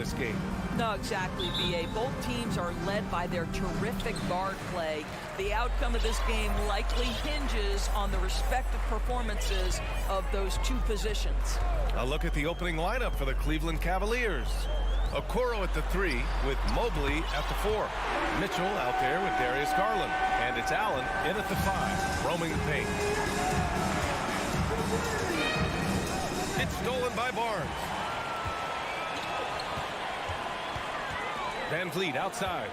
this game. No, exactly, B.A. Both teams are led by their terrific guard play. The outcome of this game likely hinges on the respective performances of those two positions. A look at the opening lineup for the Cleveland Cavaliers. Okoro at the 3 with Mobley at the 4. Mitchell out there with Darius Garland. And it's Allen in at the 5, roaming the paint. It's stolen by Barnes. Van Vliet outside.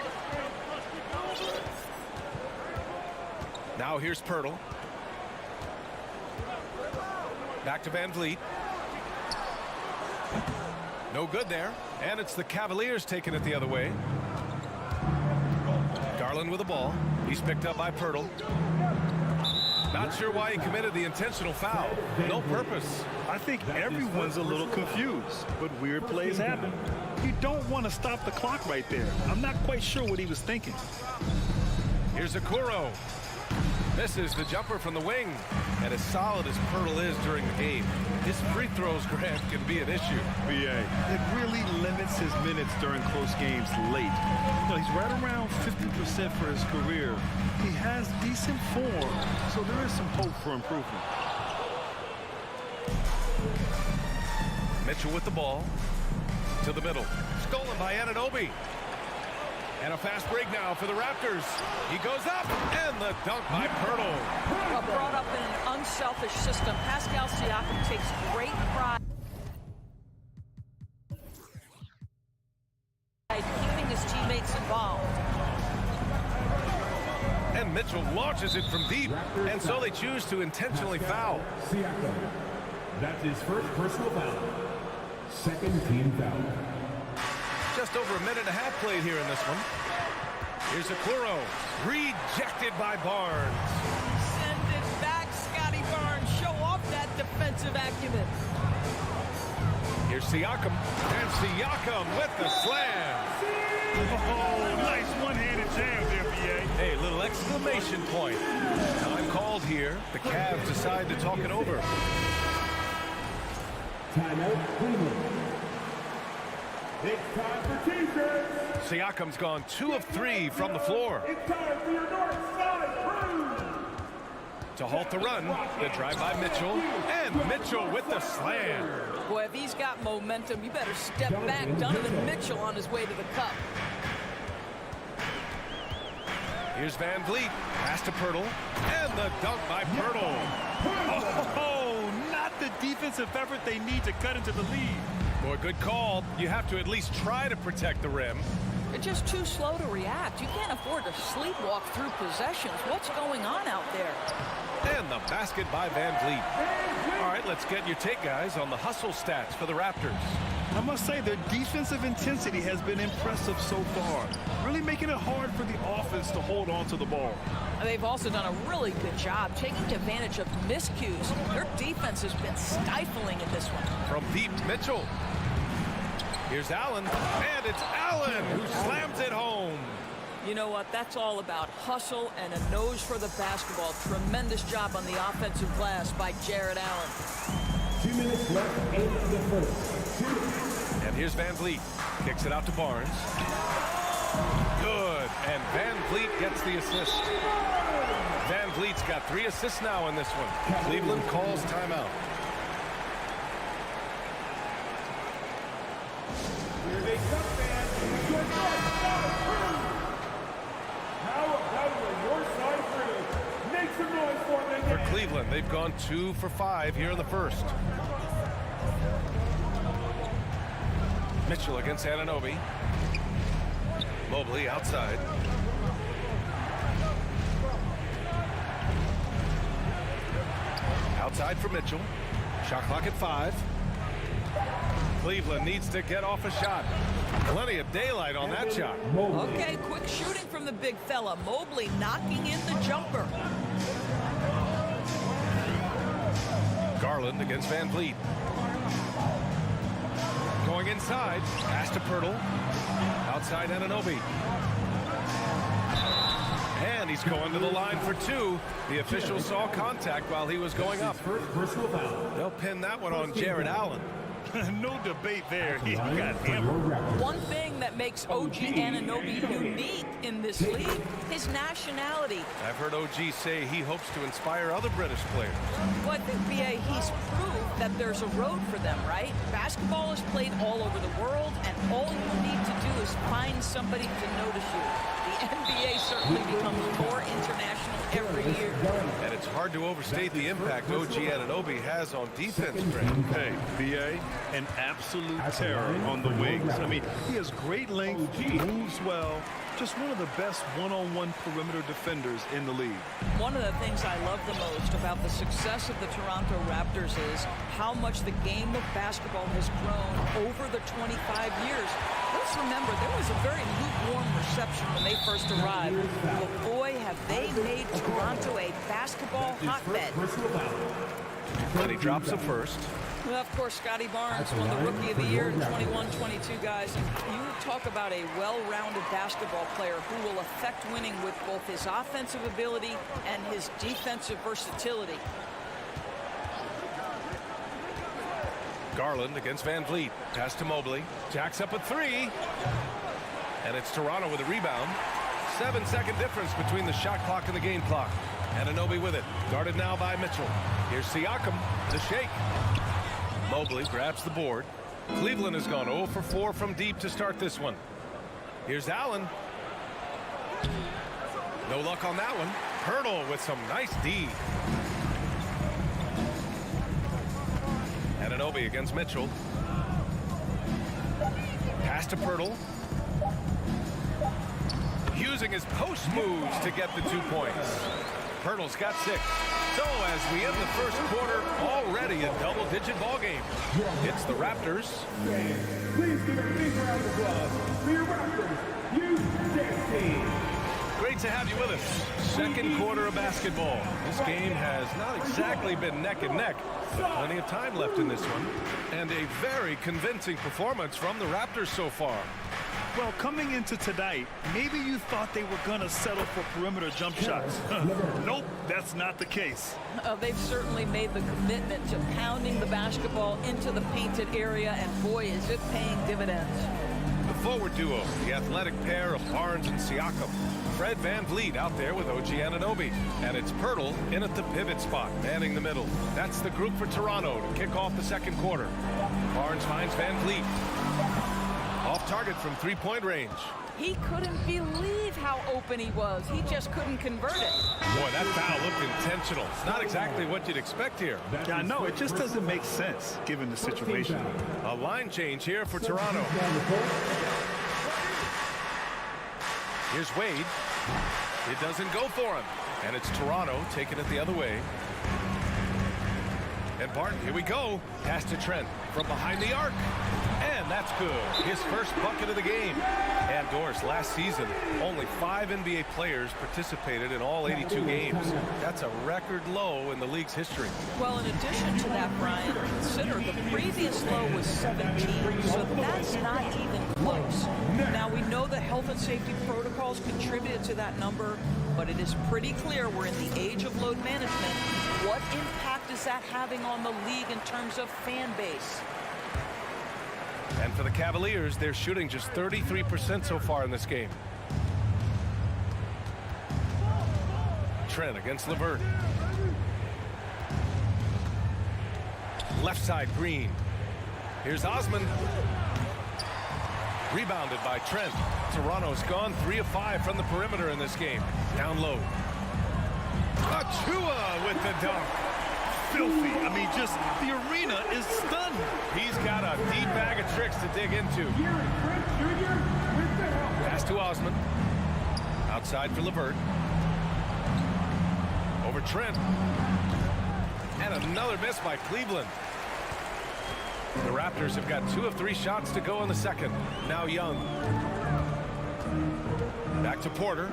Now here's Pirtle. Back to Van Vliet. No good there. And it's the Cavaliers taking it the other way. Garland with the ball. He's picked up by Pirtle. Not sure why he committed the intentional foul. No purpose. I think everyone's a little confused, but weird plays happen. You don't want to stop the clock right there. I'm not quite sure what he was thinking. Here's Okoro. Misses the jumper from the wing. And as solid as Pirtle is during the game, his free throws, Grant, can be an issue. BA, it really limits his minutes during close games late. You know, he's right around 50% for his career. He has decent form, so there is some hope for improvement. Mitchell with the ball. To the middle. Stolen by Anunoby. And a fast break now for the Raptors. He goes up, and the dunk by Pirtle. Well, brought up in an unselfish system, Pascal Siakam takes great pride in keeping his teammates involved. And Mitchell launches it from deep, and so they choose to intentionally foul. Siakam. That's his first personal foul. Second team foul. Just over a minute and a half played here in this one. Here's Okoro. Rejected by Barnes. Send it back, Scotty Barnes. Show off that defensive acumen. Here's Siakam. And Siakam with the slam. Oh, nice one-handed jam there, BA. Hey, little exclamation point. Time called here. The Cavs decide to talk it over. Timeout, Cleveland. It's time for T-shirts. Siakam's gone 2 of 3 from the floor. It's time for your North Side Crew. To halt the run, the drive by Mitchell, and Mitchell with the slam. Boy, if he's got momentum, you better step back. Donovan Mitchell on his way to the cup. Here's Van Vliet, pass to Pirtle, and the dunk by Pirtle. Oh, not the defensive effort they need to cut into the lead. Boy, good call. You have to at least try to protect the rim. They're just too slow to react. You can't afford to sleepwalk through possessions. What's going on out there? And the basket by Van Vliet. All right, let's get your take, guys, on the hustle stats for the Raptors. I must say their defensive intensity has been impressive so far, really making it hard for the offense to hold on to the ball. They've also done a really good job taking advantage of miscues. Their defense has been stifling in this one. From deep, Mitchell. Here's Allen, and it's Allen who slams it home. You know what? That's all about hustle and a nose for the basketball. Tremendous job on the offensive glass by Jared Allen. 2 minutes left in the first. And here's Van Vliet. Kicks it out to Barnes. Good. And Van Vliet gets the assist. Van Vliet's got 3 assists now in this one. Cleveland calls timeout. Here they come, fans. Your North Side Crew. How about your North Side Crew? Make some noise for them. For Cleveland, they've gone 2 for 5 here in the first. Mitchell against Anunoby. Mobley outside. Outside for Mitchell. Shot clock at 5. Cleveland needs to get off a shot. Plenty of daylight on that shot. Okay, quick shooting from the big fella. Mobley knocking in the jumper. Garland against Van Vliet. Going inside, pass to Pirtle. Outside Anunoby. And he's going to the line for 2. The official saw contact while he was going up. First personal foul. They'll pin that one on Jared Allen. No debate there. He got hammered. One thing that makes OG Anunoby unique in this league, his nationality. I've heard OG say he hopes to inspire other British players. Well, I think, BA, he's proved that there's a road for them, right? Basketball is played all over the world, and all you need to do is find somebody to notice you. The NBA certainly becomes more international every year. And it's hard to overstate the impact OG Anunoby has on defense, Trey. Hey, BA, an absolute terror on the wings. I mean, he has great length, moves well, just one of the best one-on-one perimeter defenders in the league. One of the things I love the most about the success of the Toronto Raptors is how much the game of basketball has grown over the 25 years. Let's remember, there was a very lukewarm reception when they first arrived. But boy, have they made Toronto a basketball hotbed. And he drops it first. Well, of course, Scotty Barnes won the Rookie of the Year in 21-22, guys. And you talk about a well-rounded basketball player who will affect winning with both his offensive ability and his defensive versatility. Garland against Van Vliet. Pass to Mobley. Jacks up a three. And it's Toronto with a rebound. 7-second difference between the shot clock and the game clock. Anunoby with it. Guarded now by Mitchell. Here's Siakam. The shake. Mobley grabs the board. Cleveland has gone 0 for 4 from deep to start this one. Here's Allen. No luck on that one. Hurdle with some nice D. Anunoby against Mitchell. Pass to Pirtle. Using his post moves to get the 2 points. Pirtle's got 6. So as we end the first quarter, already a double-digit ball game. It's the Raptors. Please give a big round of applause for your Raptors U16 team. Great to have you with us. Second quarter of basketball. This game has not exactly been neck and neck. Plenty of time left in this one. And a very convincing performance from the Raptors so far. Well, coming into tonight, maybe you thought they were going to settle for perimeter jump shots. Nope, that's not the case. They've certainly made the commitment to pounding the basketball into the painted area, and boy, is it paying dividends. The forward duo, the athletic pair of Barnes and Siakam. Fred Van Vliet out there with OG Anunoby. And it's Pirtle in at the pivot spot, manning the middle. That's the group for Toronto to kick off the second quarter. Barnes finds Van Vliet. Off target from three-point range. He couldn't believe how open he was. He just couldn't convert it. Boy, that foul looked intentional. It's not exactly what you'd expect here. Yeah, I know. It just doesn't make sense given the situation. A line change here for Toronto. Here's Wade. It doesn't go for him. And it's Toronto taking it the other way. And Barton, here we go. Pass to Trent from behind the arc. And that's good. His first bucket of the game. And Doris, last season, only 5 NBA players participated in all 82 games. That's a record low in the league's history. Well, in addition to that, Brian, consider the previous low was 17, so that's not even close. Now, we know that health and safety protocols contributed to that number, but it is pretty clear we're in the age of load management. What impact is that having on the league in terms of fan base? And for the Cavaliers, they're shooting just 33% so far in this game. Trent against LeVert. Left side, Green. Here's Osman. Rebounded by Trent. Toronto's gone 3 of 5 from the perimeter in this game. Down low. Achua with the dunk. Filthy. I mean, just the arena is stunned. He's got a deep bag of tricks to dig into. Pass to Osman. Outside for LeVert. Over Trent. And another miss by Cleveland. The Raptors have got 2 of 3 shots to go in the second. Now Young. Back to Porter.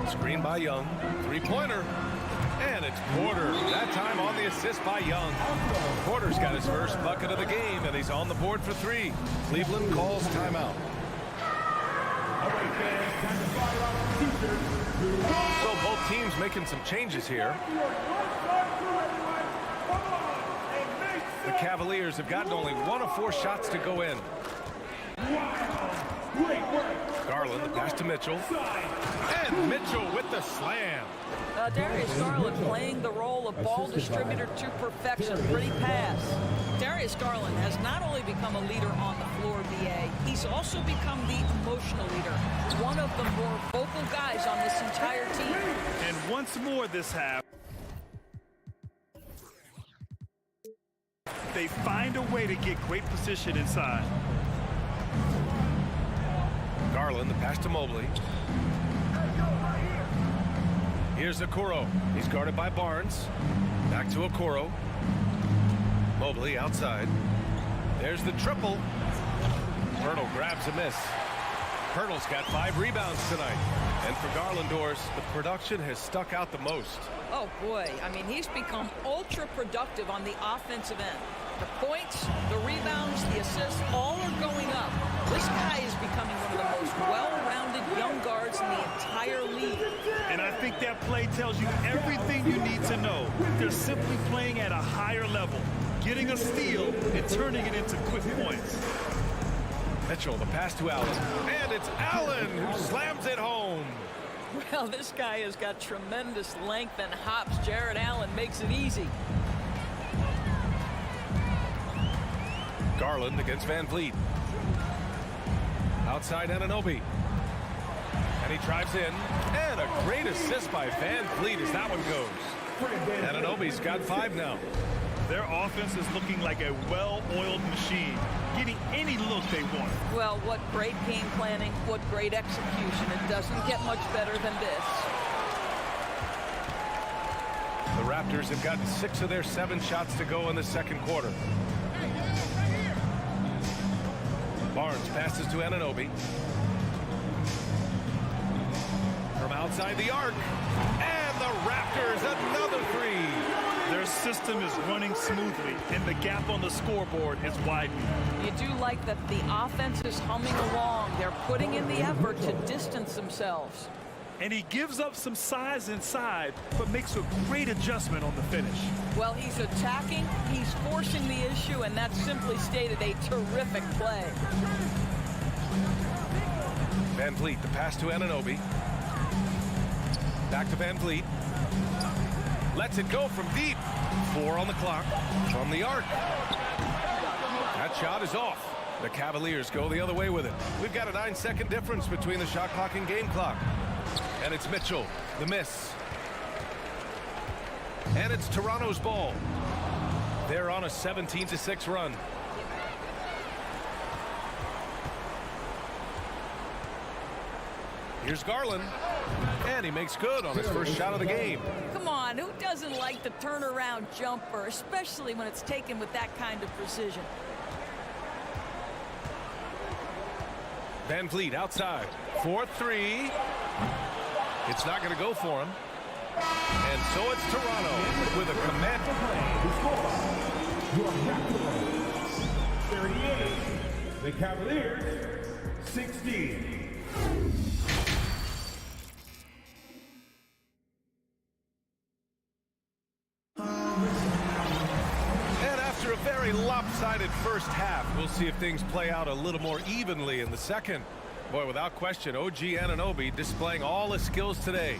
Screen by Young. Three-pointer. And it's Porter. That time on the assist by Young. Porter's got his first bucket of the game, and he's on the board for 3. Cleveland calls timeout. So both teams making some changes here. Come on and make The Cavaliers have gotten only 1 of 4 shots to go in. Great work. Garland, the pass to Mitchell. And Mitchell with the slam. Darius Garland playing the role of ball distributor to perfection. Pretty pass. Darius Garland has not only become a leader on the floor, BA, he's also become the emotional leader. One of the more vocal guys on this entire team. And once more this half, they find a way to get great position inside. Garland, the pass to Mobley. Here's Okoro. He's guarded by Barnes. Back to Okoro. Mobley outside. There's the triple. Pirtle grabs a miss. Pirtle's got 5 rebounds tonight. And for Garlandors, the production has stuck out the most. Oh boy, I mean, he's become ultra productive on the offensive end. The points, the rebounds, the assists, all are going up. This guy is becoming one of the most well-rounded young guards in the entire league. And I think that play tells you everything you need to know. They're simply playing at a higher level, getting a steal and turning it into quick points. Mitchell, the pass to Allen. And it's Allen who slams it home. Well, this guy has got tremendous length and hops. Jared Allen makes it easy. Garland against Van Vliet. Outside Anunoby. And he drives in. And a great assist by Van Vliet as that one goes. Anunoby's got 5 now. Their offense is looking like a well-oiled machine, getting any look they want. Well, what great game planning, what great execution. It doesn't get much better than this. The Raptors have gotten 6 of their 7 shots to go in the second quarter. Barnes passes to Anunoby. From outside the arc. And the Raptors, another 3. Their system is running smoothly, and the gap on the scoreboard is widening. You do like that the offense is humming along. They're putting in the effort to distance themselves. And he gives up some size inside, but makes a great adjustment on the finish. Well, he's attacking, he's forcing the issue, and that's simply stated a terrific play. Van Vliet, the pass to Anunoby. Back to Van Vliet. Lets it go from deep. 4 on the clock. From the arc. That shot is off. The Cavaliers go the other way with it. We've got a 9-second difference between the shot clock and game clock. And it's Mitchell, the miss. And it's Toronto's ball. They're on a 17-6 run. Here's Garland. And he makes good on his first shot of the game. Come on, who doesn't like the turnaround jumper, especially when it's taken with that kind of precision? Van Vliet outside. 4-3. It's not going to go for him. And so it's Toronto with a command. 38. The Cavaliers, 16. After a very lopsided first half, we'll see if things play out a little more evenly in the second. Boy, without question, OG Anunoby displaying all his skills today.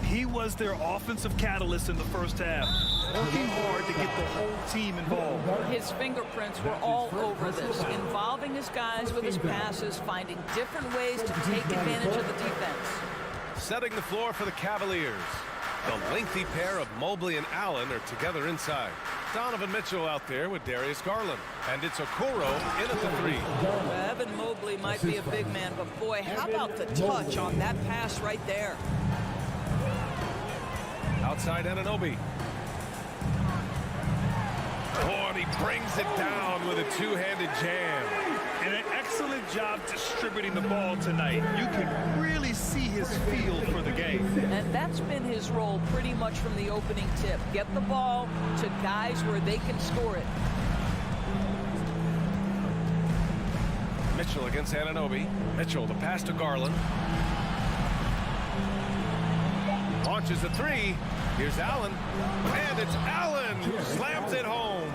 He was their offensive catalyst in the first half, working hard to get the whole team involved. His fingerprints were all over this, involving his guys with his passes, finding different ways to take advantage of the defense. Setting the floor for the Cavaliers. The lengthy pair of Mobley and Allen are together inside. Donovan Mitchell out there with Darius Garland. And it's Okoro in at the 3. Evan Mobley might be a big man, but boy, how about the touch on that pass right there? Outside Anunoby. Oh, and he brings it down with a 2-handed jam. And an excellent job distributing the ball tonight. You can really see his feel for the game. And that's been his role pretty much from the opening tip. Get the ball to guys where they can score it. Mitchell against Anunoby. Mitchell, the pass to Garland. Launches a 3. Here's Allen. And it's Allen who slams it home.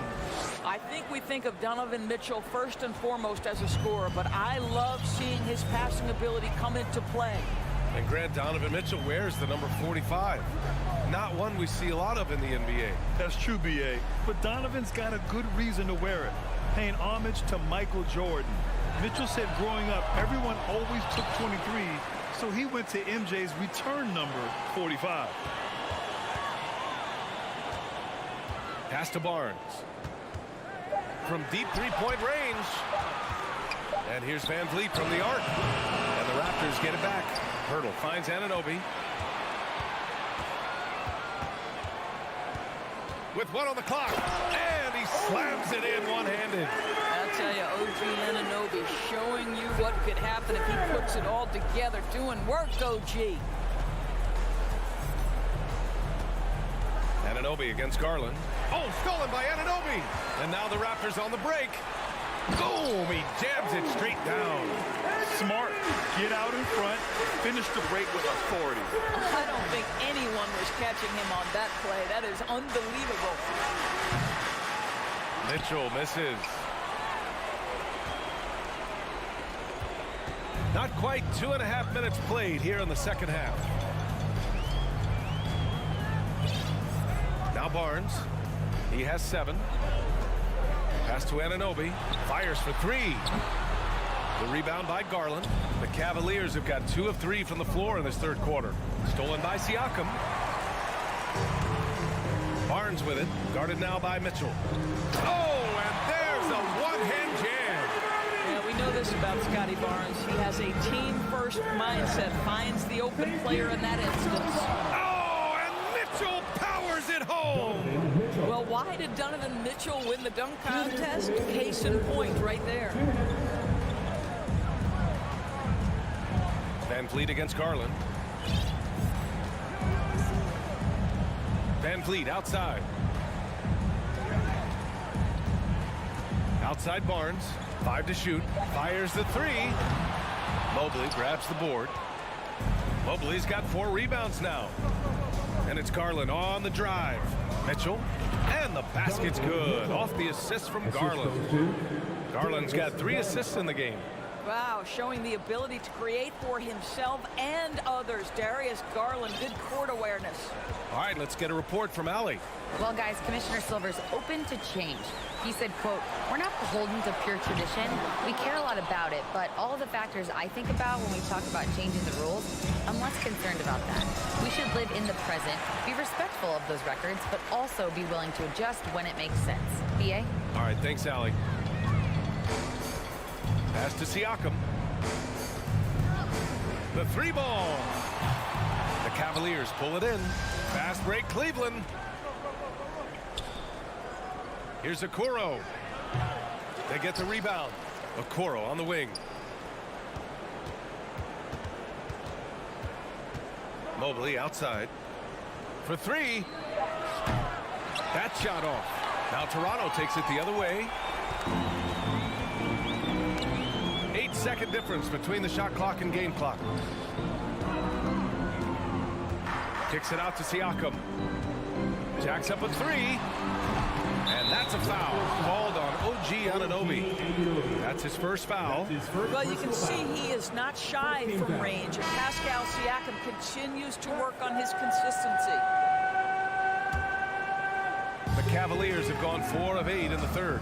I think we think of Donovan Mitchell first and foremost as a scorer, but I love seeing his passing ability come into play. And Grant, Donovan Mitchell wears the number 45. Not one we see a lot of in the NBA. That's true, B.A. But Donovan's got a good reason to wear it, paying homage to Michael Jordan. Mitchell said growing up, everyone always took 23, so he went to MJ's return number, 45. Pass to Barnes. From deep three-point range. And here's Van Vliet from the arc. And the Raptors get it back. Hurdle finds Anunoby. With 1 on the clock. And he slams it in one-handed. I'll tell you, OG Anunoby showing you what could happen if he puts it all together. Doing work, OG. Anunoby against Garland. Oh, stolen by Anunoby. And now the Raptors on the break. Boom! He jabs it straight down. Smart. Get out in front. Finish the break with authority. I don't think anyone was catching him on that play. That is unbelievable. Mitchell misses. Not quite 2.5 minutes played here in the second half. Now Barnes. He has 7. Pass to Anunoby. Fires for 3. The rebound by Garland. The Cavaliers have got 2 of 3 from the floor in this third quarter. Stolen by Siakam. Barnes with it. Guarded now by Mitchell. Oh, and there's a one-hand jam. Yeah, we know this about Scotty Barnes. He has a team-first mindset. Finds the open player in that instance. Oh, and Mitchell powers it home. Well, why did Donovan Mitchell win the dunk contest? Case in point right there. Van Vliet against Garland. Van Vliet outside. Outside Barnes. 5 to shoot. Fires the 3. Mobley grabs the board. Mobley's got 4 rebounds now. And it's Garland on the drive. Mitchell. And the basket's good. Off the assist from Garland. Garland's got 3 assists in the game. Wow, showing the ability to create for himself and others. Darius Garland, good court awareness. All right, let's get a report from Allie. Well, guys, Commissioner Silver's open to change. He said, quote, "We're not beholden to pure tradition. We care a lot about it, but all of the factors I think about when we talk about changing the rules, I'm less concerned about that. We should live in the present, be respectful of those records, but also be willing to adjust when it makes sense." BA? All right, thanks, Allie. Pass to Siakam. The 3 ball. The Cavaliers pull it in. Fast break, Cleveland. Here's Okoro. They get the rebound. Okoro on the wing. Mobley outside. For 3. That shot off. Now Toronto takes it the other way. 8-second difference between the shot clock and game clock. Kicks it out to Siakam. Jacks up a 3. And that's a foul called on OG Anunoby. That's his first foul. Well, you can see he is not shy from range. And Pascal Siakam continues to work on his consistency. The Cavaliers have gone 4 of 8 in the third.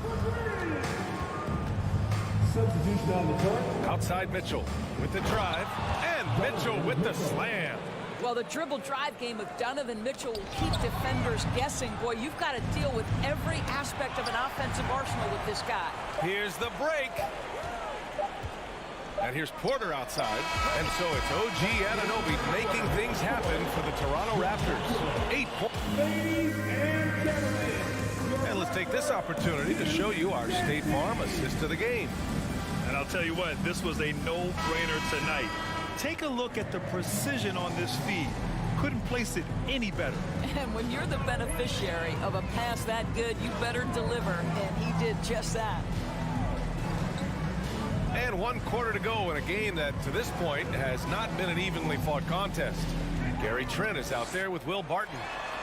Substitution on the court. Outside Mitchell with the drive. And Mitchell with the slam. Well, the dribble drive game of Donovan Mitchell will keep defenders guessing. Boy, you've got to deal with every aspect of an offensive arsenal with this guy. Here's the break. And here's Porter outside. And so it's OG Anunoby making things happen for the Toronto Raptors. 8 points. Ladies and gentlemen. And let's take this opportunity to show you our State Farm assist of the game. And I'll tell you what, this was a no-brainer tonight. Take a look at the precision on this feed. Couldn't place it any better. And when you're the beneficiary of a pass that good, you better deliver. And he did just that. And 1 quarter to go in a game that, to this point, has not been an evenly fought contest. Gary Trent is out there with Will Barton.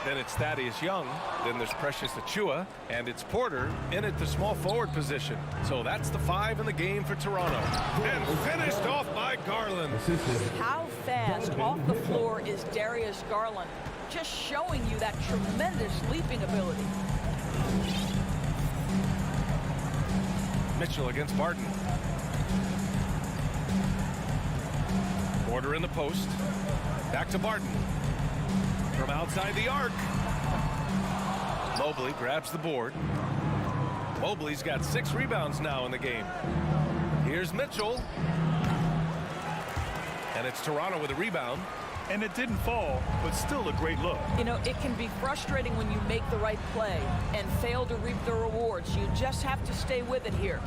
Then it's Thaddeus Young. Then there's Precious Achua. And it's Porter in at the small forward position. So that's the 5 in the game for Toronto. And finished off by Garland. How fast off the floor is Darius Garland? Just showing you that tremendous leaping ability. Mitchell against Barton. Porter in the post. Back to Barton. From outside the arc. Mobley grabs the board. Mobley's got 6 rebounds now in the game. Here's Mitchell. And it's Toronto with a rebound. And it didn't fall, but still a great look. You know, it can be frustrating when you make the right play and fail to reap the rewards. You just have to stay with it here.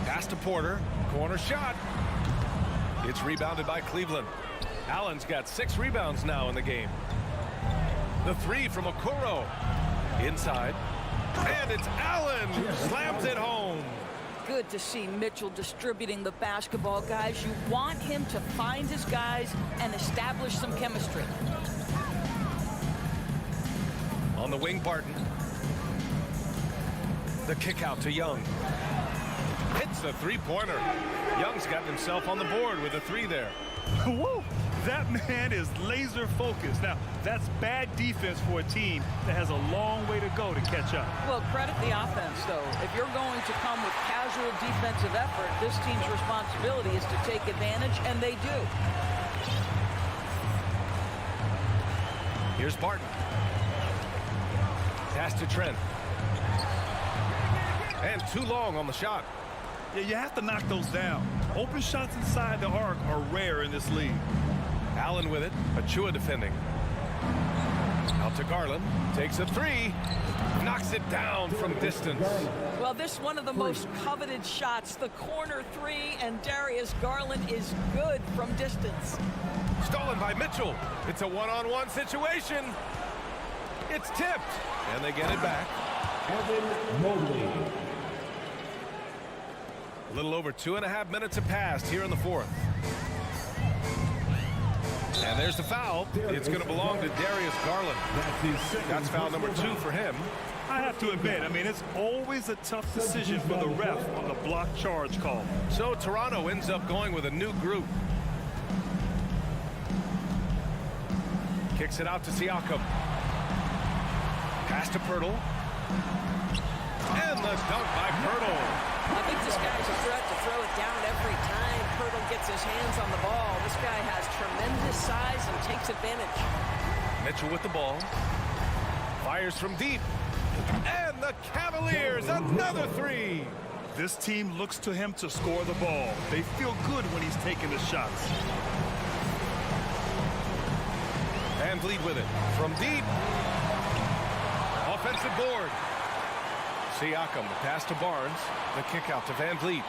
Pass to Porter. Corner shot. It's rebounded by Cleveland. Allen's got 6 rebounds now in the game. The 3 from Okoro. Inside. And it's Allen who slams it home. Good to see Mitchell distributing the basketball, guys. You want him to find his guys and establish some chemistry. On the wing, Barton. The kick out to Young. Hits the 3-pointer. Young's got himself on the board with a 3 there. Woo! That man is laser focused. Now, that's bad defense for a team that has a long way to go to catch up. Well, credit the offense, though. If you're going to come with casual defensive effort, this team's responsibility is to take advantage, and they do. Here's Barton. Pass to Trent. And too long on the shot. Yeah, you have to knock those down. Open shots inside the arc are rare in this league. Allen with it. Achua defending. Out to Garland. Takes a 3. Knocks it down from distance. Well, this one of the most coveted shots, the corner 3, and Darius Garland is good from distance. Stolen by Mitchell. It's a one-on-one situation. It's tipped. And they get it back. Evan Mobley. A little over 2.5 minutes have passed here in the 4th. And there's the foul. It's going to belong to Darius Garland. That's foul number 2 for him. I have to admit, I mean, it's always a tough decision for the ref on the block charge call. So Toronto ends up going with a new group. Kicks it out to Siakam. Pass to Pirtle. And the dunk by Pirtle. I think this guy's a threat to throw it down every time Pirtle gets his hands on the ball. This guy has tremendous size and takes advantage. Mitchell with the ball. Fires from deep. And the Cavaliers, another 3. This team looks to him to score the ball. They feel good when he's taking the shots. Van Vliet with it. From deep. Offensive board. Siakam, the pass to Barnes. The kick out to Van Vliet.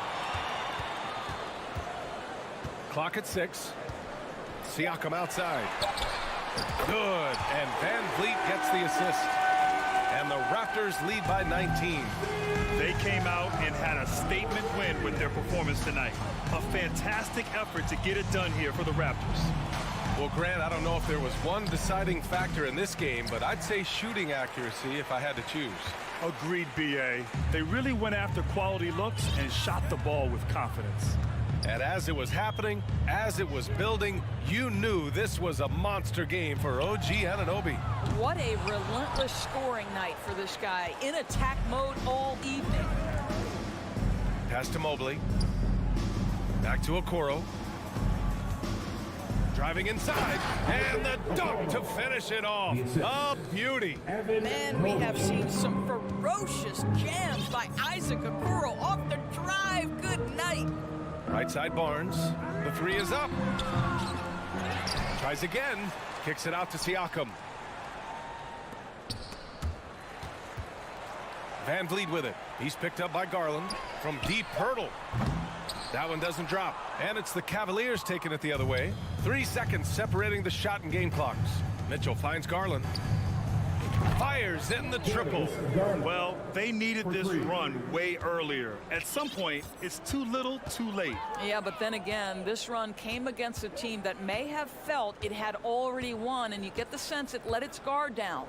Clock at 6. Siakam outside. Good. And Van Vliet gets the assist. And the Raptors lead by 19. They came out and had a statement win with their performance tonight. A fantastic effort to get it done here for the Raptors. Well, Grant, I don't know if there was one deciding factor in this game, but I'd say shooting accuracy if I had to choose. Agreed, B.A. They really went after quality looks and shot the ball with confidence. And as it was happening, as it was building, you knew this was a monster game for OG Anunoby. What a relentless scoring night for this guy. In attack mode all evening. Pass to Mobley. Back to Okoro. Driving inside, and the dunk to finish it off. A beauty. Man, we have seen some ferocious jams by Isaac Okoro off the drive. Good night. Right side Barnes. The 3 is up. Tries again. Kicks it out to Siakam. Van Vliet with it. He's picked up by Garland. From deep, Pirtle. That one doesn't drop. And it's the Cavaliers taking it the other way. 3 seconds separating the shot and game clocks. Mitchell finds Garland. Fires in the triple. Well, they needed this run way earlier. At some point, it's too little, too late. Yeah, but then again, this run came against a team that may have felt it had already won, and you get the sense it let its guard down.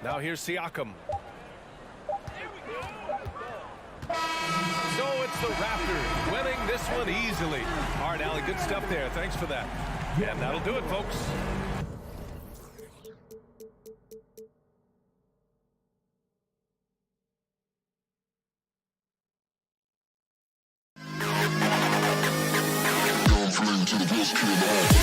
Now here's Siakam. So it's the Raptors winning this one easily. All right, Allie, good stuff there. Thanks for that. And that'll do it, folks. To the best kid in the hall.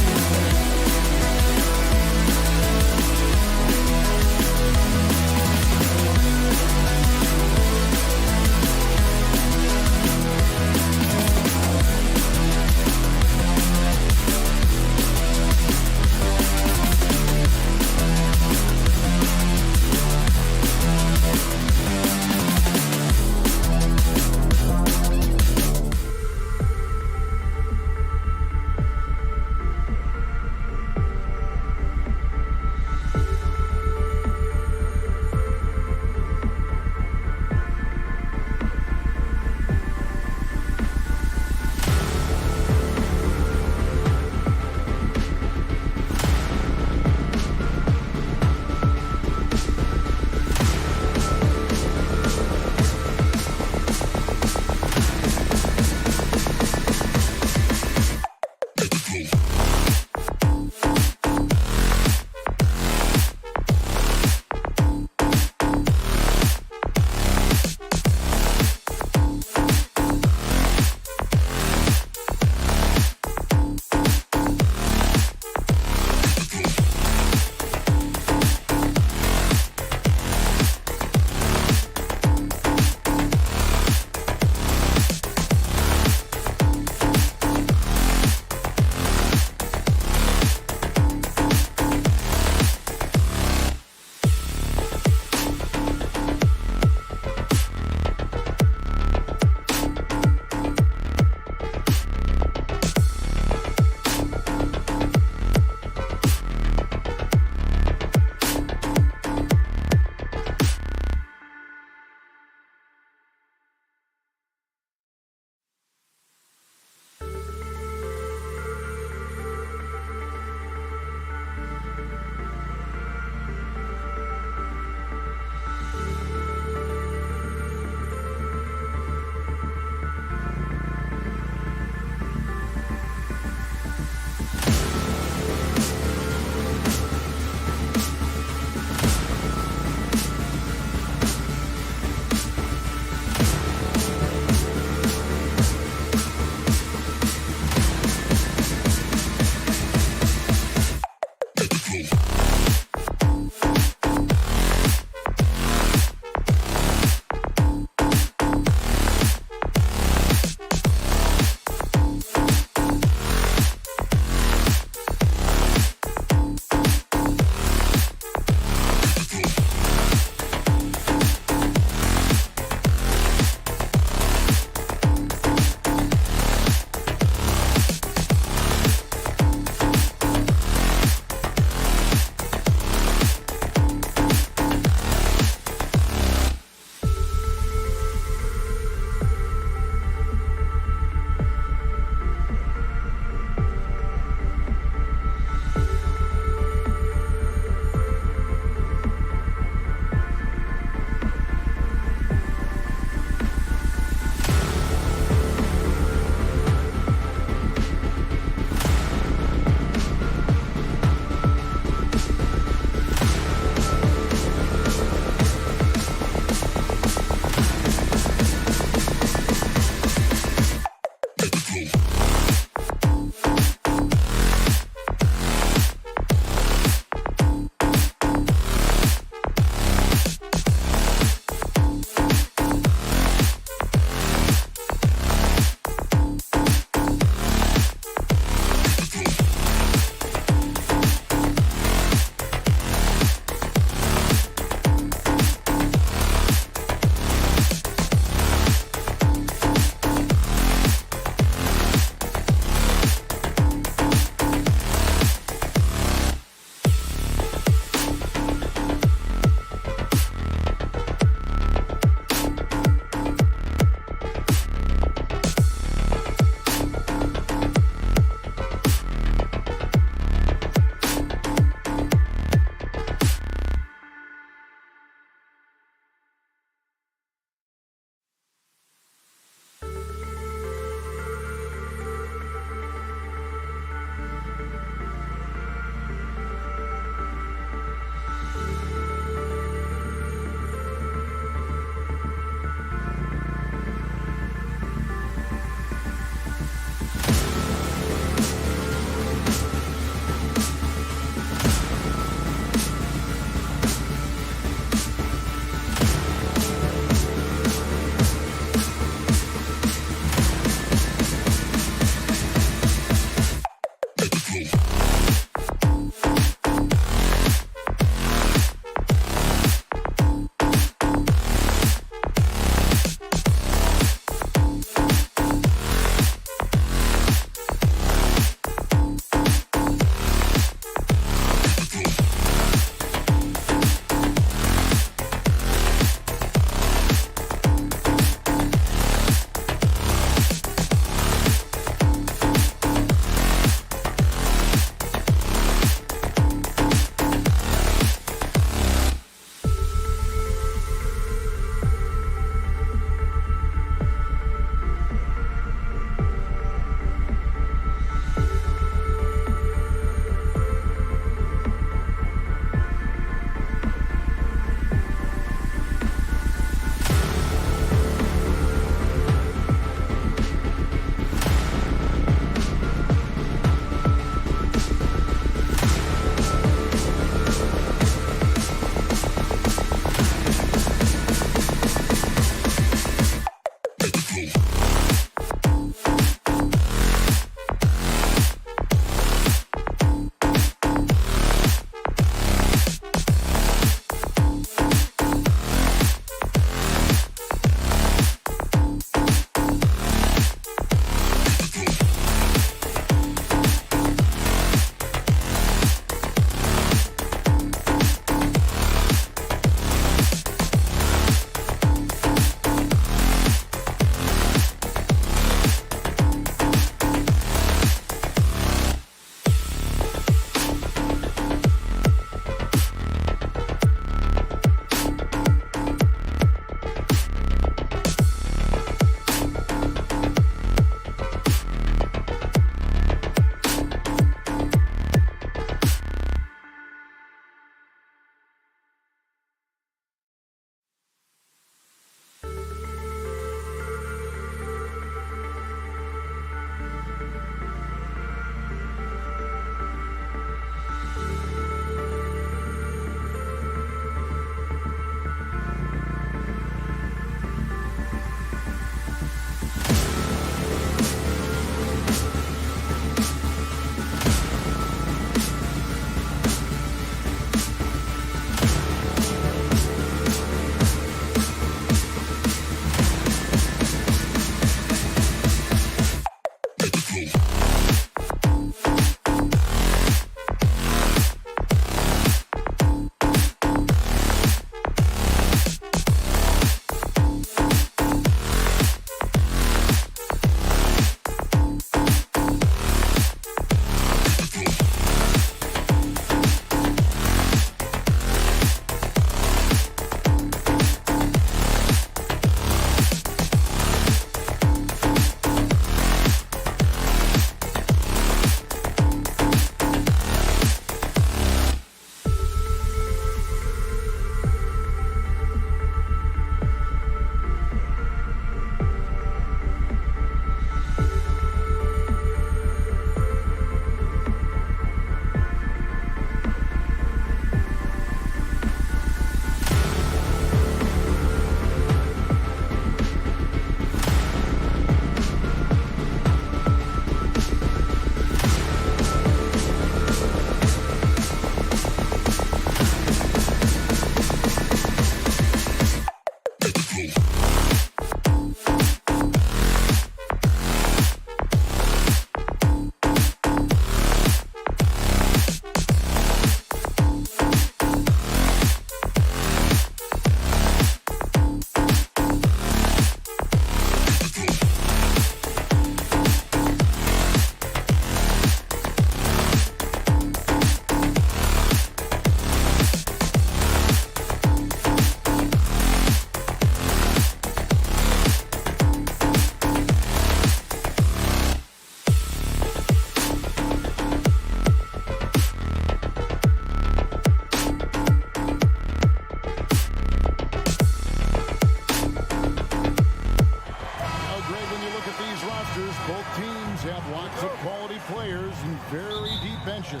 Both teams have lots of quality players and very deep benches.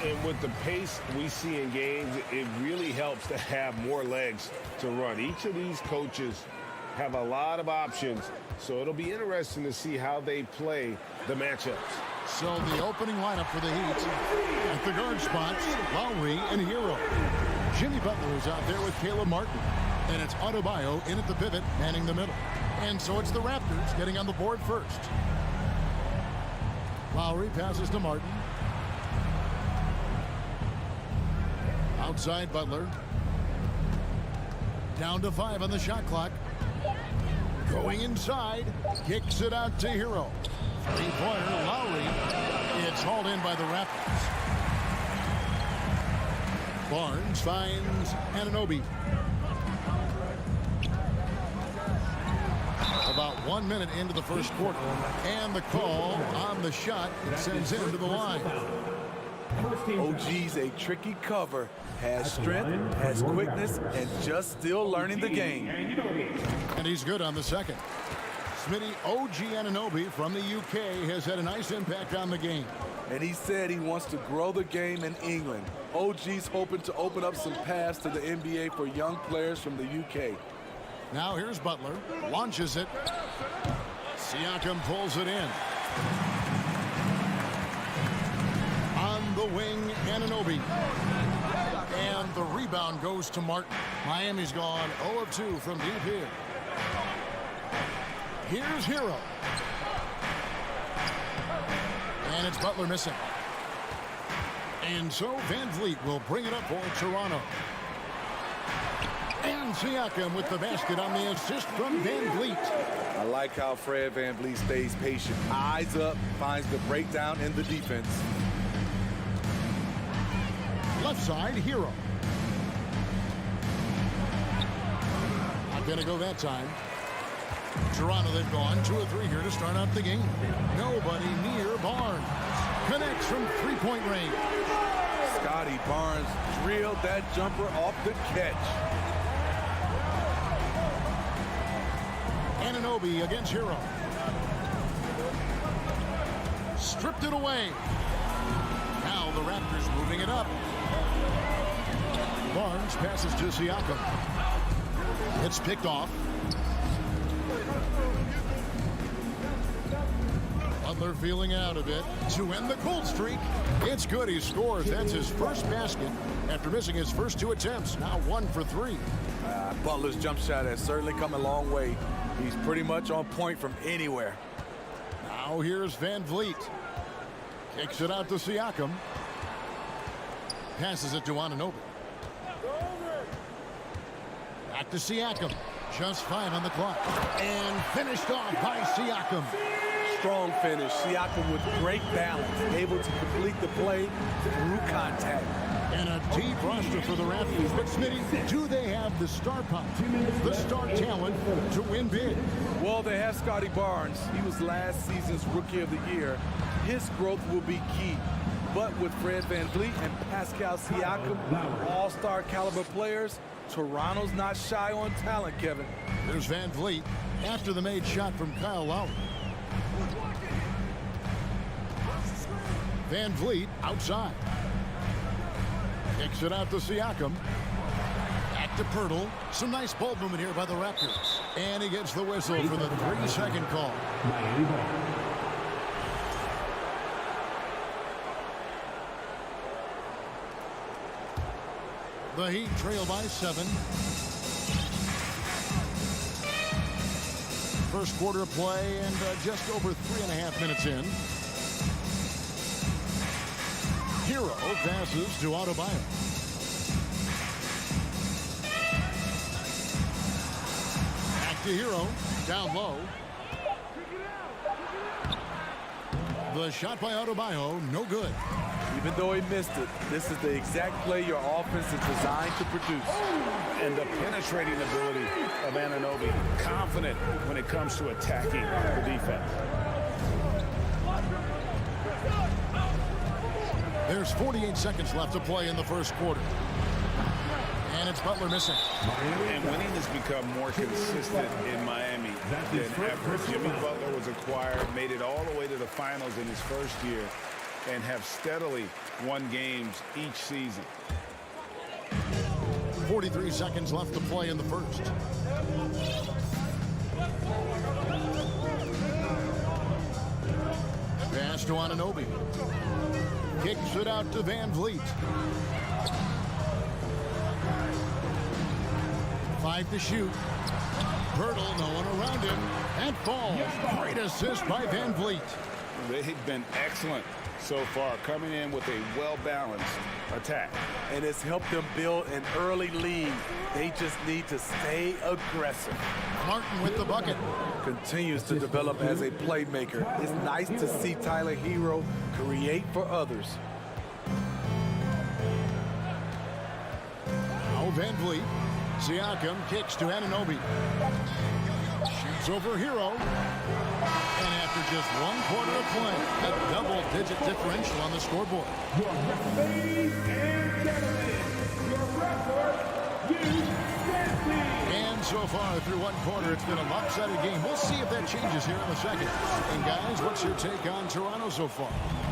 And with the pace we see in games, it really helps to have more legs to run. Each of these coaches have a lot of options, so it'll be interesting to see how they play the matchups. So the opening lineup for the Heat, at the guard spots, Lowry and Hero. Jimmy Butler is out there with Caleb Martin. And it's Adebayo in at the pivot, manning the middle. And so it's the Raptors getting on the board first. Lowry passes to Martin. Outside Butler. Down to 5 on the shot clock. Going inside. Kicks it out to Hero. Three-pointer, Lowry. It's hauled in by the Raptors. Barnes finds Anunoby. About 1 minute into the first quarter. And the call on the shot. It sends him to the line. OG's a tricky cover. Has strength, has quickness, and just still learning the game. And he's good on the second. Smitty, OG Anunoby from the UK has had a nice impact on the game. And he said he wants to grow the game in England. OG's hoping to open up some paths to the NBA for young players from the UK. Now here's Butler. Launches it. Siakam pulls it in. On the wing, Anunoby. And the rebound goes to Martin. Miami's gone 0 of 2 from deep here. Here's Hero. And it's Butler missing. And so Van Vliet will bring it up for Toronto. And Siakam with the basket on the assist from Van Vliet. I like how Fred Van Vliet stays patient. Eyes up, finds the breakdown in the defense. Left side, Hero. Not going to go that time. Toronto, they've gone 2 of 3 here to start out the game. Nobody near Barnes. Connects from three-point range. Scotty Barnes drilled that jumper off the catch. Anunoby against Hero. Stripped it away. Now the Raptors moving it up. Barnes passes to Siakam. It's picked off. Butler feeling out a bit to end the cold streak. It's good. He scores. That's his first basket after missing his first 2 attempts. Now 1 for 3. Butler's jump shot has certainly come a long way. He's pretty much on point from anywhere. Now Now here's Van Vliet. Kicks it out to Siakam. Passes it to Anunoby. Back to Siakam. Just 5 on the clock. And finished off by Siakam. Strong finish. Siakam with great balance, able to complete the play through contact. And a deep roster for the Raptors. But Smitty, do they have the star power, the star talent to win big? Well, they have Scotty Barnes. He was last season's Rookie of the Year. His growth will be key. But with Fred VanVleet and Pascal Siakam, all-star caliber players, Toronto's not shy on talent, Kevin. There's Van Vliet after the made shot from Kyle Lowry. Van Vliet outside. Kicks it out to Siakam. Back to Pirtle. Some nice ball movement here by the Raptors. And he gets the whistle for the 3-second call. The Heat trail by 7. First quarter of play and just over 3.5 minutes in. Hero passes to Adebayo. Back to Hero. Down low. The shot by Adebayo, no good. Even though he missed it, this is the exact play your offense is designed to produce. And the penetrating ability of Anunoby, confident when it comes to attacking the defense. There's 48 seconds left to play in the first quarter. And it's Butler missing. And winning has become more consistent in Miami than ever. Jimmy Butler was acquired, made it all the way to the finals in his first year, and have steadily won games each season. 43 seconds left to play in the first. Pass to Anunoby. Kicks it out to Van Vliet. 5 to shoot. Pirtle, no one around him. And falls. Great assist by Van Vliet. They've been excellent so far, coming in with a well-balanced attack. And it's helped them build an early lead. They just need to stay aggressive. Martin with the bucket. Continues to develop as a playmaker. It's nice to see Tyler Hero create for others. Now Van Vliet. Siakam kicks to Anunoby. Shoots over Hero. And after just 1 quarter of play, a double-digit differential on the scoreboard. Ladies and gentlemen, your record, And so far through 1 quarter, it's been a lopsided game. We'll see if that changes here in a second. And guys, what's your take on Toronto so far?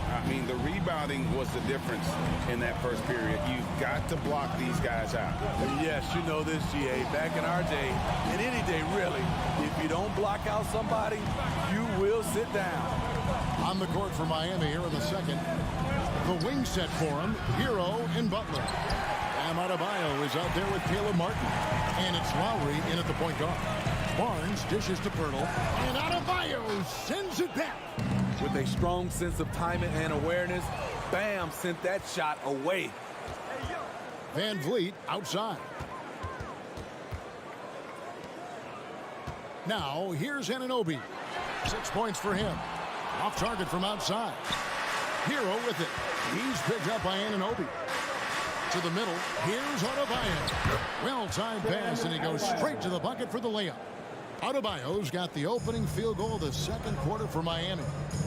I mean, the rebounding was the difference in that first period. You've got to block these guys out. Yes, you know this, GA. Back in our day, and any day really, if you don't block out somebody, you will sit down. On the court for Miami here in the second. The wing set for him, Hero and Butler. Adebayo is out there with Caleb Martin. And it's Lowry in at the point guard. Barnes dishes to Pirtle. And Adebayo sends it back. With a strong sense of timing and awareness, Bam sent that shot away. Van Vliet outside. Now, here's Anunoby. 6 points for him. Off target from outside. Hero with it. He's picked up by Anunoby. To the middle. Here's Adebayo. Well-timed pass, and he goes straight to the bucket for the layup. Adebayo's got the opening field goal of the second quarter for Miami.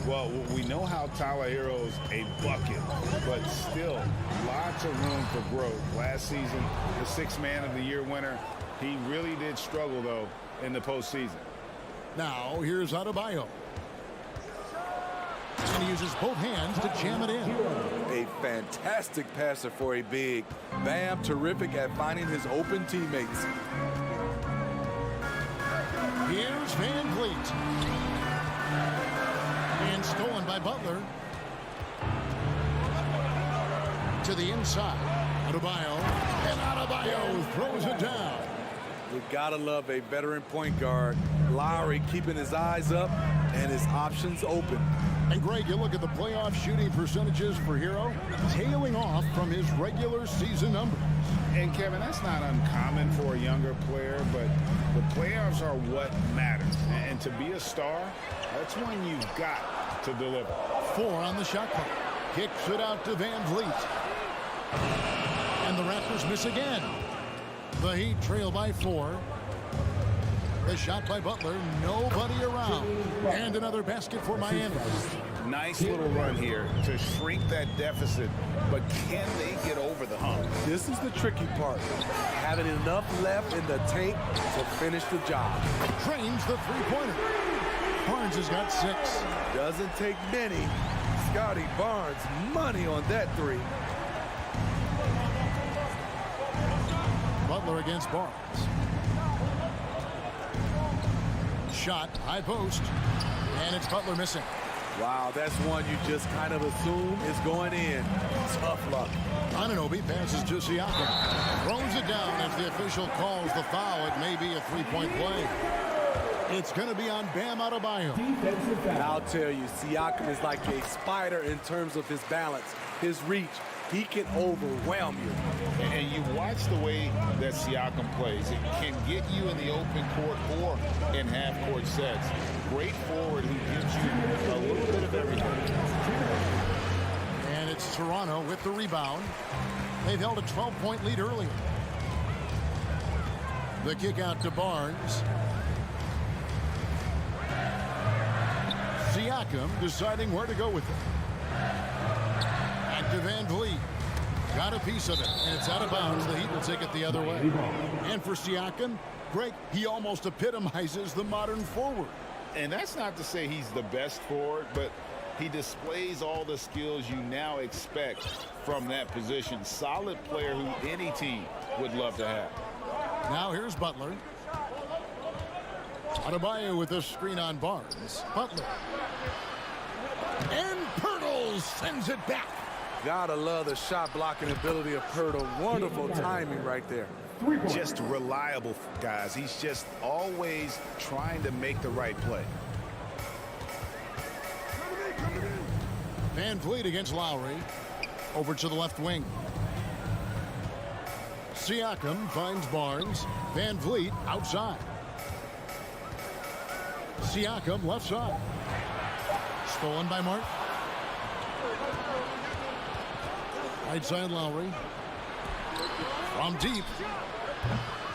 Well, we know how Tyler Hero's a bucket, but still lots of room for growth. Last season, the 6th Man of the Year winner, he really did struggle, though, in the postseason. Now, here's Adebayo. And he uses both hands to jam it in. A fantastic passer for a big. Bam, terrific at finding his open teammates. Here's Van Vliet. And stolen by Butler. To the inside. Adebayo. And Adebayo throws it down. We gotta love a veteran point guard. Lowry keeping his eyes up and his options open. And Greg, you look at the playoff shooting percentages for Hero, tailing off from his regular season numbers. And Kevin, that's not uncommon for a younger player, but the playoffs are what matters. And to be a star, that's when you've got to deliver. 4 on the shot clock. Kicks it out to Van Vliet. And the Raptors miss again. The Heat trail by 4. The shot by Butler, nobody around. And another basket for Miami. Nice little run here to shrink that deficit, but can they get over the hump? This is the tricky part. Having enough left in the tank to finish the job. Drains the three-pointer. Barnes has got 6. Doesn't take many. Scotty Barnes, money on that 3. Butler against Barnes. Shot, high post, and it's Butler missing. Wow, that's one you just kind of assume is going in. Tough luck. Anunoby passes to Siakam. Throws it down as the official calls the foul. It may be a three-point play. It's going to be on Bam Adebayo. And I'll tell you, Siakam is like a spider in terms of his balance, his reach. He can overwhelm you. And you watch the way that Siakam plays. It can get you in the open court or in half-court sets. Great forward who gives you a little bit of everything. And it's Toronto with the rebound. They've held a 12-point lead earlier. The kick out to Barnes. Siakam deciding where to go with it. To Van Vliet. Got a piece of it, and it's out of bounds. The Heat will take it the other way. And for Siakam, Greg, he almost epitomizes the modern forward. And that's not to say he's the best forward, but he displays all the skills you now expect from that position. Solid player who any team would love to have. Now here's Butler. Adebayo with a screen on Barnes. Butler. And Pirtle sends it back. Gotta love the shot blocking ability of Pirtle. Wonderful timing right there. Just reliable, guys. He's just always trying to make the right play. Van Vliet against Lowry. Over to the left wing. Siakam finds Barnes. Van Vliet outside. Siakam left side. Stolen by Martin. Right side Lowry. From deep.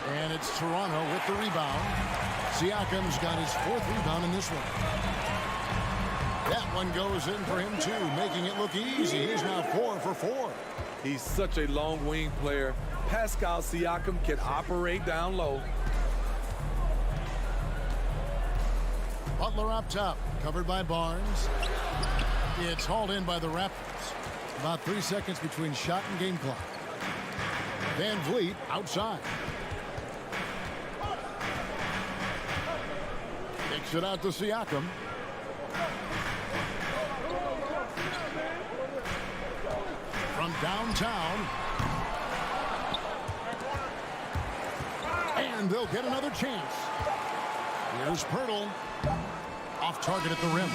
And it's Toronto with the rebound. Siakam's got his 4th rebound in this one. That one goes in for him too, making it look easy. He's now 4 for 4. He's such a long wing player. Pascal Siakam can operate down low. Butler up top, covered by Barnes. It's hauled in by the Raptors. About 3 seconds between shot and game clock. Van Vliet outside. Kicks it out to Siakam. From downtown. And they'll get another chance. Here's Pirtle. Off target at the rim.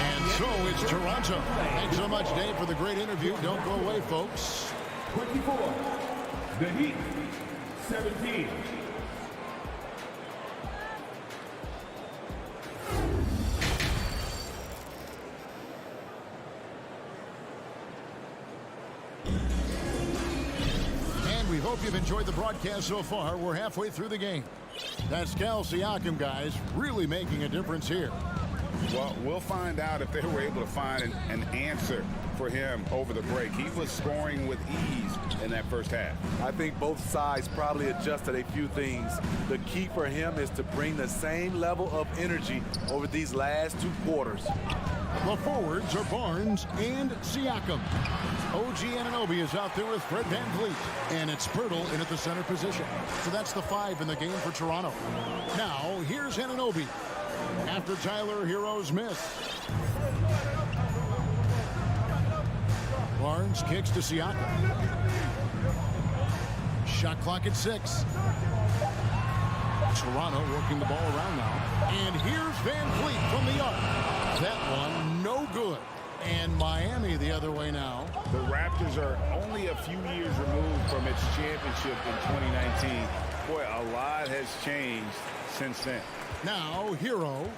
And so it's Toronto. Thanks so much, Dave, for the great interview. Don't go away, folks. 24. The Heat. 17. And we hope you've enjoyed the broadcast so far. We're halfway through the game. Pascal Siakam, guys, really making a difference here. Well, we'll find out if they were able to find an answer for him over the break. He was scoring with ease in that first half. I think both sides probably adjusted a few things. The key for him is to bring the same level of energy over these last 2 quarters. The forwards are Barnes and Siakam. OG Anunoby is out there with Fred Van Vliet. And it's Pirtle in at the center position. So that's the 5 in the game for Toronto. Now, here's Anunoby. After Tyler Hero's miss. Barnes kicks to Siakam. Shot clock at 6. Toronto working the ball around now. And here's Van Fleet from the arc. That one no good. And Miami the other way now. The Raptors are only a few years removed from its championship in 2019. Boy, a lot has changed since then. Now, Hero.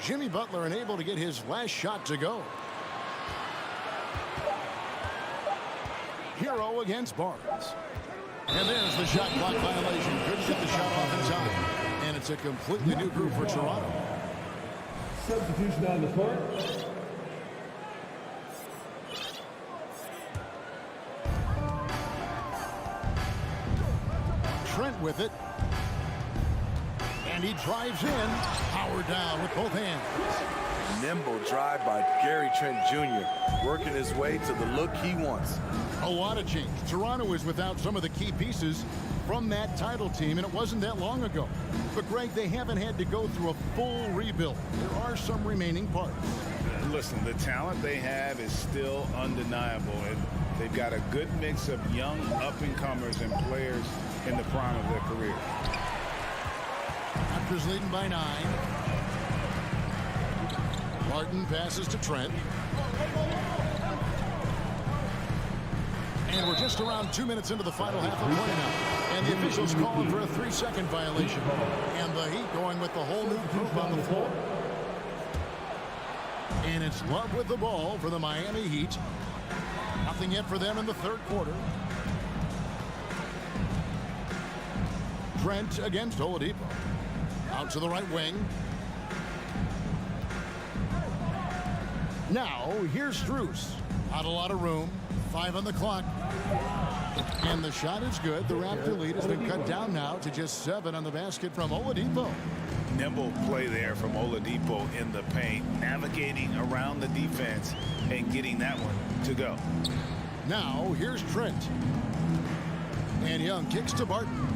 Jimmy Butler unable to get his last shot to go. Hero against Barnes. And there's the shot clock violation. Couldn't get the shot off in time. And it's a completely new group for Toronto. Substitution on the court. Trent with it. And he drives in. Power down with both hands. Nimble drive by Gary Trent Jr. working his way to the look he wants. A lot of change. Toronto is without some of the key pieces from that title team, and it wasn't that long ago. But, Greg, they haven't had to go through a full rebuild. There are some remaining parts. Listen, the talent they have is still undeniable, and they've got a good mix of young up-and-comers and players in the prime of their career. Raptors leading by 9. Martin passes to Trent. And we're just around 2 minutes into the final half of play now. And the officials calling for a 3-second violation. And the Heat going with the whole new group on the floor. And it's Love with the ball for the Miami Heat. Nothing yet for them in the third quarter. Trent against Oladipo. Out to the right wing. Now, here's Strus. Not a lot of room. 5 on the clock. And the shot is good. The Raptor lead has been cut down now to just 7 on the basket from Oladipo. Nimble play there from Oladipo in the paint, navigating around the defense and getting that one to go. Now, here's Trent. And Young kicks to Barton.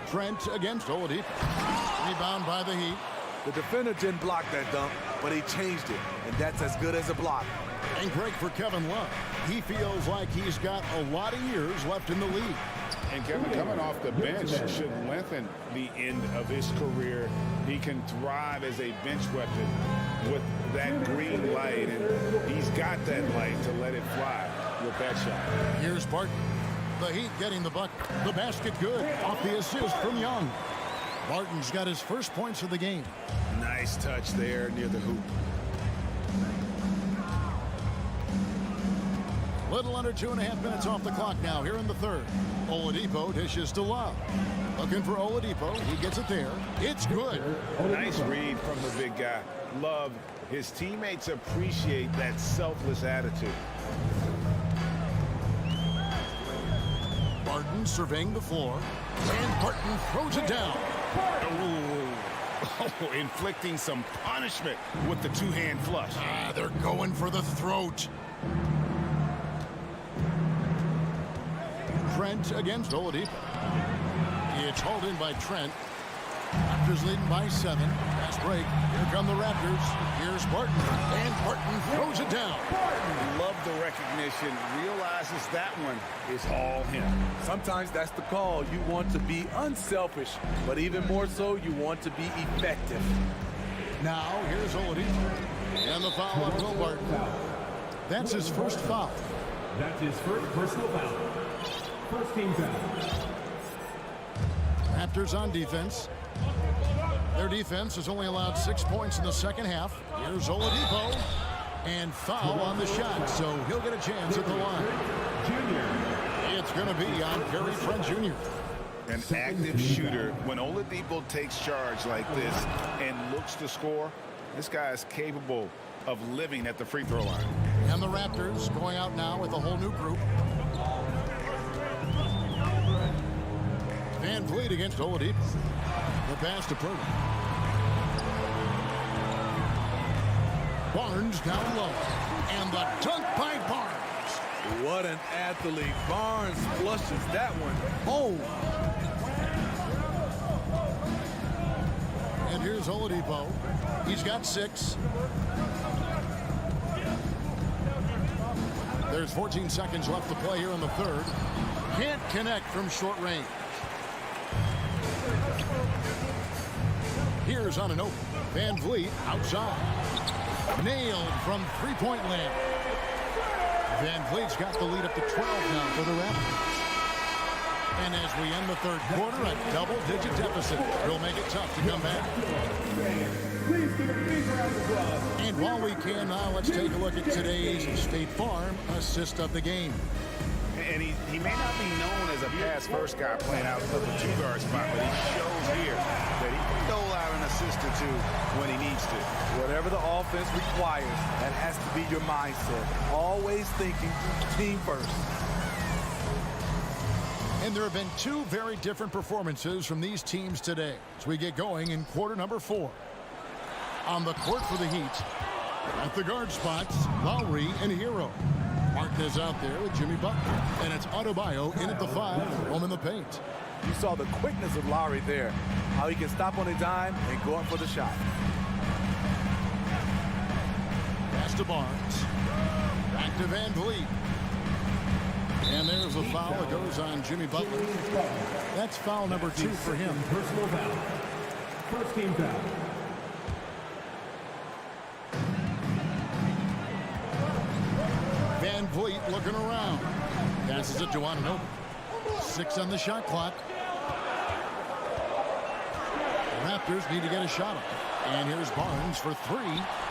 Trent against Oladipo. Rebound by the Heat. The defender didn't block that dunk, but he changed it, and that's as good as a block. And great for Kevin Love. He feels like he's got a lot of years left in the league. And Kevin, coming off the bench should lengthen the end of his career. He can thrive as a bench weapon with that green light, and he's got that light to let it fly with that shot. Here's Barton. The Heat getting the bucket. The basket good off the assist from Young. Barton's got his first points of the game. Nice touch there near the hoop. Little under 2.5 minutes off the clock now here in the third. Oladipo dishes to Love. Looking for Oladipo. He gets it there. It's good. Nice read from the big guy. Love. His teammates appreciate that selfless attitude. Barton surveying the floor. And Barton throws it down. Oh, inflicting some punishment with the two-hand flush. They're going for the throat. Trent against Oladipo. It's hauled in by Trent. Raptors leading by 7. Fast break. Here come the Raptors. Here's Barton. And Barton throws it down. Love the recognition. Realizes that one is all him. Sometimes that's the call. You want to be unselfish, but even more so, you want to be effective. Now, here's Oladipo. And the foul on Will Barton. That's his first foul. That's his first personal foul. First team foul. Raptors on defense. Their defense has only allowed 6 points in the second half. Here's Oladipo. And foul on the shot, so he'll get a chance at the line. It's going to be on Gary Trent Jr. An active shooter. When Oladipo takes charge like this and looks to score, this guy is capable of living at the free throw line. And the Raptors going out now with a whole new group. Van Vliet against Oladipo. The pass to Purdy. Barnes down low. And the dunk by Barnes. What an athlete. Barnes flushes that one home. And here's Oladipo. He's got 6. There's 14 seconds left to play here in the third. Can't connect from short range. Here's on an open. Van Vliet outside. Nailed from three-point land. Van Vliet's got the lead up to 12 now for the Raptors. And as we end the third quarter, a double-digit deficit will make it tough to come back. Please give a big round of applause. And while we can now, let's take a look at today's State Farm assist of the game. And he may not be known as a pass-first guy playing out of the two-guard spot, but he shows here that he can dole out an assist or two when he needs to. Whatever the offense requires, that has to be your mindset. Always thinking team first. And there have been two very different performances from these teams today as we get going in quarter number 4. On the court for the Heat, at the guard spots, Lowry and Hero. Martin is out there with Jimmy Butler. And it's Adebayo in at the 5, home in the paint. You saw the quickness of Lowry there, how he can stop on a dime and go up for the shot. Pass to Barnes. Back to Van Vliet. And there's a foul that goes on Jimmy Butler. That's foul number 2 for him. Personal foul. First team foul. Van Vliet looking around. Passes it to Anunoby. 6 on the shot clock. The Raptors need to get a shot up. And here's Barnes for 3.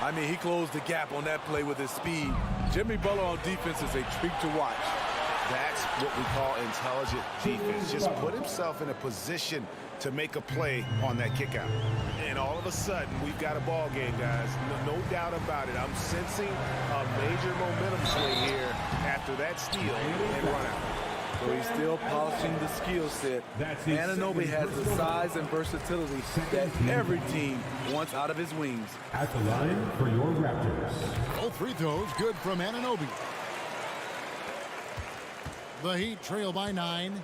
I mean, he closed the gap on that play with his speed. Jimmy Butler on defense is a treat to watch. That's what we call intelligent defense. Just put himself in a position to make a play on that kick out. And all of a sudden, we've got a ball game, guys. No doubt about it. I'm sensing a major momentum swing here after that steal and run out. So he's still polishing the skill set. Anunoby has the size and versatility that every team wants out of his wings. At the line for your Raptors. Both free throws good from Anunoby. The Heat trail by 9.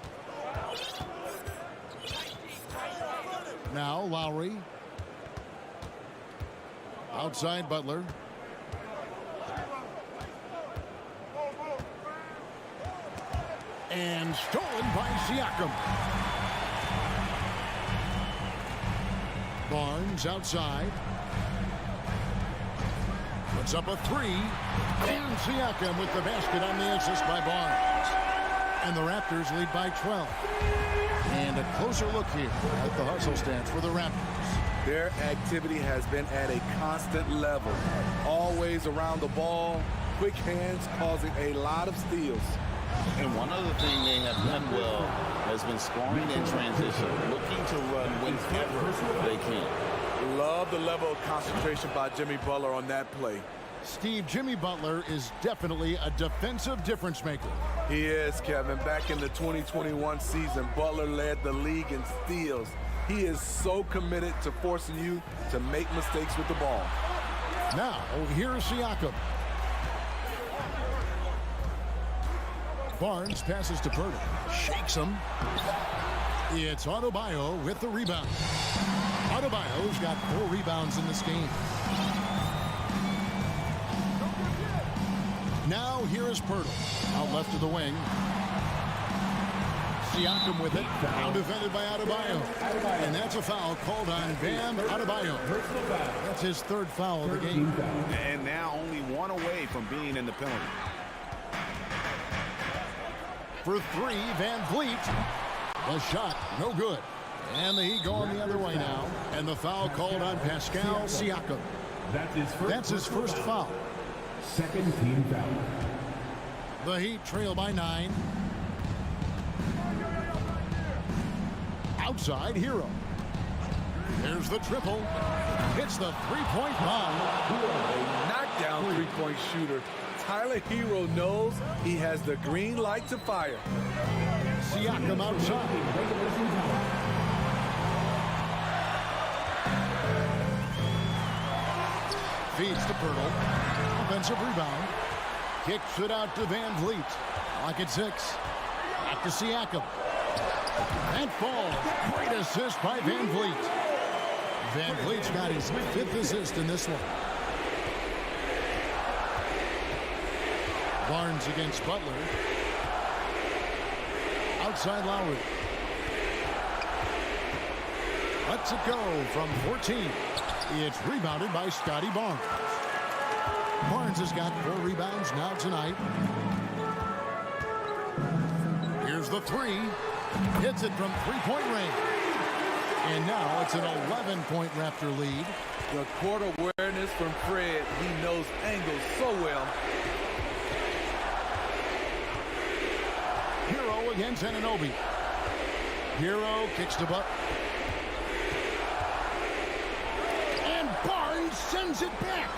Now Lowry. Outside Butler. And stolen by Siakam. Barnes outside. Puts up a 3. And Siakam with the basket on the assist by Barnes. And the Raptors lead by 12. And a closer look here at the hustle stance for the Raptors. Their activity has been at a constant level. Always around the ball, quick hands causing a lot of steals. And one other thing they have done well has been scoring in transition, looking to run whenever they can. Love the level of concentration by Jimmy Butler on that play. Steve, Jimmy Butler is definitely a defensive difference maker. He is, Kevin. Back in the 2021 season, Butler led the league in steals. He is so committed to forcing you to make mistakes with the ball. Now, here's Siakam. Barnes passes to Purdy. Shakes him. It's Adebayo with the rebound. Adebayo's got 4 rebounds in this game. Now here is Pirtle. Out left of the wing. Siakam with it. Now defended by Adebayo. And that's a foul called on Bam Adebayo. That's his 3rd foul of the game. And now only 1 away from being in the penalty. For 3, Van Vliet. The shot, no good. And the Heat going the other way now. And the foul called on Pascal Siakam. That's his first foul. Second team foul. The Heat trail by 9. Outside Hero. There's the triple. Hits the 3-point bomb. A knockdown 3-point shooter. Tyler Hero knows he has the green light to fire. Siakam outside. Feeds to Pirtle. Offensive rebound. Kicks it out to Van Vliet. Lock at 6. Back to Siakam. And falls. Great assist by Van Vliet. Van Vliet's got his 5th assist in this one. Barnes against Butler. outside Lowry. Lets it go from 14. It's rebounded by Scotty Barnes. Barnes has got 4 rebounds now tonight. Here's the 3. Hits it from three-point range. And now it's an 11-point Raptor lead. The court awareness from Fred. He knows angles so well. Hero against Anunoby. Hero kicks to Buck. And Barnes sends it back.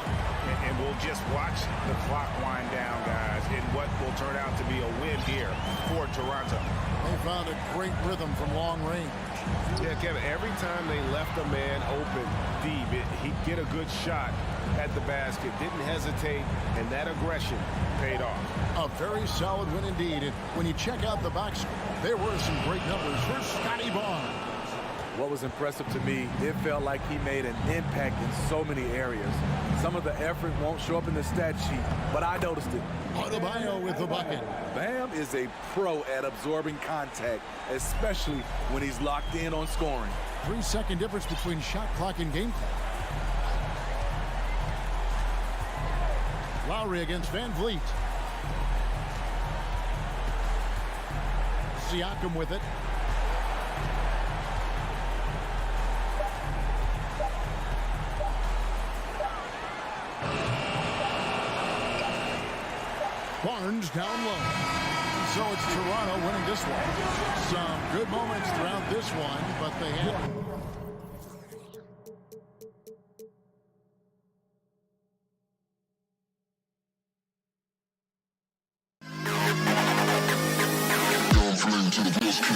And we'll just watch the clock wind down, guys, in what will turn out to be a win here for Toronto. They found a great rhythm from long range. Yeah, Kevin, every time they left a man open deep, he'd get a good shot at the basket, didn't hesitate, and that aggression paid off. A very solid win indeed. And when you check out the box score, there were some great numbers for Scotty Barnes. What was impressive to me, it felt like he made an impact in so many areas. Some of the effort won't show up in the stat sheet, but I noticed it. Adebayo with the bucket. Bam is a pro at absorbing contact, especially when he's locked in on scoring. 3-second difference between shot clock and game clock. Lowry against Van Vliet. Siakam with it. Barnes down low. So it's Toronto winning this one. Some good moments throughout this one, but they had... To the best kid.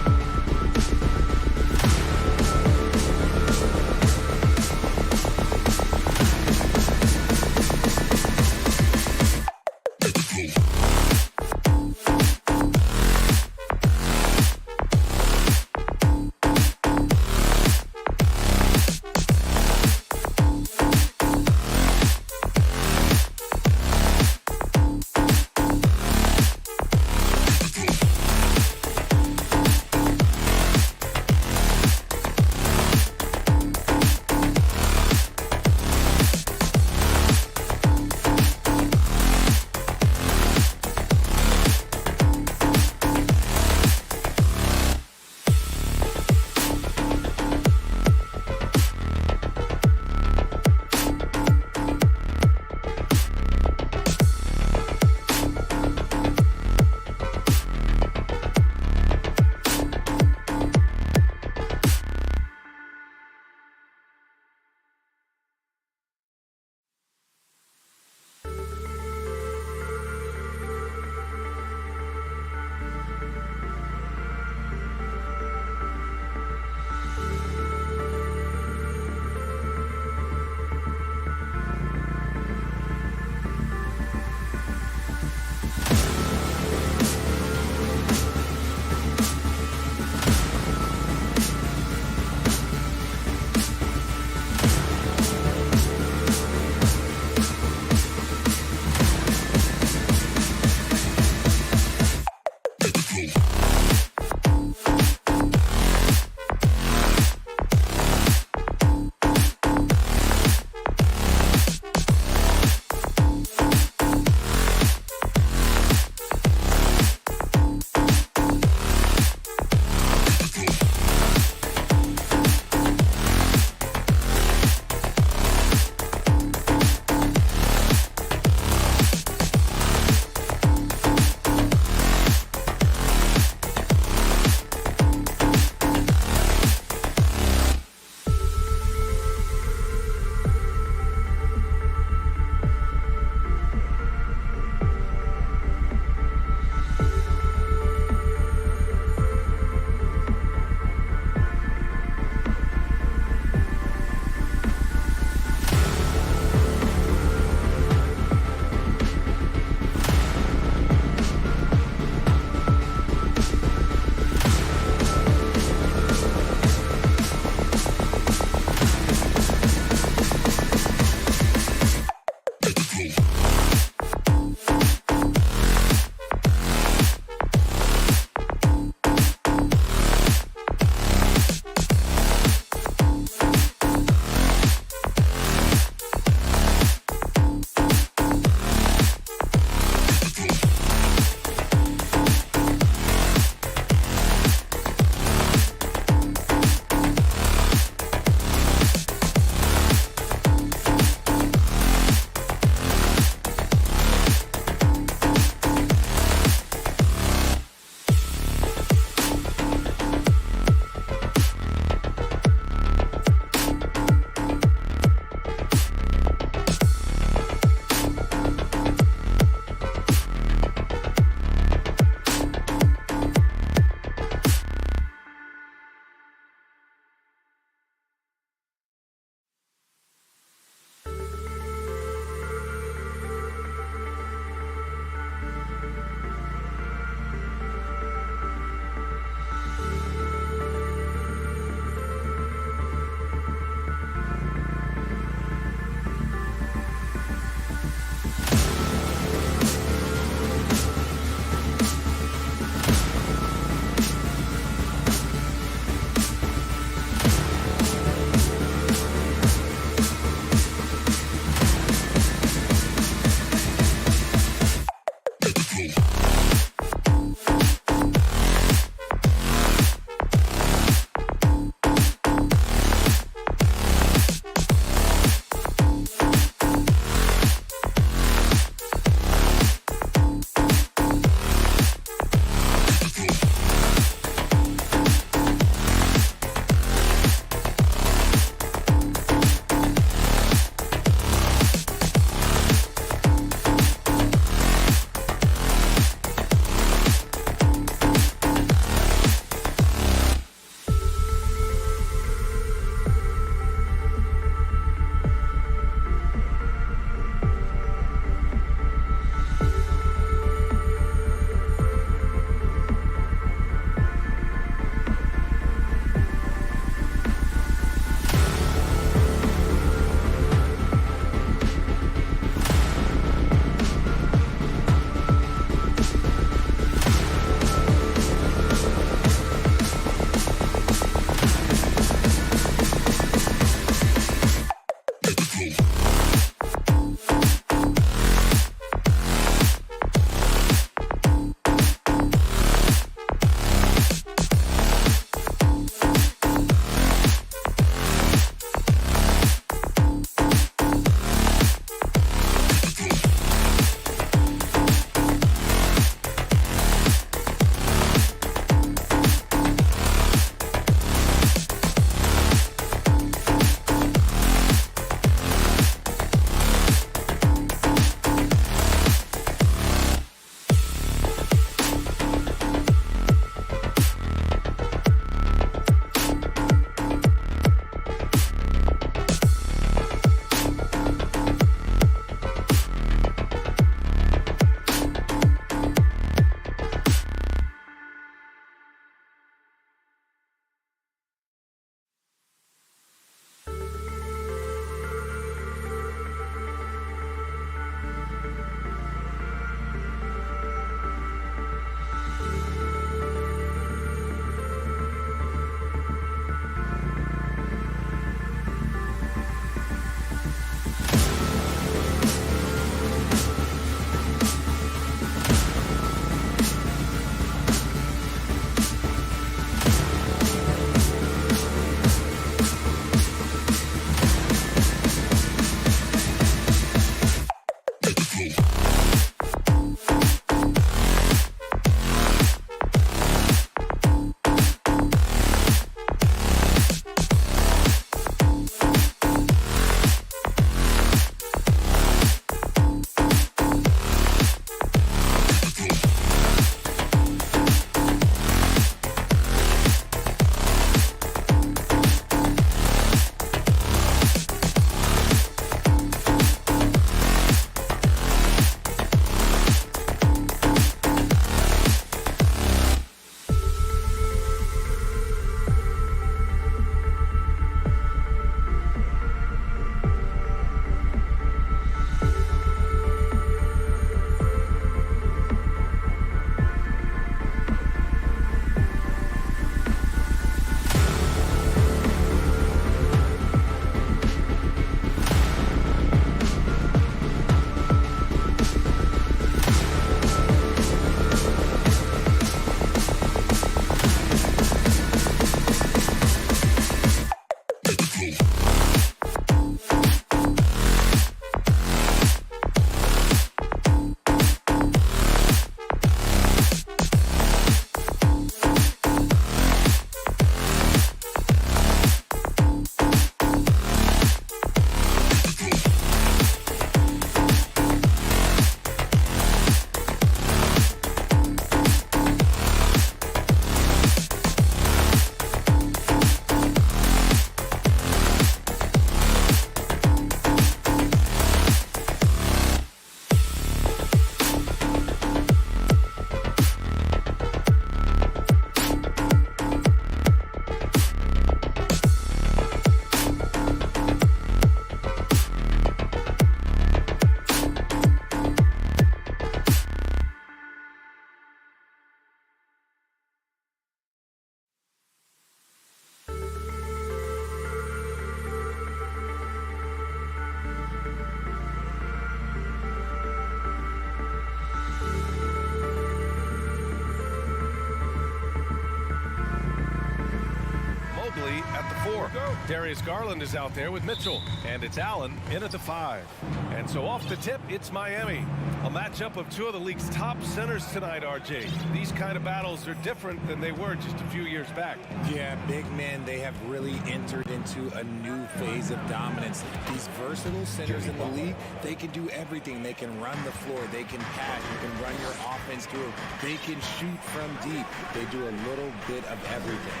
Darius Garland is out there with Mitchell, and it's Allen in at the 5. And so off the tip, it's Miami. A matchup of two of the league's top centers tonight, RJ. These kind of battles are different than they were just a few years back. Yeah, big men, they have really entered into a new phase of dominance. These versatile centers in the league, they can do everything. They can run the floor, they can pass, you can run your offense through, they can shoot from deep. They do a little bit of everything.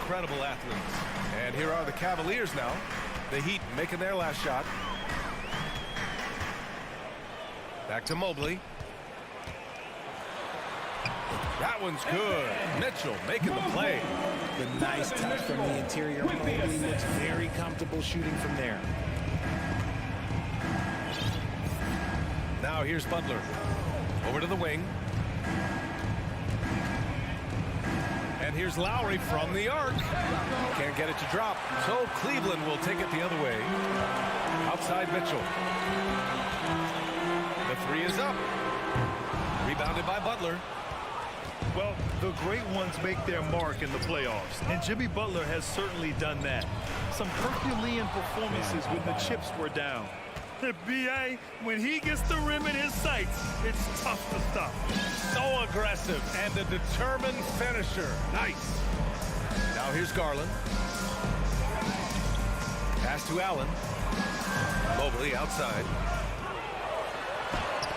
Incredible athletes. And here are the Cavaliers now. The Heat making their last shot. Back to Mobley. That one's good. Mitchell making the play. The nice touch from the interior. Mobley looks very comfortable shooting from there. Now here's Butler. Over to the wing. And here's Lowry from the arc. Can't get it to drop. So Cleveland will take it the other way. Outside Mitchell. The 3 is up. Rebounded by Butler. Well, the great ones make their mark in the playoffs, and Jimmy Butler has certainly done that. Some Herculean performances when the chips were down. B.A., when he gets the rim in his sights, it's tough to stop. So aggressive and a determined finisher. Nice. Now here's Garland. Pass to Allen. Mobley outside.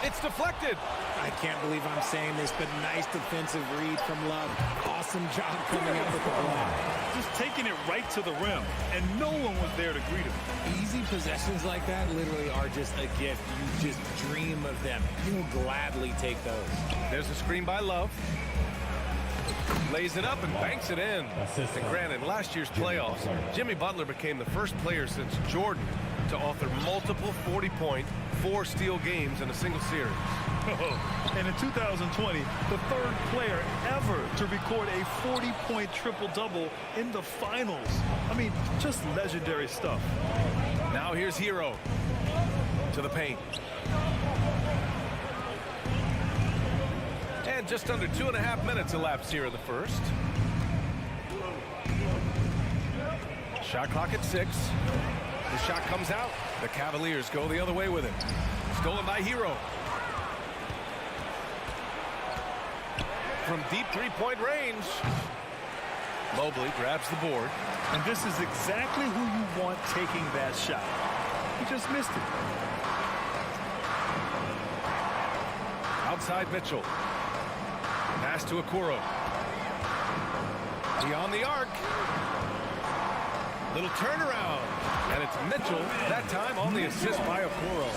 It's deflected. I can't believe I'm saying this, but nice defensive read from Love. Awesome job coming up with the block. Just taking it right to the rim, and no one was there to greet him. Easy possessions like that literally are just a gift. You just dream of them. You'll gladly take those. There's a screen by Love. Lays it up and banks it in. And granted, last year's playoffs, Jimmy Butler became the first player since Jordan to author multiple 40-point, 4-steal games in a single series. And in 2020, the third player ever to record a 40-point triple-double in the finals. I mean, just legendary stuff. Now here's Hero to the paint. And just under 2.5 minutes elapsed here in the first. Shot clock at 6. The shot comes out. The Cavaliers go the other way with it. Stolen by Hero. From deep three-point range. Mobley grabs the board. And this is exactly who you want taking that shot. He just missed it. Outside Mitchell. Pass to Okoro. Beyond the arc. Little turnaround. And it's Mitchell, that time on the assist by Okoro.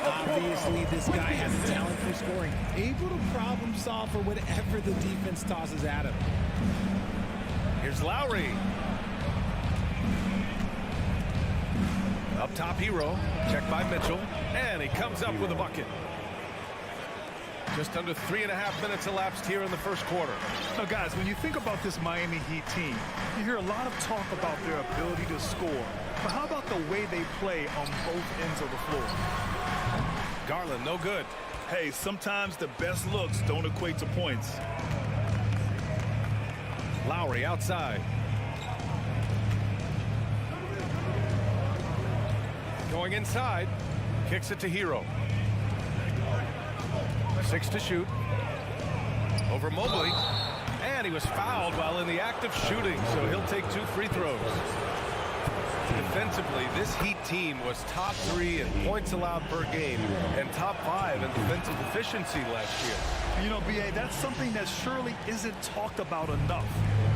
Obviously, this guy has a talent for scoring. Able to problem solve for whatever the defense tosses at him. Here's Lowry. Up top, Hero. Checked by Mitchell. And he comes up with a bucket. Just under 3.5 minutes elapsed here in the first quarter. Now, guys, when you think about this Miami Heat team, you hear a lot of talk about their ability to score. But how about the way they play on both ends of the floor? Garland, no good. Hey, sometimes the best looks don't equate to points. Lowry outside. Going inside. Kicks it to Hero. 6 to shoot. Over Mobley. And he was fouled while in the act of shooting, so he'll take 2 free throws. Defensively, this Heat team was top 3 in points allowed per game and top 5 in defensive efficiency last year. You know, B.A., that's something that surely isn't talked about enough.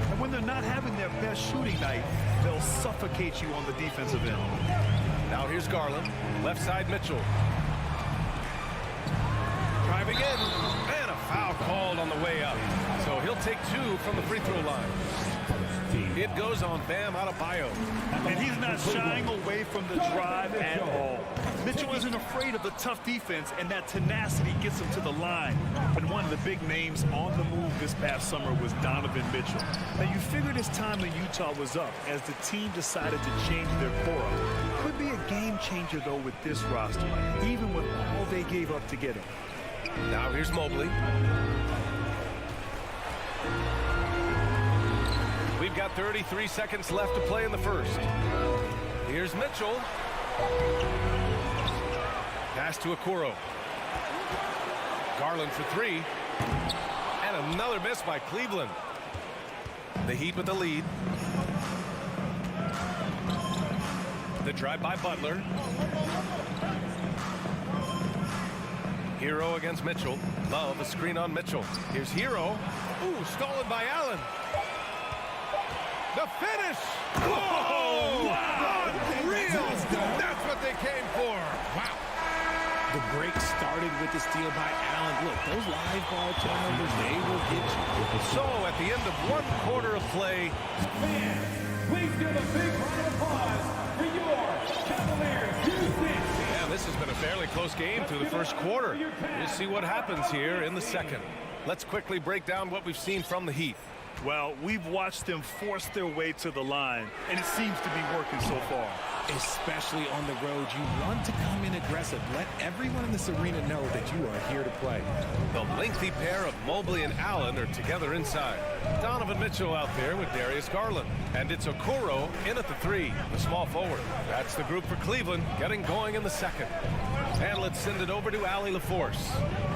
And when they're not having their best shooting night, they'll suffocate you on the defensive end. Now here's Garland. Left side Mitchell. Driving in. And a foul called on the way up. So he'll take 2 from the free throw line. It goes on Bam Adebayo. And he's not shying away from the drive at all. Mitchell isn't afraid of the tough defense, and that tenacity gets him to the line. And one of the big names on the move this past summer was Donovan Mitchell. Now, you figured his time in Utah was up as the team decided to change their core up. Could be a game changer, though, with this roster, even with all they gave up to get him. Now here's Mobley. We've got 33 seconds left to play in the first. Here's Mitchell. Pass to Okoro. Garland for three. And another miss by Cleveland. The Heat with the lead. The drive by Butler. Hero against Mitchell. Love a screen on Mitchell. Here's Hero. Ooh, stolen by Allen. The finish! Oh, wow! Unreal! That's what they came for. Wow. The break started with the steal by Allen. Look, those live ball turnovers, they will get you. So, at the end of one quarter of play, Fans, please give a big round of applause for your Cavaliers. yeah, this has been a fairly close game through the first quarter. We'll see what happens here in the second. Let's quickly break down what we've seen from the Heat. Well, we've watched them force their way to the line, and it seems to be working so far. Especially on the road, you want to come in aggressive. Let everyone in this arena know that you are here to play. The lengthy pair of Mobley and Allen are together inside. Donovan Mitchell out there with Darius Garland. And it's Okoro in at the three, the small forward. That's the group for Cleveland, getting going in the second. And let's send it over to Allie LaForce.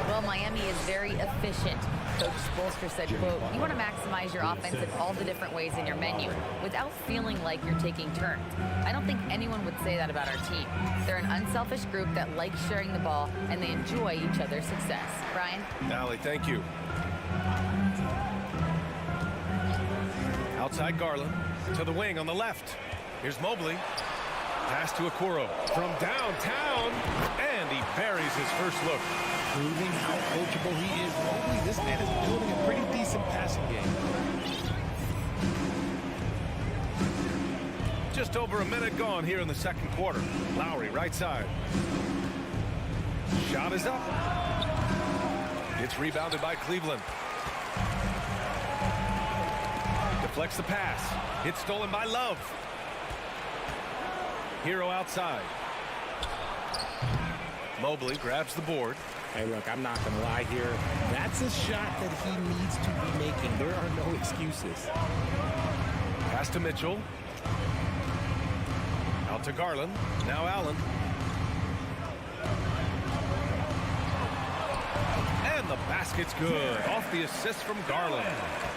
Well, Miami is very efficient. Coach Spoelstra said, quote, you want to maximize your offense in all the different ways in your menu without feeling like you're taking turns. I don't think anyone would say that about our team. They're an unselfish group that likes sharing the ball, and they enjoy each other's success. Brian? Allie, thank you. Outside Garland to the wing on the left. Here's Mobley. Pass to Okoro from downtown, and he buries his first look. Proving how coachable he is. Mobley, this man is building a pretty decent passing game. Just over a minute gone here in the second quarter. Lowry right side. Shot is up. It's rebounded by Cleveland. Deflects the pass. It's stolen by Love. Hero outside. Mobley grabs the board. Hey, look, I'm not going to lie here. That's a shot that he needs to be making. There are no excuses. Pass to Mitchell. Out to Garland. Now Allen. And the basket's good. Off the assist from Garland.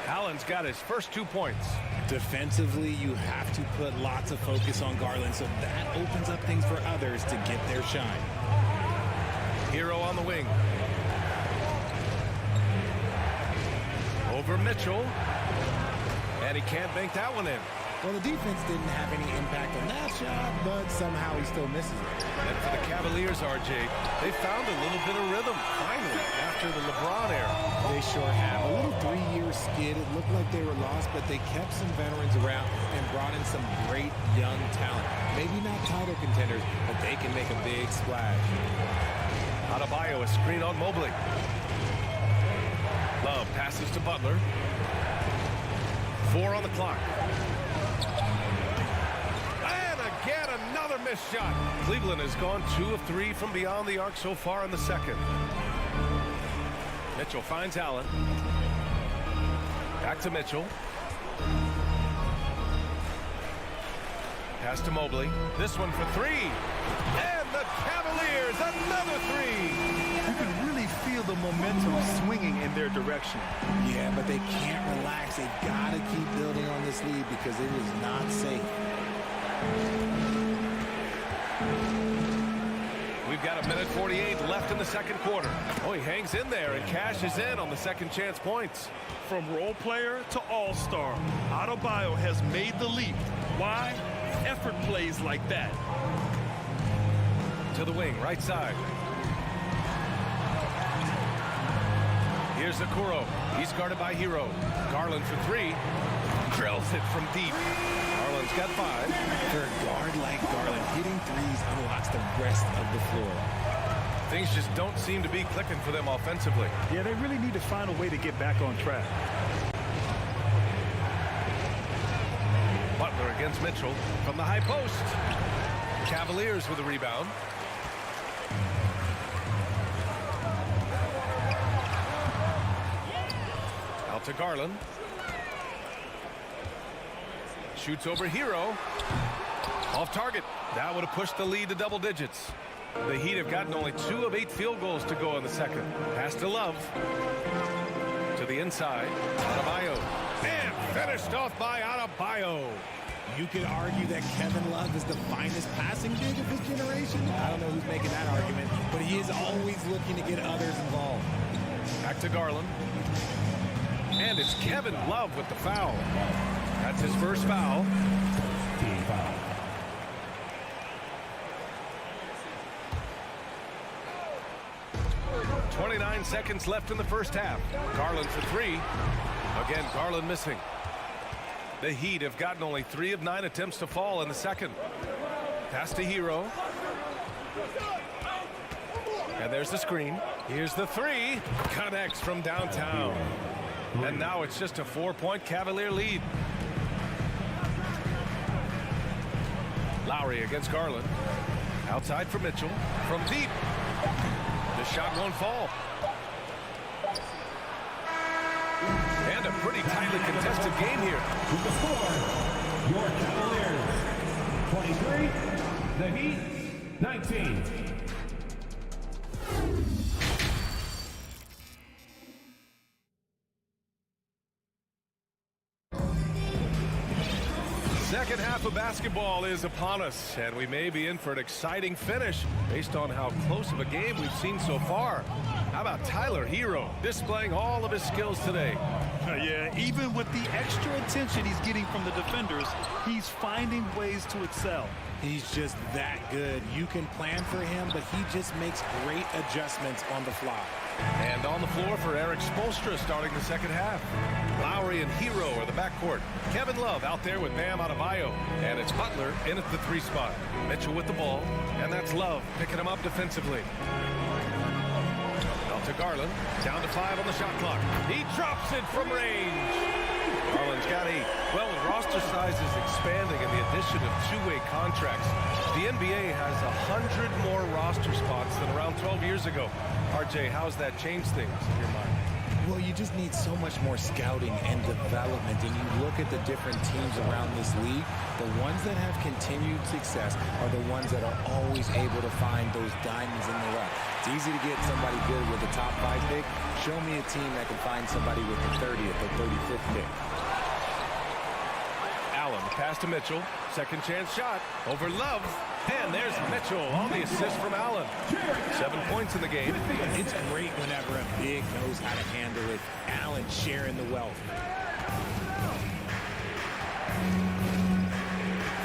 Allen's got his first 2 points. Defensively, you have to put lots of focus on Garland, so that opens up things for others to get their shine. Hero on the wing. Over Mitchell. And he can't bank that one in. Well, the defense didn't have any impact on that shot, but somehow he still misses it. And for the Cavaliers, RJ, they found a little bit of rhythm, finally, after the LeBron era. They sure have. A little 3-year skid. It looked like they were lost, but they kept some veterans around and brought in some great young talent. Maybe not title contenders, but they can make a big splash. Adebayo, a screen on Mobley. Love passes to Butler. 4 on the clock. And again, another missed shot. Cleveland has gone 2 of 3 from beyond the arc so far in the second. Mitchell finds Allen. Back to Mitchell. Pass to Mobley. This one for 3. And the Cavaliers, another 3. You can really feel the momentum swinging in their direction. Yeah, but they can't relax. They got to keep building on this lead because it is not safe. We've got 1:48 left in the second quarter. Oh, he hangs in there and cashes in on the second chance points. From role player to all-star, Adebayo has made the leap. Why? Effort plays like that. To the wing, right side. Here's Okoro. He's guarded by Hero. Garland for 3. Drills it from deep. Garland's got 5. For a guard like Garland, hitting threes unlocks the rest of the floor. Things just don't seem to be clicking for them offensively. Yeah, they really need to find a way to get back on track. Butler against Mitchell from the high post. Cavaliers with a rebound. Out to Garland. Shoots over Hero. Off target. That would have pushed the lead to double digits. The Heat have gotten only 2 of 8 field goals to go in the second. Pass to Love. To the inside. Adebayo. And finished off by Adebayo. You could argue that Kevin Love is the finest passing big of his generation. I don't know who's making that argument, but he is always looking to get others involved. Back to Garland. And it's Kevin Love with the foul. That's his first foul. Team foul. .29 seconds left in the first half. Garland for 3. Again, Garland missing. The Heat have gotten only 3 of 9 attempts to fall in the second. Pass to Hero. And there's the screen. Here's the 3. Connects from downtown. And now it's just a 4-point Cavalier lead. Lowry against Garland. Outside for Mitchell. From deep. The shot won't fall. And a pretty tightly contested game here. With the score, your Cavaliers 23, the Heat 19. Second half of basketball is upon us, and we may be in for an exciting finish based on how close of a game we've seen so far. How about Tyler Hero displaying all of his skills today? Yeah, even with the extra attention he's getting from the defenders, he's finding ways to excel. He's just that good. You can plan for him, but he just makes great adjustments on the fly. And on the floor for Eric Spoelstra starting the second half. Lowry and Hero are the backcourt. Kevin Love out there with Bam Adebayo. And it's Butler in at the 3 spot. Mitchell with the ball. And that's Love picking him up defensively. Out to Garland. Down to 5 on the shot clock. He drops it from range. Garland's got 8. Well, the roster size is expanding in the addition of 2-way contracts. The NBA has 100 more roster spots than around 12 years ago. RJ, how's that changed things in your mind? Well, you just need so much more scouting and development, and you look at the different teams around this league, the ones that have continued success are the ones that are always able to find those diamonds in the rough. It's easy to get somebody good with a top 5 pick. Show me a team that can find somebody with the 30th or 35th pick. Allen, pass to Mitchell. Second chance shot over Love. And there's Mitchell on the assist from Allen. 7 points in the game. It's great whenever a big knows how to handle it. Allen sharing the wealth.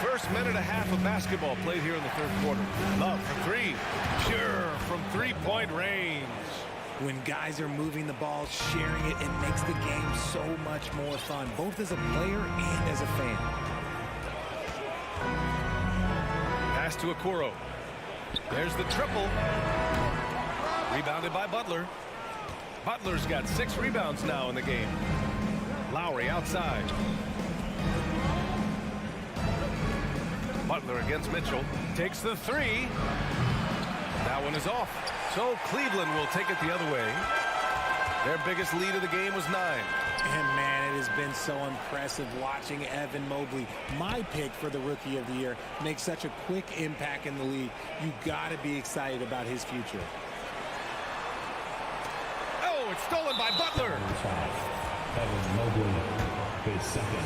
First minute and a half of basketball played here in the third quarter. Love for 3. Pure from 3-point range. When guys are moving the ball, sharing it, it makes the game so much more fun, both as a player and as a fan. Pass to Okoro. There's the triple. Rebounded by Butler. Butler's got 6 rebounds now in the game. Lowry outside. Butler against Mitchell. Takes the 3. That one is off. So Cleveland will take it the other way. Their biggest lead of the game was 9. And man, it has been so impressive watching Evan Mobley, my pick for the Rookie of the Year, make such a quick impact in the league. You got to be excited about his future. Oh, it's stolen by Butler. Evan Mobley, his second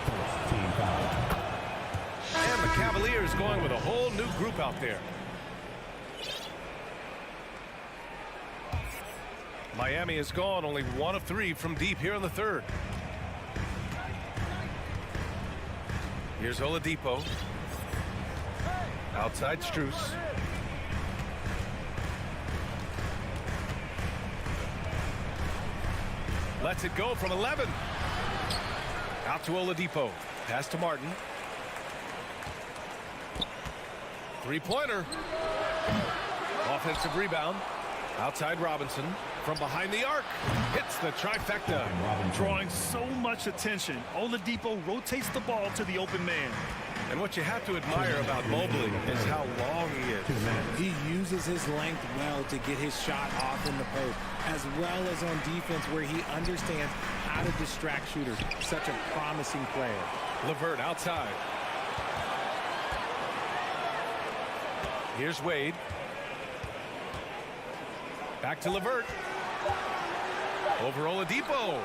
first team foul. And the Cavaliers going with a whole new group out there. Miami has gone only 1 of 3 from deep here in the third. Here's Oladipo. Outside Strus. Lets it go from 11. Out to Oladipo. Pass to Martin. 3-pointer. Offensive rebound. Outside Robinson. From behind the arc. Hits the trifecta. Drawing so much attention. Oladipo rotates the ball to the open man. And what you have to admire about Mobley is how long he is. He uses his length well to get his shot off in the post, as well as on defense where he understands how to distract shooters. Such a promising player. LeVert outside. Here's Wade. Back to Levert. Over Oladipo.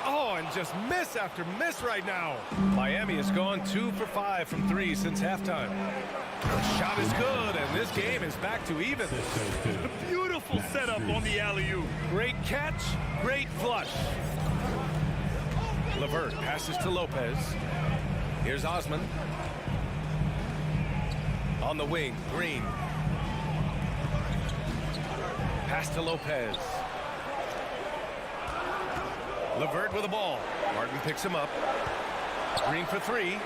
Oh, and just miss after miss right now. Miami has gone 2 for 5 from 3 since halftime. The shot is good, and this game is back to even. Beautiful setup on the alley-oop. Great catch, great flush. Levert passes to Lopez. Here's Osman. On the wing, Green. Pass to Lopez. Levert with the ball. Martin picks him up. Green for 3.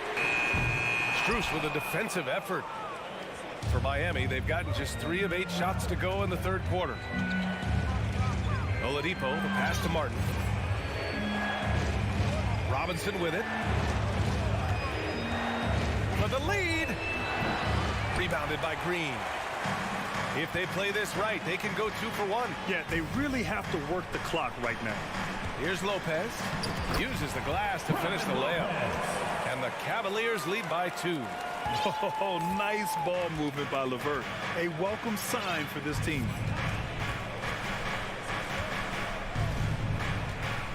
Strus with a defensive effort. For Miami, they've gotten just 3 of 8 shots to go in the third quarter. Oladipo, the pass to Martin. Robinson with it. For the lead. Rebounded by Green. If they play this right, they can go 2 for 1. Yeah, they really have to work the clock right now. Here's Lopez. Uses the glass to finish the layup. And the Cavaliers lead by 2. Oh, nice ball movement by Levert. A welcome sign for this team.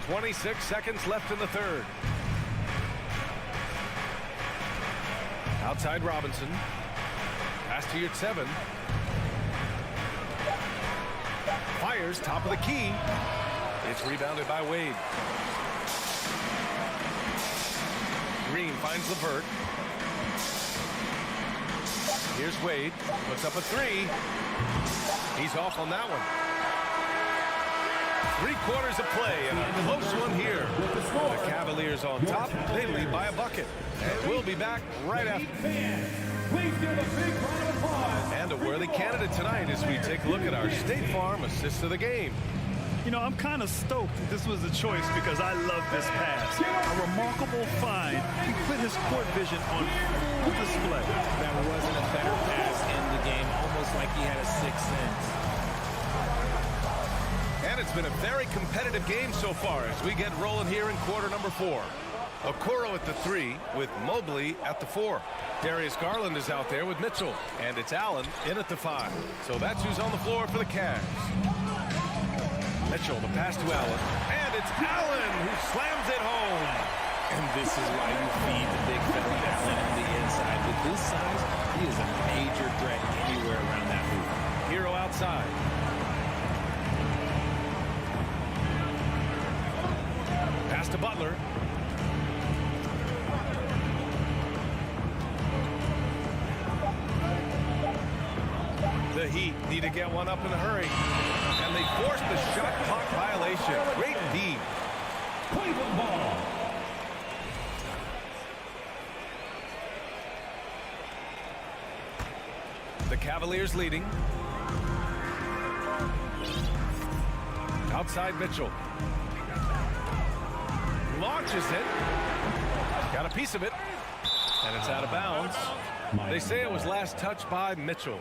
26 seconds left in the third. Outside Robinson. Pass to your 7. Fires top of the key. It's rebounded by Wade. Green finds Levert. Here's Wade. Puts up a 3. He's off on that one. 3 quarters of play and a close one here. The Cavaliers on top. They lead by a bucket. And we'll be back right after. Please give a big round of applause. And a worthy candidate tonight as we take a look at our State Farm assist of the game. You know, I'm kind of stoked this was a choice because I love this pass. A remarkable find. He put his court vision on full display. That wasn't a better pass in the game, almost like he had a 6th sense. And it's been a very competitive game so far as we get rolling here in quarter number 4. Okoro at the 3 with Mobley at the 4. Darius Garland is out there with Mitchell. And it's Allen in at the 5. So that's who's on the floor for the Cavs. Mitchell, the pass to Allen. And it's Allen who slams it home. And this is why you feed the big fella Allen on the inside. With his size, he is a major threat anywhere around that hoop. Hero outside. Pass to Butler. The Heat need to get one up in a hurry. And they force the shot clock violation. Great indeed. Cleveland ball. The Cavaliers leading. Outside Mitchell. Launches it. Got a piece of it. And it's out of bounds. They say it was last touched by Mitchell.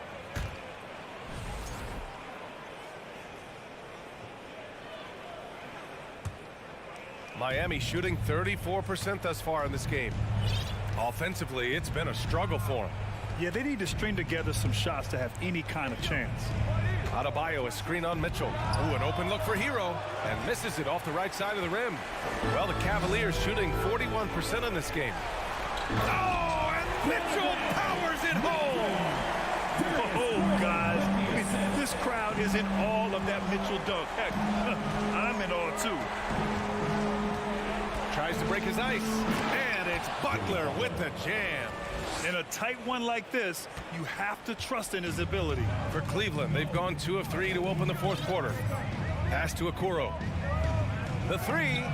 Miami shooting 34% thus far in this game. Offensively, it's been a struggle for them. Yeah, they need to string together some shots to have any kind of chance. Adebayo, a screen on Mitchell. Ooh, an open look for Hero. And misses it off the right side of the rim. Well, the Cavaliers shooting 41% in this game. Oh, and Mitchell powers it home! Oh, guys. This crowd is in awe of that Mitchell dunk. Heck, I'm in awe, too. Tries to break his ice. And it's Butler with the jam. In a tight one like this, you have to trust in his ability. For Cleveland, they've gone 2 of 3 to open the fourth quarter. Pass to Okoro. The 3.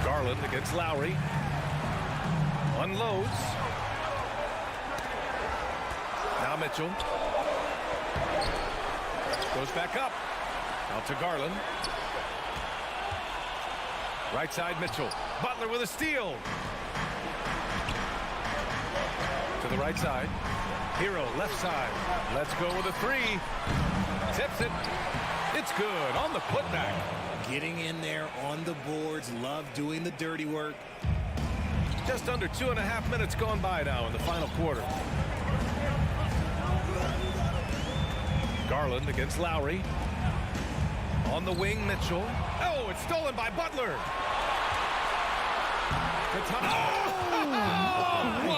Garland against Lowry. Unloads. Now Mitchell. Goes back up. Out to Garland. Right side Mitchell. Butler with a steal. To the right side. Hero left side. Let's go with a 3. Tips it. It's good on the putback. Getting in there on the boards. Love doing the dirty work. Just under 2.5 minutes gone by now in the final quarter. Garland against Lowry. On the wing, Mitchell. Oh, it's stolen by Butler.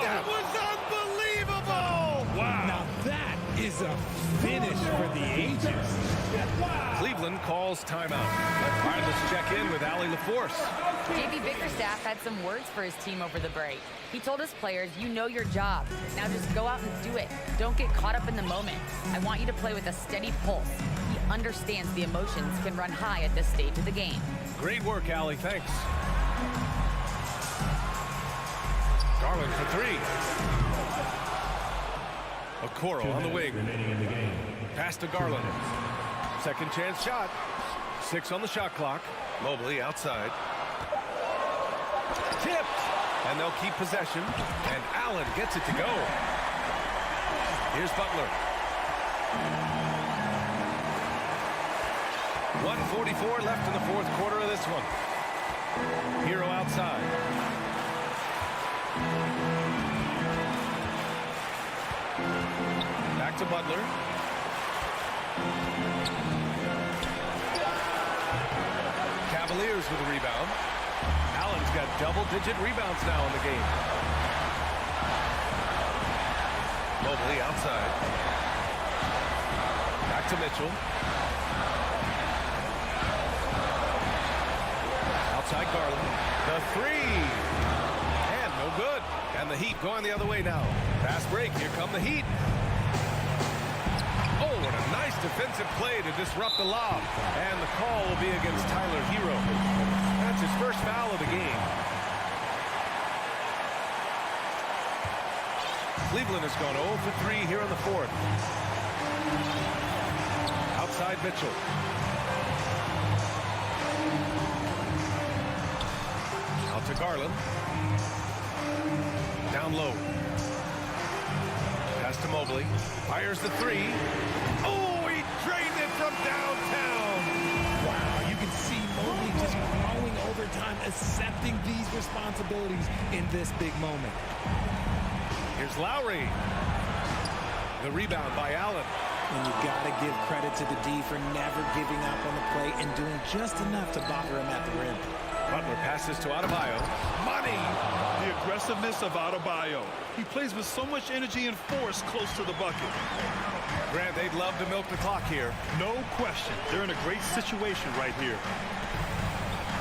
That was unbelievable! Wow. Now that is a finish for the ages. Cleveland calls timeout. All right, let's check in with Allie LaForce. JB Bickerstaff had some words for his team over the break. He told his players, you know your job. Now just go out and do it. Don't get caught up in the moment. I want you to play with a steady pulse. He understands the emotions can run high at this stage of the game. Great work, Allie. Thanks. Garland for three. Okoro on the wing. Pass to Garland. Second chance shot. 6 on the shot clock. Mobley outside. Tipped. And they'll keep possession. And Allen gets it to go. Here's Butler. 1:44 left in the fourth quarter of this one. Hero outside. Back to Butler. Cavaliers with a rebound. Allen's got double-digit rebounds now in the game. Mobley outside. Back to Mitchell. Outside Garland. The three. And no good. And the Heat going the other way now. Fast break. Here come the Heat. Oh, what a nice defensive play to disrupt the lob. And the call will be against Tyler Hero. That's his first foul of the game. Cleveland has gone 0 for 3 here in the fourth. Outside Mitchell. Out to Garland. Down low. Pass to Mobley. Fires the three. Oh, he drained it from downtown. Wow, you can see Mobley just growing over time, accepting these responsibilities in this big moment. Here's Lowry. The rebound by Allen. And you got to give credit to the D for never giving up on the play and doing just enough to bother him at the rim. Butler passes to Adebayo. Money! The aggressiveness of Adebayo. He plays with so much energy and force close to the bucket. Grant, they'd love to milk the clock here. No question. They're in a great situation right here.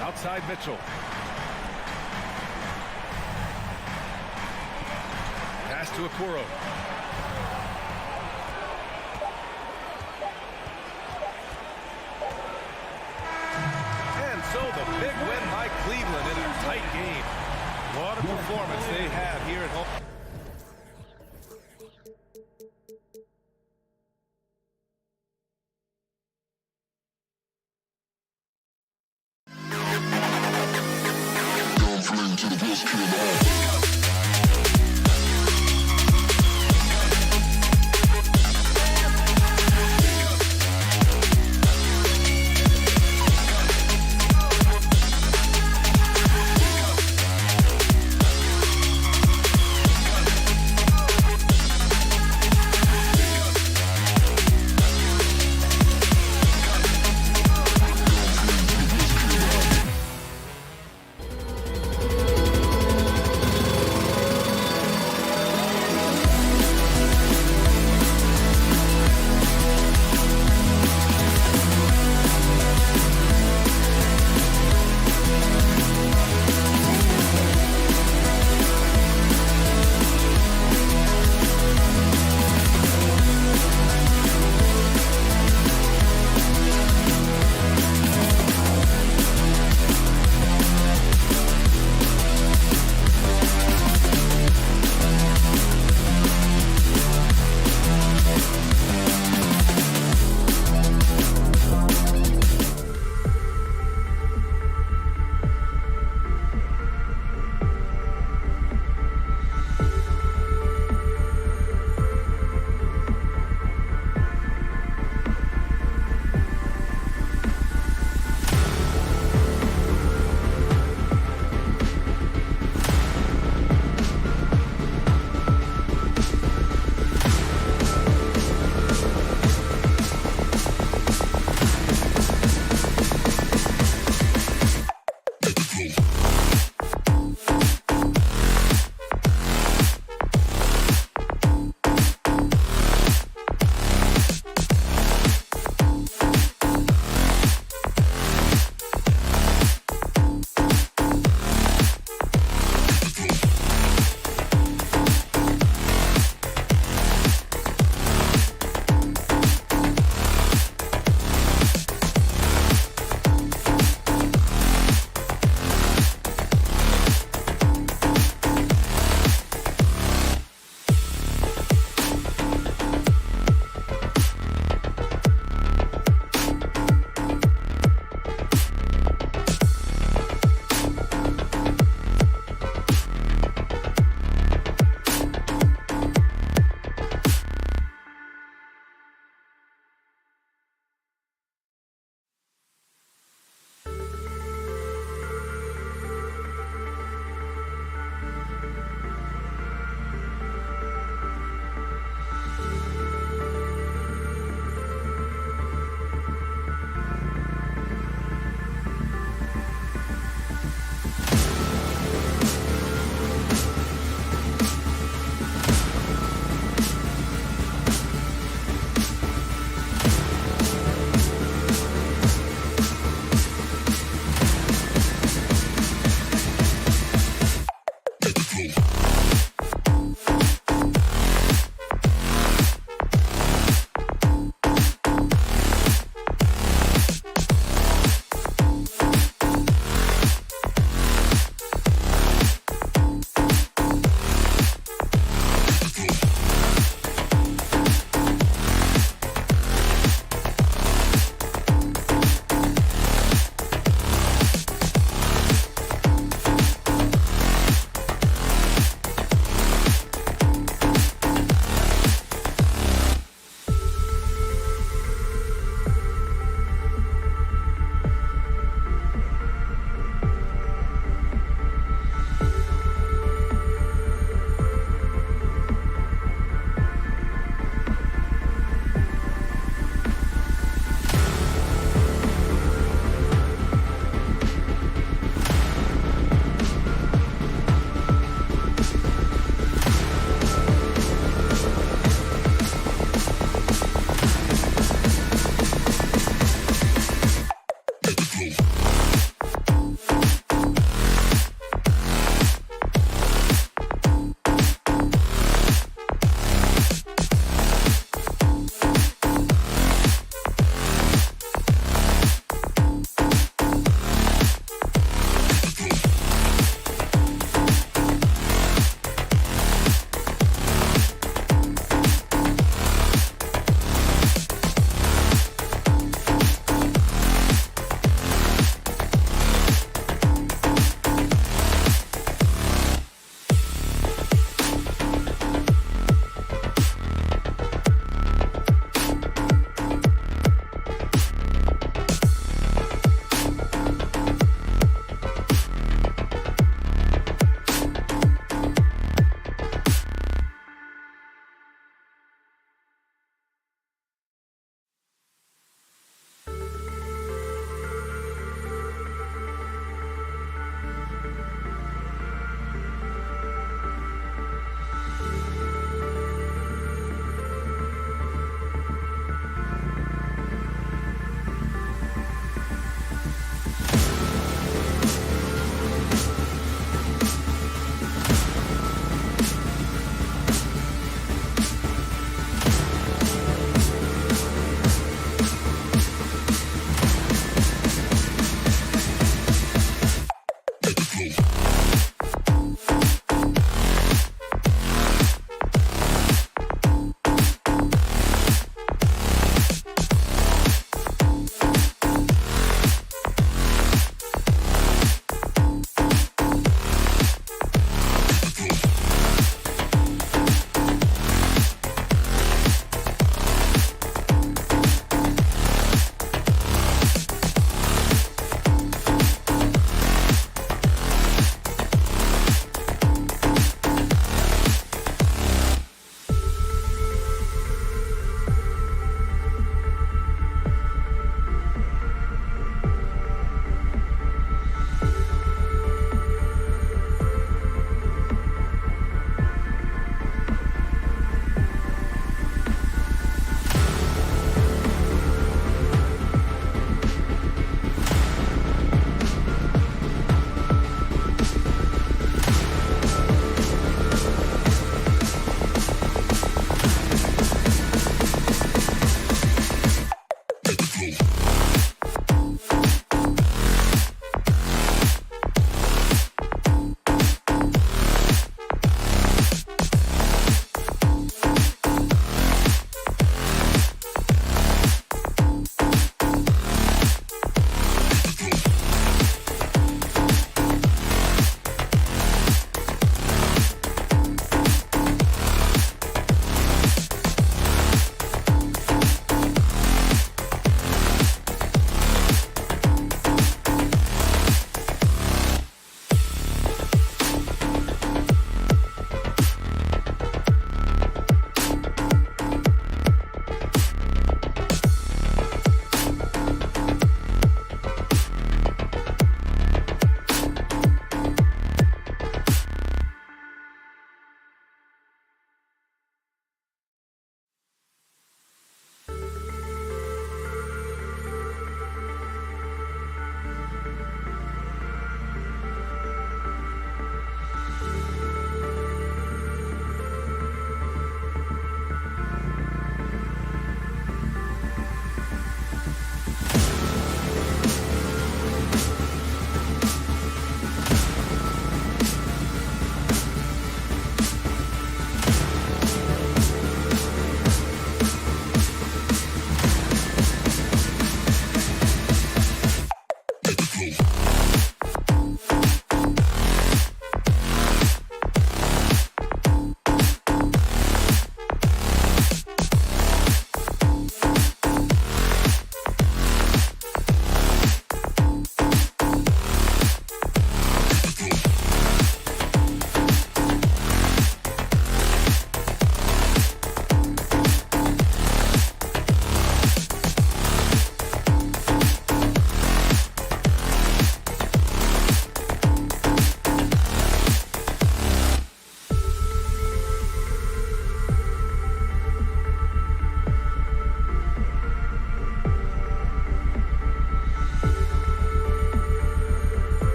Outside Mitchell. Pass to Okoro. And so the big win by Cleveland in a tight game. What a performance they had here at home.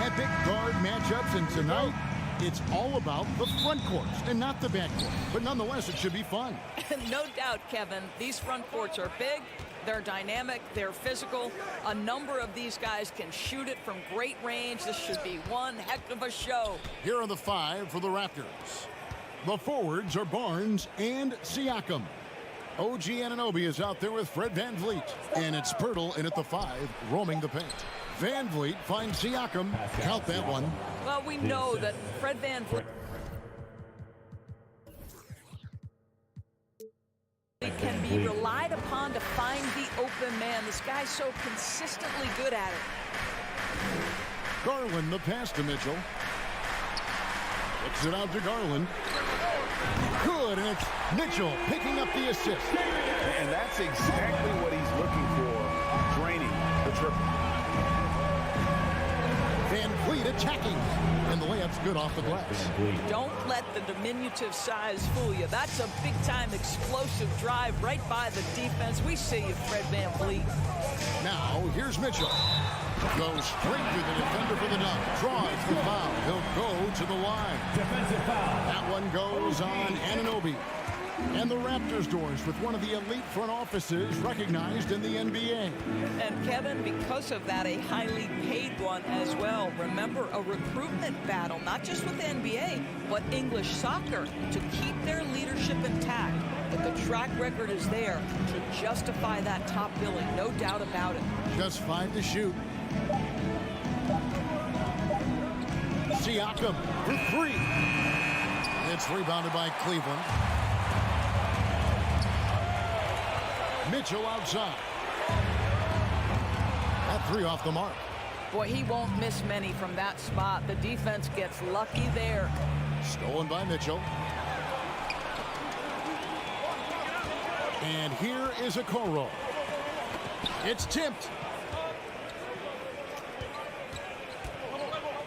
epic guard matchups, and tonight, it's all about the front courts and not the back court. But nonetheless, it should be fun. No doubt, Kevin. These front courts are big. They're dynamic. They're physical. A number of these guys can shoot it from great range. This should be one heck of a show. Here are the 5 for the Raptors. The forwards are Barnes and Siakam. OG Anunoby is out there with Fred VanVleet. And it's Pirtle in at the 5, roaming the paint. VanVleet finds Siakam. Count that one. Well, we know that Fred VanVleet can be relied upon to find the open man. This guy's so consistently good at it. Garland, the pass to Mitchell. Kicks it out to Garland. Good, and it's Mitchell picking up the assist. And that's exactly what he's looking for, draining the triple. VanVleet attacking, and the layup's good off the glass. Don't let the diminutive size fool you. That's a big-time explosive drive right by the defense. We see you, Fred VanVleet. Now, here's Mitchell. Goes straight to the defender for the dunk. Draws the foul. He'll go to the line. Defensive foul. That one goes on Anunoby. And the Raptors doors with one of the elite front offices recognized in the NBA. And Kevin, because of that, a highly paid one as well. Remember, a recruitment battle, not just with the NBA, but English soccer, to keep their leadership intact. But the track record is there to justify that top billing, no doubt about it. Just 5 to shoot. Siakam for 3. It's rebounded by Cleveland. Mitchell outside. That 3 off the mark. Boy, he won't miss many from that spot. The defense gets lucky there. Stolen by Mitchell. And here is a Okoro. It's tipped.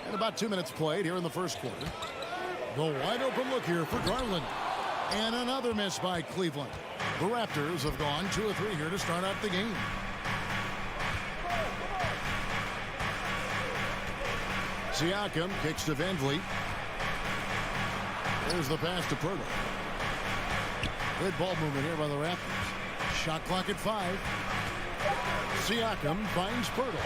And about 2 minutes played here in the first quarter. The wide open look here for Garland. And another miss by Cleveland. The Raptors have gone 2 of 3 here to start out the game. Siakam kicks to VanVleet. There's the pass to Pirtle. Good ball movement here by the Raptors. Shot clock at 5. Siakam finds Pirtle.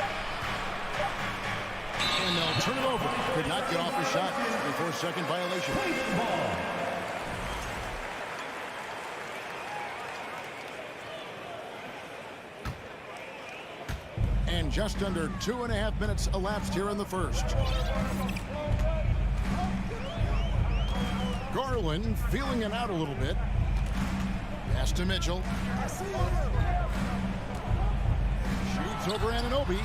And they'll turn it over. Could not get off the shot. 24-second violation. And just under 2.5 minutes elapsed here in the first. Garland feeling it out a little bit. Pass to Mitchell. Shoots over Anunoby.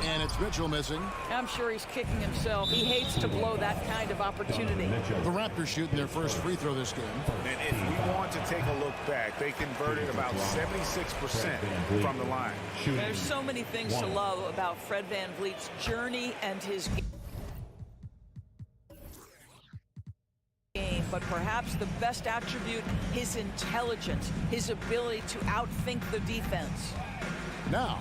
And it's Mitchell missing. I'm sure he's kicking himself. He hates to blow that kind of opportunity. The Raptors shooting their first free throw this game. And if we want to take a look back, they converted about 76% from the line. There's so many things to love about Fred VanVleet's journey and his game, but perhaps the best attribute, his intelligence, his ability to outthink the defense. Now,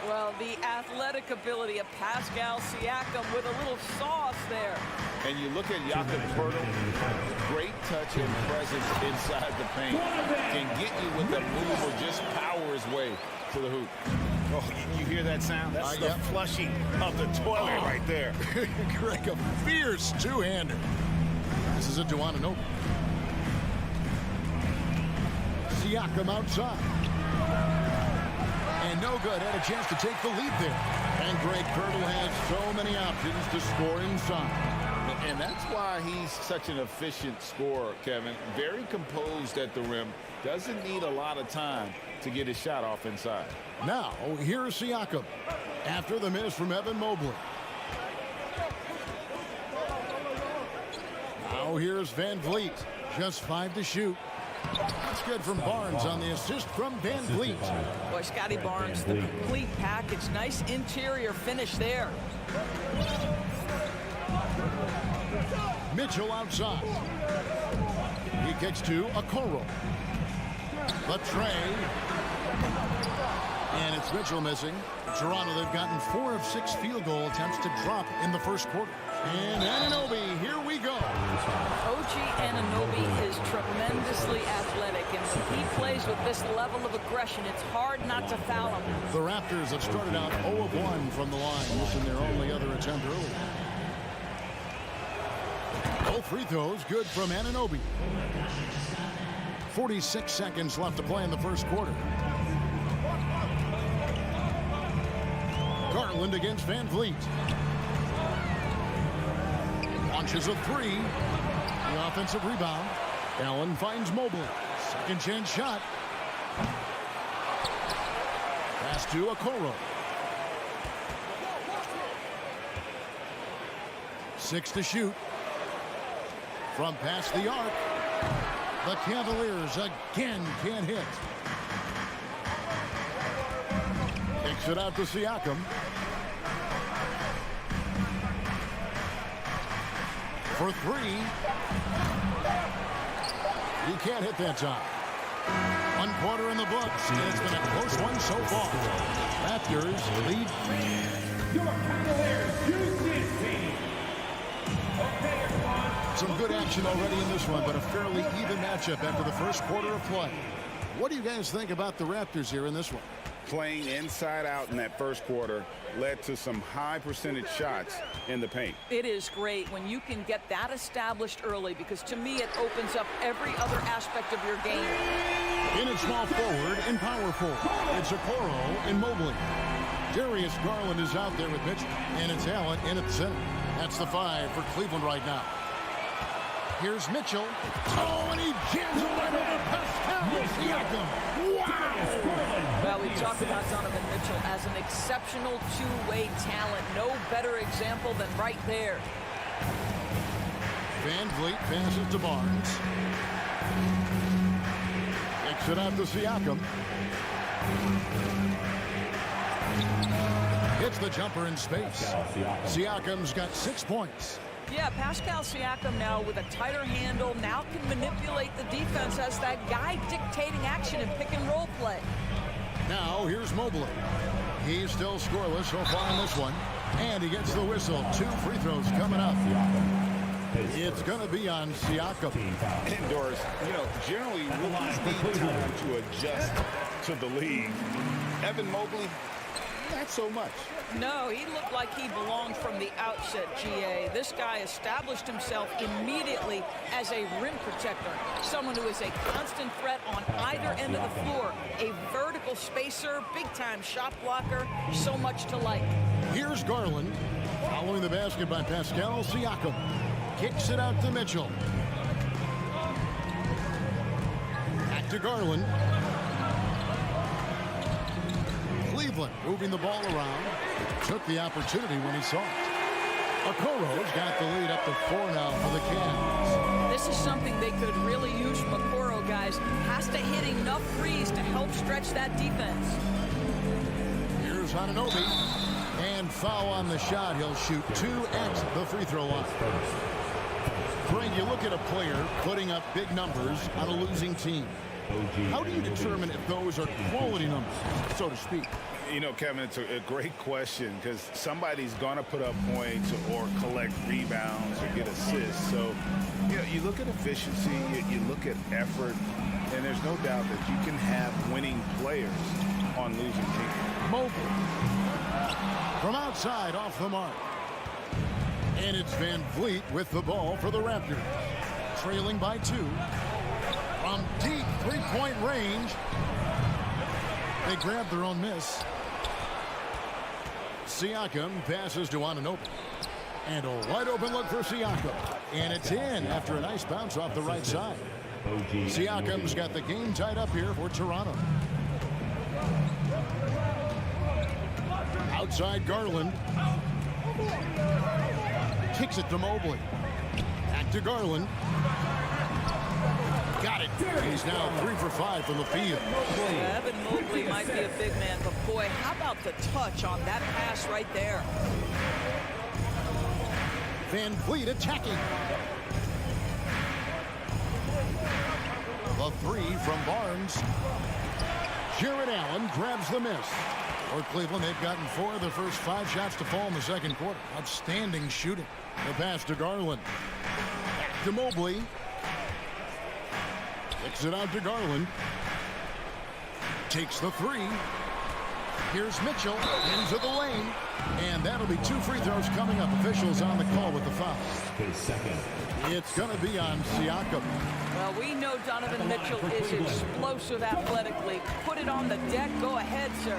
well, the athletic ability of Pascal Siakam with a little sauce there. And you look at Jakob Pirtle, great touch and presence inside the paint. Can get you with a move or just power his way to the hoop. Oh, you hear that sound? That's the flushing of the toilet right there. Greg, a fierce two-hander. This is a Anunoby. Siakam outside. And no good. Had a chance to take the lead there. And Greg Pirtle has so many options to score inside. And that's why he's such an efficient scorer, Kevin. Very composed at the rim. Doesn't need a lot of time to get his shot off inside. Now, here's Siakam. After the miss from Evan Mobley. Now here's VanVleet. Just 5 to shoot. That's good from Barnes on the assist from VanVleet. Boy, Scotty Barnes, the complete package. Nice interior finish there. Mitchell outside. He kicks to Okoro. The tray. And it's Mitchell missing. Toronto, they've gotten 4 of 6 field goal attempts to drop in the first quarter. And Anunoby, here we go. OG Anunoby is tremendously athletic, and when he plays with this level of aggression, it's hard not to foul him. The Raptors have started out 0 of 1 from the line, missing their only other attempt early. Both free throws good from Anunoby. 46 seconds left to play in the first quarter. Garland against Van Vliet. Launches a 3. The offensive rebound. Allen finds Mobley. Second chance shot. Pass to Okoro. 6 to shoot. From past the arc. The Cavaliers again can't hit. Kicks it out to Siakam. For 3. He can't hit that time. 1 quarter in the books, and it's been a close one so far. Raptors lead. Your Cavaliers use this team. Okay, everyone. Some good action already in this one, but a fairly even matchup after the first quarter of play. What do you guys think about the Raptors here in this one? Playing inside out in that first quarter led to some high percentage shots in the paint. It is great when you can get that established early, because to me it opens up every other aspect of your game. In at small forward and power forward, it's Okoro and Mobley. Darius Garland is out there with Mitchell, and it's Allen in at the center. That's the 5 for Cleveland right now. Here's Mitchell. Oh, and he jams it right over Pascal Siakam. Wow! Well, we talked about Donovan Mitchell as an exceptional two-way talent. No better example than right there. Van Vliet passes to Barnes. Kicks it out to Siakam. Hits the jumper in space. Siakam's got 6 points. Yeah, Pascal Siakam now with a tighter handle, now can manipulate the defense as that guy dictating action in pick and roll play. Now here's Mobley. He's still scoreless so far in this one. And he gets the whistle. 2 free throws coming up. It's going to be on Siakam. Indoors, generally rookies need time to adjust to the league. Evan Mobley, not so much. No, he looked like he belonged from the outset, GA. This guy established himself immediately as a rim protector, someone who is a constant threat on either end of the floor, a vertical spacer, big-time shot blocker, so much to like. Here's Garland, following the basket by Pascal Siakam. Kicks it out to Mitchell. Back to Garland. Cleveland moving the ball around. Took the opportunity when he saw it. Okoro's got the lead up to 4 now for the Cavs. This is something they could really use from Okoro, guys. Has to hit enough threes to help stretch that defense. Here's Anunoby. And foul on the shot. He'll shoot 2 at the free throw line. Greg, you look at a player putting up big numbers on a losing team. How do you determine if those are quality numbers, so to speak? Kevin, it's a great question, because somebody's going to put up points or collect rebounds or get assists. So, you look at efficiency, you look at effort, and there's no doubt that you can have winning players on losing teams. Mobley from outside off the mark. And it's Van Vliet with the ball for the Raptors. Trailing by 2. From deep three-point range. They grab their own miss. Siakam passes to Anunoby. And a wide open look for Siakam. And it's in after a nice bounce off the right side. Siakam's got the game tied up here for Toronto. Outside Garland. Kicks it to Mobley. Back to Garland. Got it. He's now 3 for 5 from the field. Evan Mobley might be a big man, but boy, how about the touch on that pass right there? Van Vliet attacking. The 3 from Barnes. Jared Allen grabs the miss. For Cleveland, they've gotten 4 of their first 5 shots to fall in the second quarter. Outstanding shooting. The pass to Garland. Back to Mobley. Kicks it out to Garland. Takes the 3. Here's Mitchell into the lane. And that'll be 2 free throws coming up. Officials on the call with the foul. It's going to be on Siakam. Well, we know Donovan Mitchell is explosive athletically. Put it on the deck. Go ahead, sir.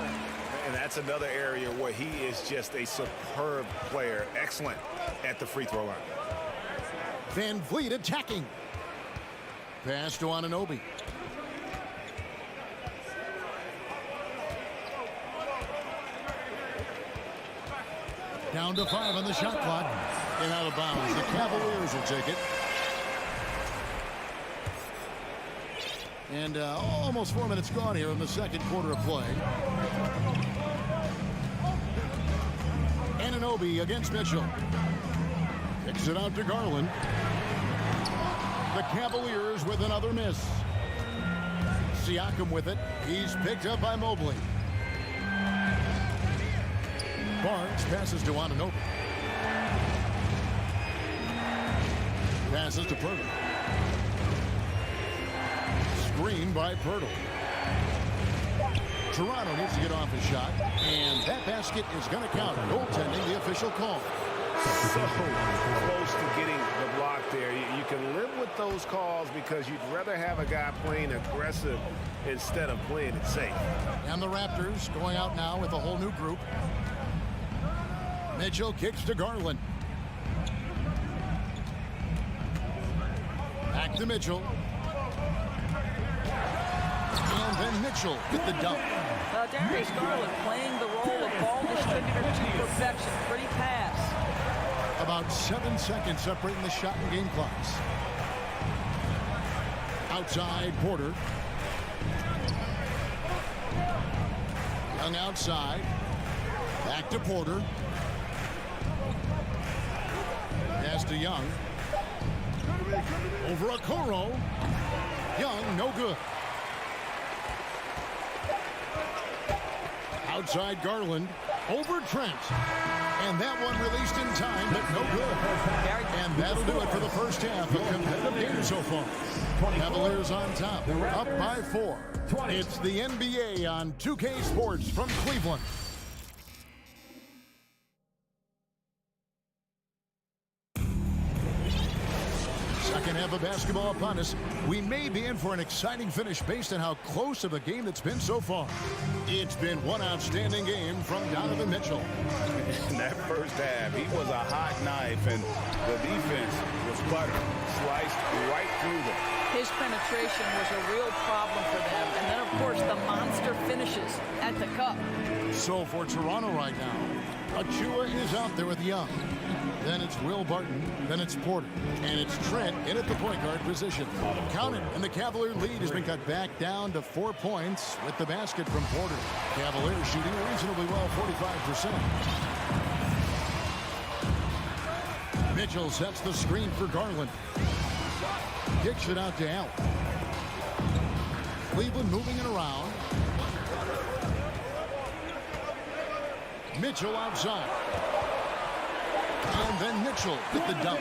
And that's another area where he is just a superb player. Excellent at the free throw line. Van Vliet attacking. Pass to Anunoby. Down to 5 on the shot clock. And out of bounds. The Cavaliers will take it. And almost 4 minutes gone here in the second quarter of play. Anunoby against Mitchell. Kicks it out to Garland. The Cavaliers with another miss. Siakam with it. He's picked up by Mobley. Barnes passes to Anunoby. Passes to Pirtle. Screen by Pirtle. Toronto needs to get off his shot, and that basket is going to count. Goaltending, the official call. So close to getting the block there. You can live with those calls because you'd rather have a guy playing aggressive instead of playing it safe. And the Raptors going out now with a whole new group. Mitchell kicks to Garland. Back to Mitchell. And then Mitchell with the dunk. Darius Garland playing the role of ball distributor to perfection. Pretty pass. About 7 seconds separating the shot and game clocks. Outside, Porter. Young outside. Back to Porter. Pass to Young. Over Okoro. Young, no good. Outside Garland. Over Trent. And that one released in time, but no good. And that'll do it for the first half. A competitive game so far. Cavaliers on top. Up by 4. It's the NBA on 2K Sports from Cleveland. Second half of basketball upon us. We may be in for an exciting finish based on how close of a game that's been so far. It's been one outstanding game from Donovan Mitchell. In that first half, he was a hot knife, and the defense was butter, sliced right through them. His penetration was a real problem for them. And then, of course, the monster finishes at the cup. So for Toronto right now, Achua is out there with Young. Then it's Will Barton. Then it's Porter. And it's Trent in at the point guard position. Count it. And the Cavalier lead has been cut back down to 4 points with the basket from Porter. Cavaliers shooting reasonably well, 45%. Mitchell sets the screen for Garland. Kicks it out to Allen. Cleveland moving it around. Mitchell outside. And then Mitchell with the dunk.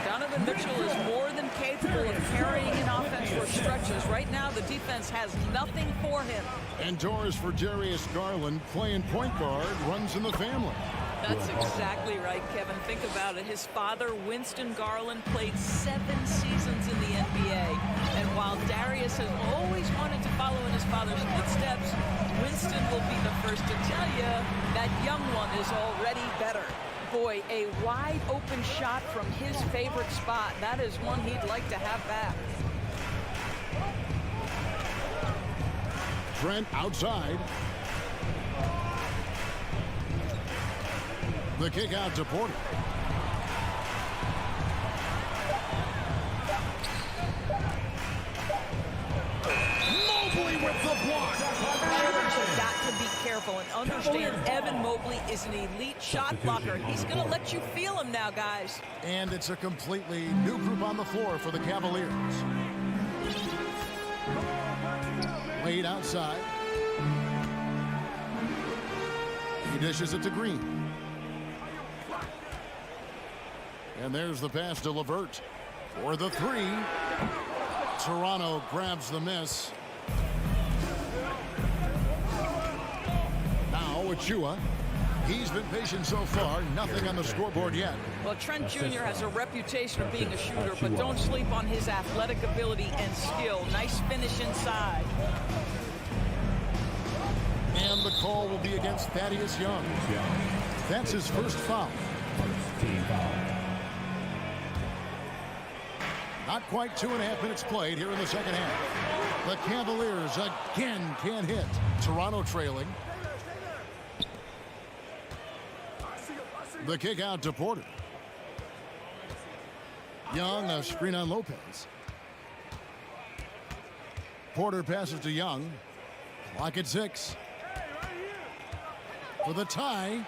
Donovan Mitchell is more than capable of carrying an offense for stretches. Right now, the defense has nothing for him. And doors for Darius Garland, playing point guard, runs in the family. That's exactly right, Kevin. Think about it. His father, Winston Garland, played 7 seasons in the NBA. And while Darius has always wanted to follow in his father's footsteps, Winston will be the first to tell you that young one is already better. Boy, a wide open shot from his favorite spot. That is one he'd like to have back. Trent outside. The kick out to Porter. Mobley with the block. Shooters have got to be careful and understand Evan Mobley is an elite shot blocker. He's going to let you feel him now, guys. And it's a completely new group on the floor for the Cavaliers. Wade outside. dishes it to Green. And there's the pass to LeVert for the three. Toronto grabs the miss. Now Achua. He's been patient so far. Nothing on the scoreboard yet. Well, Trent Jr. has a reputation of being a shooter, but don't sleep on his athletic ability and skill. Nice finish inside. And the call will be against Thaddeus Young. That's his first foul. Not quite 2.5 minutes played here in the second half. The Cavaliers again can't hit. Toronto trailing. The kick out to Porter. Young, a screen on Lopez. Porter passes to Young. Clock at 6. For the tie.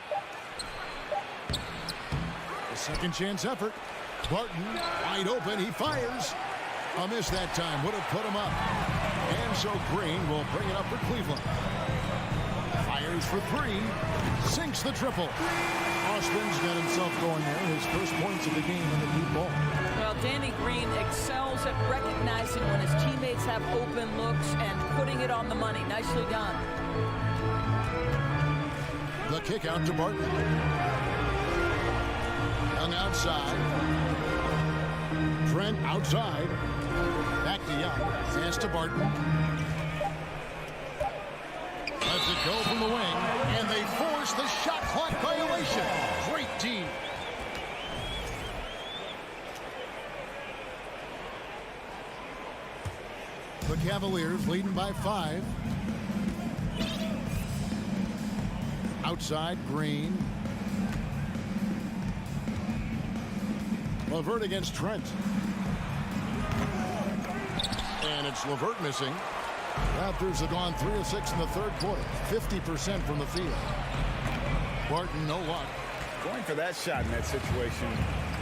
A second chance effort. Barton wide open. He fires. A miss that time. Would have put him up. And so Green will bring it up for Cleveland. Fires for 3. Sinks the triple. Osman's got himself going there. His first points of the game in the deep ball. Well, Danny Green excels at recognizing when his teammates have open looks and putting it on the money. Nicely done. The kick out to Barton. Young outside. Trent outside. Back to Young. Pass to Barton. Lets it go from the wing. And they force the shot clock violation. Great team. The Cavaliers leading by 5. Outside, Green. LeVert against Trent. And it's LeVert missing. Raptors have gone 3 of 6 in the third quarter. 50% from the field. Barton, no luck. Going for that shot in that situation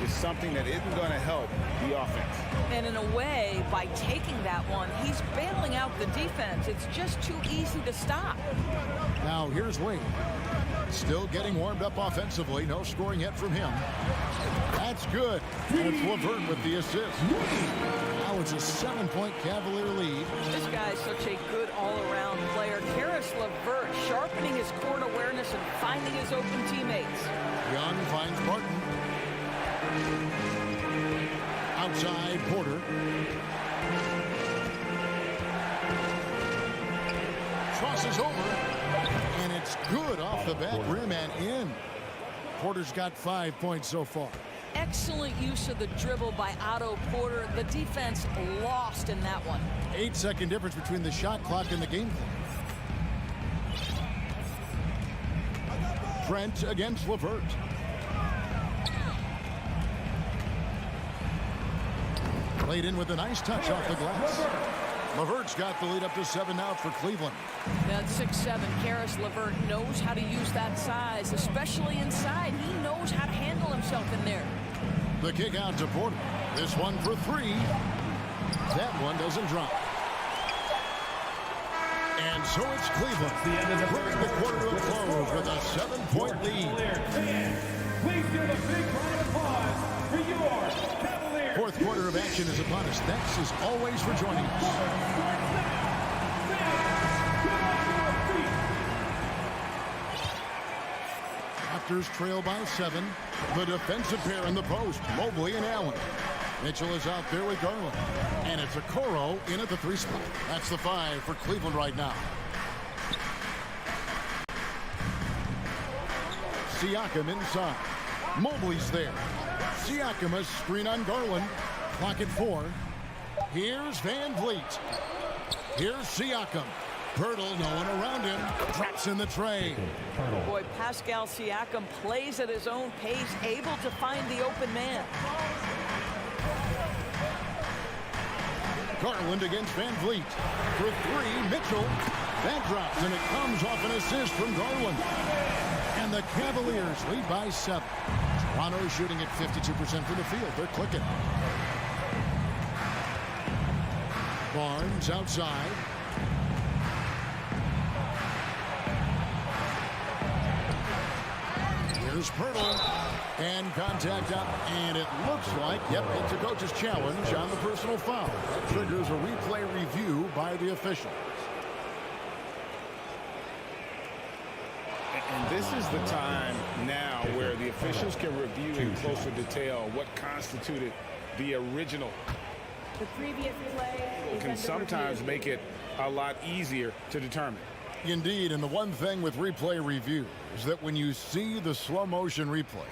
is something that isn't going to help the offense. And in a way, by taking that one, he's bailing out the defense. It's just too easy to stop. Now here's Wade. Still getting warmed up offensively. No scoring yet from him. That's good. And it's LeVert with the assist. Now it's a 7-point Cavalier lead. This guy's such a good all-around player. Karis LeVert sharpening his court awareness and finding his open teammates. Young finds Barton. Outside, Porter. Crosses over. And it's good off the back rim and in. Porter's got 5 points so far. Excellent use of the dribble by Otto Porter. The defense lost in that one. 8-second difference between the shot clock and the game clock. Trent against LeVert. Played in with a nice touch off the glass. LeVert's got the lead up to 7 now for Cleveland. That's 6'7". Karis LeVert knows how to use that size, especially inside. He knows how to handle himself in there. The kick out to Porter. This one for 3. That one doesn't drop. And so it's Cleveland. Bringing the quarter to a close with a 7-point lead. Please give a big round of applause for your Cavaliers. Fourth quarter of action is upon us. Thanks as always for joining us. Raptors trail by 7. The defensive pair in the post, Mobley and Allen. Mitchell is out there with Garland. And it's Okoro in at the 3 spot. That's the 5 for Cleveland right now. Siakam inside. Mobley's there. Siakam a screen on Garland. Clock at 4. Here's Van Vliet. Here's Siakam. Pirtle, no one around him. Drops in the tray. Boy, Pascal Siakam plays at his own pace, able to find the open man. Garland against Van Vliet. For 3, Mitchell. That drops, and it comes off an assist from Garland. And the Cavaliers lead by 7. Toronto shooting at 52% from the field. They're clicking. Barnes outside. Here's Pirtle. And contact up. And it looks like, yep, it's a coach's challenge on the personal foul. That triggers a replay review by the official. And this is the time now where the officials can review in closer detail what constituted the original. The previous play can sometimes make it a lot easier to determine. Indeed, and the one thing with replay review is that when you see the slow motion replays,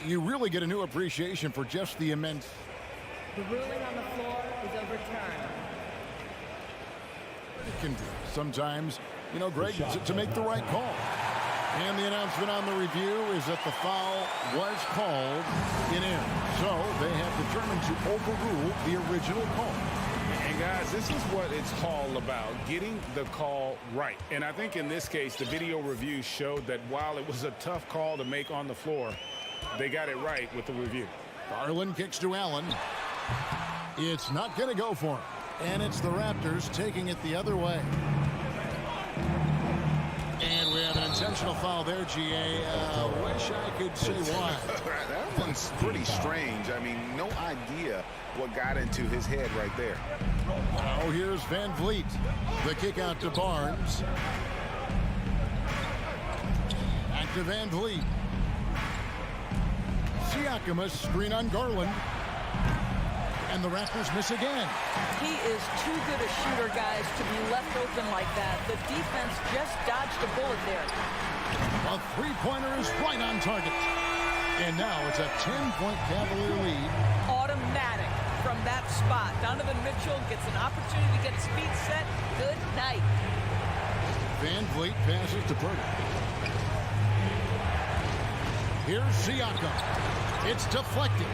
you really get a new appreciation for just the immense. The ruling on the floor is overturned. It can do sometimes, you know, Greg, to make the right call. And the announcement on the review is that the foul was called in air. So they have determined to overrule the original call. And guys, this is what it's all about, getting the call right. And I think in this case, the video review showed that while it was a tough call to make on the floor, they got it right with the review. Garland kicks to Allen. It's not going to go for him. And it's the Raptors taking it the other way. And we have an intentional foul there, GA. Wish I could say why. That one's pretty strange. I mean, no idea what got into his head right there. Now here's Van Vliet. The kick out to Barnes. Back to Van Vliet. Siakam, a screen on Garland. And the Raptors miss again. He is too good a shooter, guys, to be left open like that. The defense just dodged a bullet there. A three-pointer is right on target. And now it's a 10-point Cavalier lead. Automatic from that spot. Donovan Mitchell gets an opportunity to get his feet set. Good night. Van Vliet passes to Pirtle. Here's Siakam. It's deflected.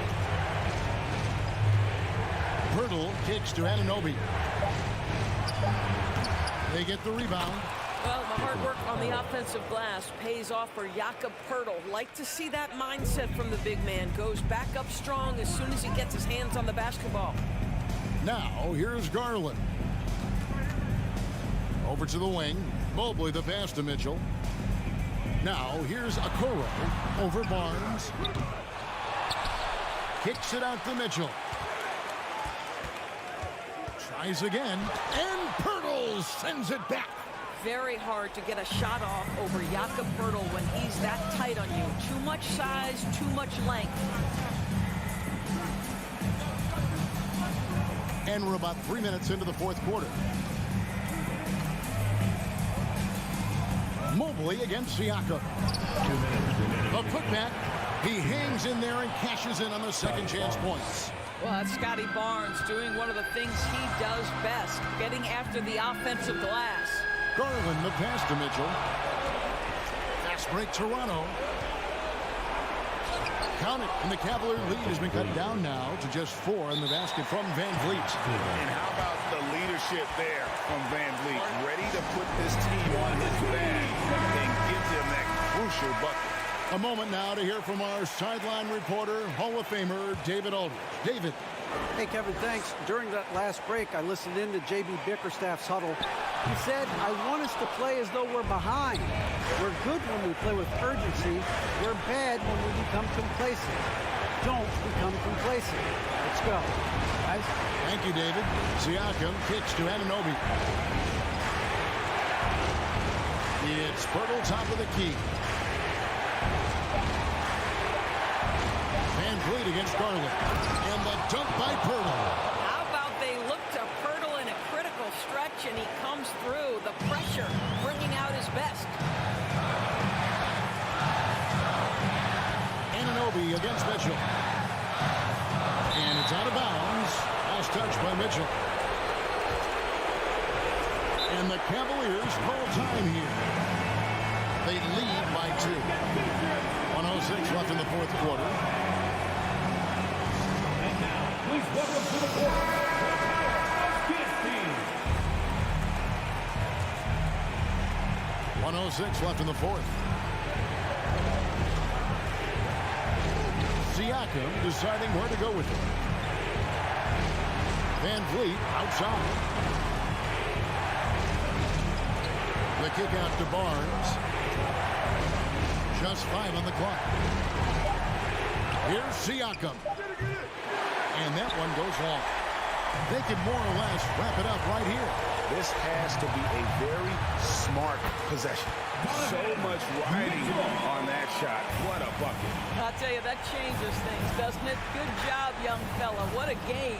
Pirtle kicks to Anunoby. They get the rebound. Well, the hard work on the offensive glass pays off for Jakob Pirtle. Like to see that mindset from the big man. Goes back up strong as soon as he gets his hands on the basketball. Now, here's Garland. Over to the wing. Mobley the pass to Mitchell. Now, here's Okoro over Barnes. Kicks it out to Mitchell. Tries again, and Pirtle sends it back. Very hard to get a shot off over Jakob Pirtle when he's that tight on you. Too much size, too much length. And we're about 3 minutes into the fourth quarter. Mobley against Siakam. 2 minutes remaining. A putback. He hangs in there and cashes in on the second chance points. Well, that's Scotty Barnes doing one of the things he does best, getting after the offensive glass. Garland the pass to Mitchell. Fast break Toronto. Count it, and the Cavalier lead has been cut down now to just 4 in the basket from Van Vliet. And how about the leadership there from Van Vliet? Ready to put this team on his back and give them that crucial bucket. A moment now to hear from our sideline reporter, Hall of Famer David Aldridge. David. Hey, Kevin, thanks. During that last break, I listened in to J.B. Bickerstaff's huddle. He said, I want us to play as though we're behind. We're good when we play with urgency. We're bad when we become complacent. Don't become complacent. Let's go. Guys. Thank you, David. Siakam kicks to Anunoby. It's Pirtle top of the key. Van Vliet against Garland. And the dunk by Pirtle. How about they look to Pirtle in a critical stretch and he comes through. The pressure bringing out his best. Anunoby against Mitchell. And it's out of bounds. Last touch by Mitchell. And the Cavaliers call time here. They lead by 2. 106 left in the fourth quarter. And now, please welcome to the court, the team. 106 left in the fourth. Siakam deciding where to go with it. Van Vliet outside. The kick out to Barnes. just 5 on the clock. Here's Siakam. And that one goes long. They can more or less wrap it up right here. This has to be a very smart possession. So much riding on that shot. What a bucket. I'll tell you, that changes things, doesn't it? Good job, young fella. What a game.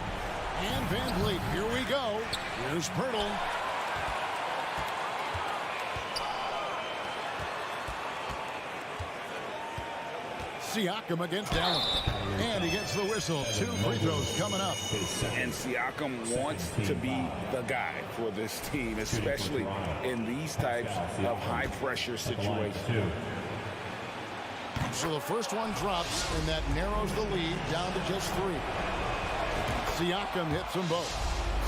And Van Vliet, here we go. Here's Pirtle. Siakam against Allen. And he gets the whistle. 2 free throws coming up. And Siakam wants to be the guy for this team, especially in these types of high-pressure situations. So the first one drops, and that narrows the lead down to just 3. Siakam hits them both.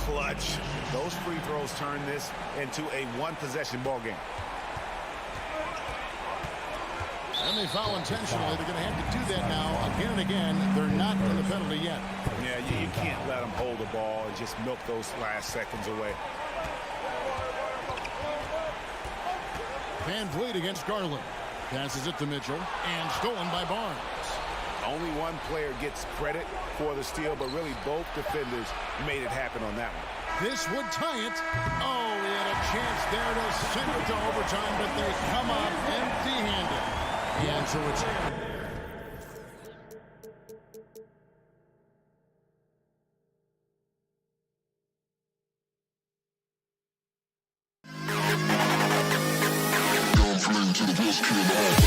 Clutch. Those free throws turn this into a one-possession ball game. And they foul intentionally. They're going to have to do that now again and again. They're not in the penalty yet. Yeah, you can't let them hold the ball and just milk those last seconds away. Van Vliet against Garland. Passes it to Mitchell. And stolen by Barnes. Only one player gets credit for the steal, but really both defenders made it happen on that one. This would tie it. Oh, he had a chance there to send it to overtime, but they come up empty-handed. And so it's... Down flame to the best kid in the hall.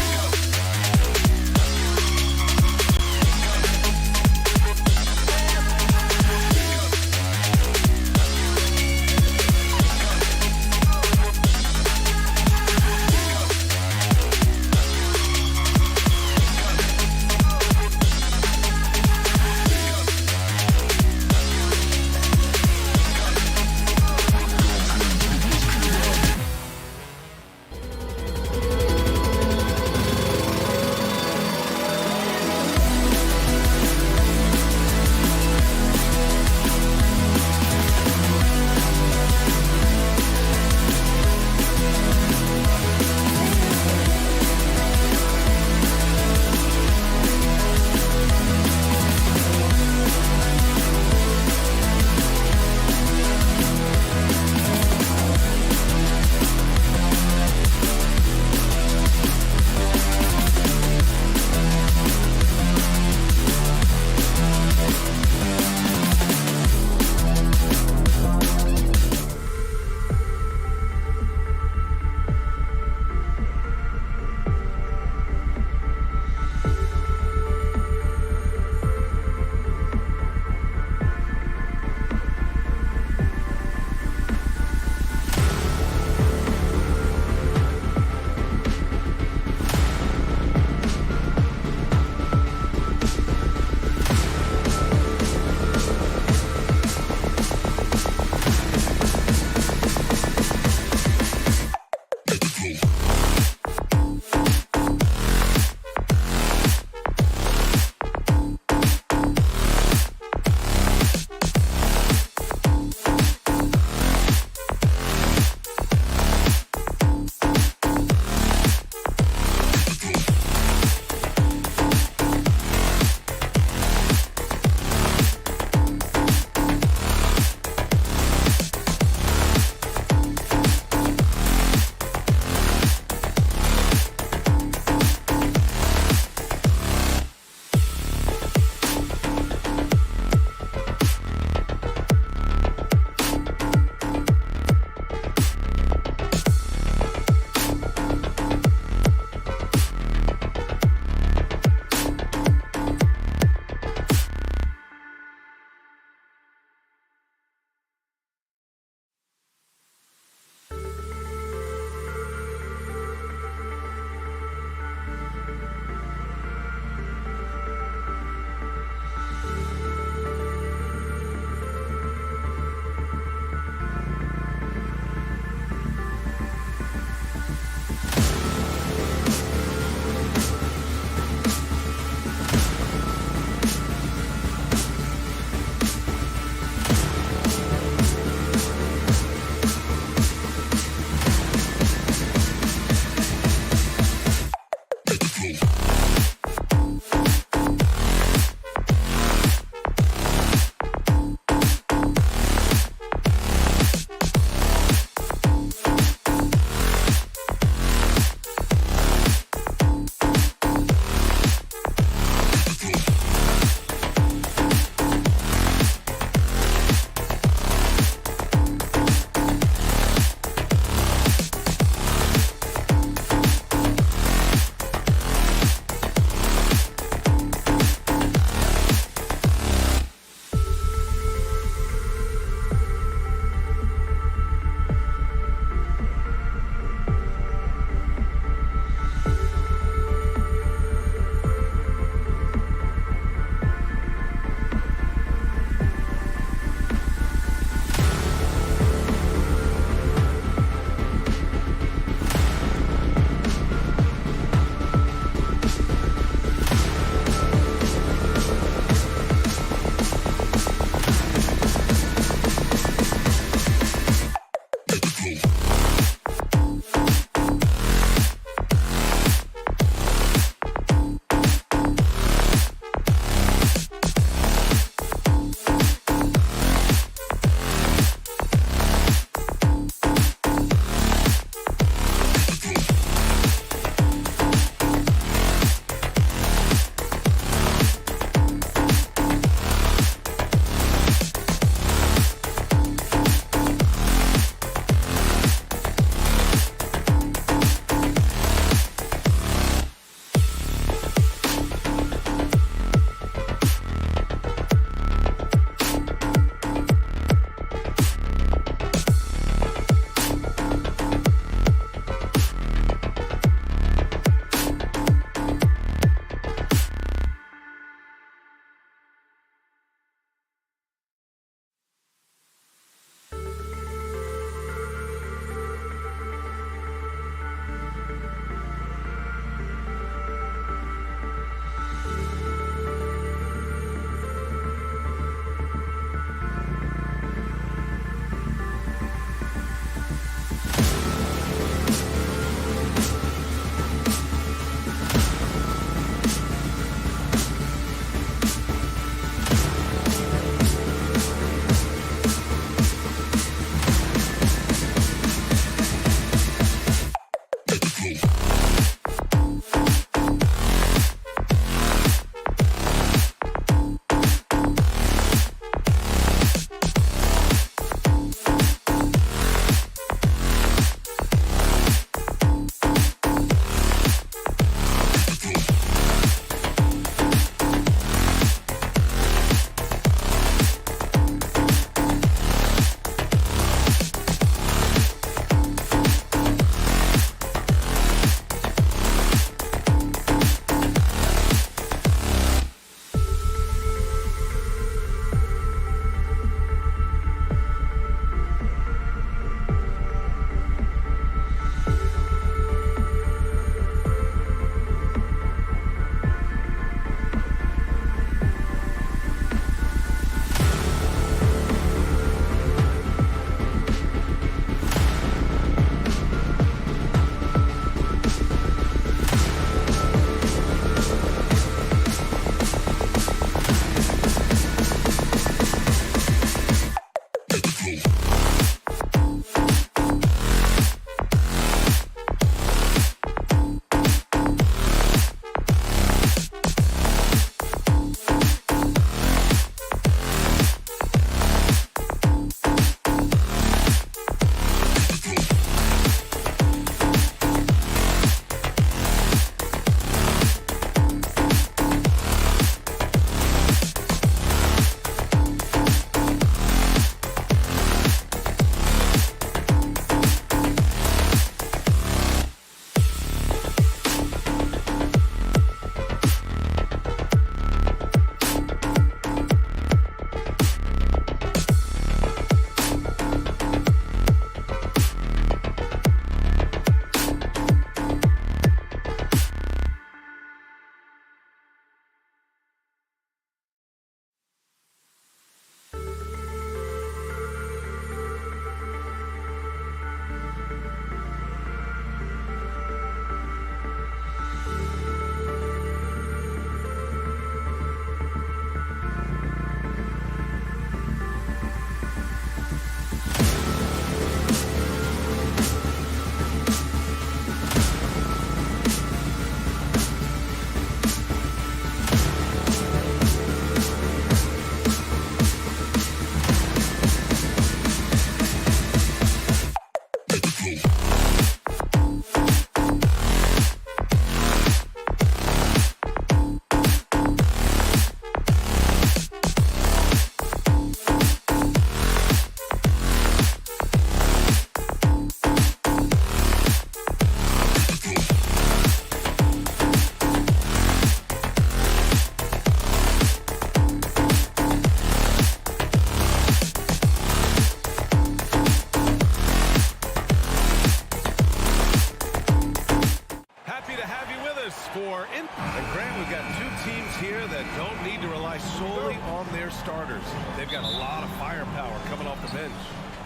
Two teams here that don't need to rely solely on their starters. They've got a lot of firepower coming off the bench.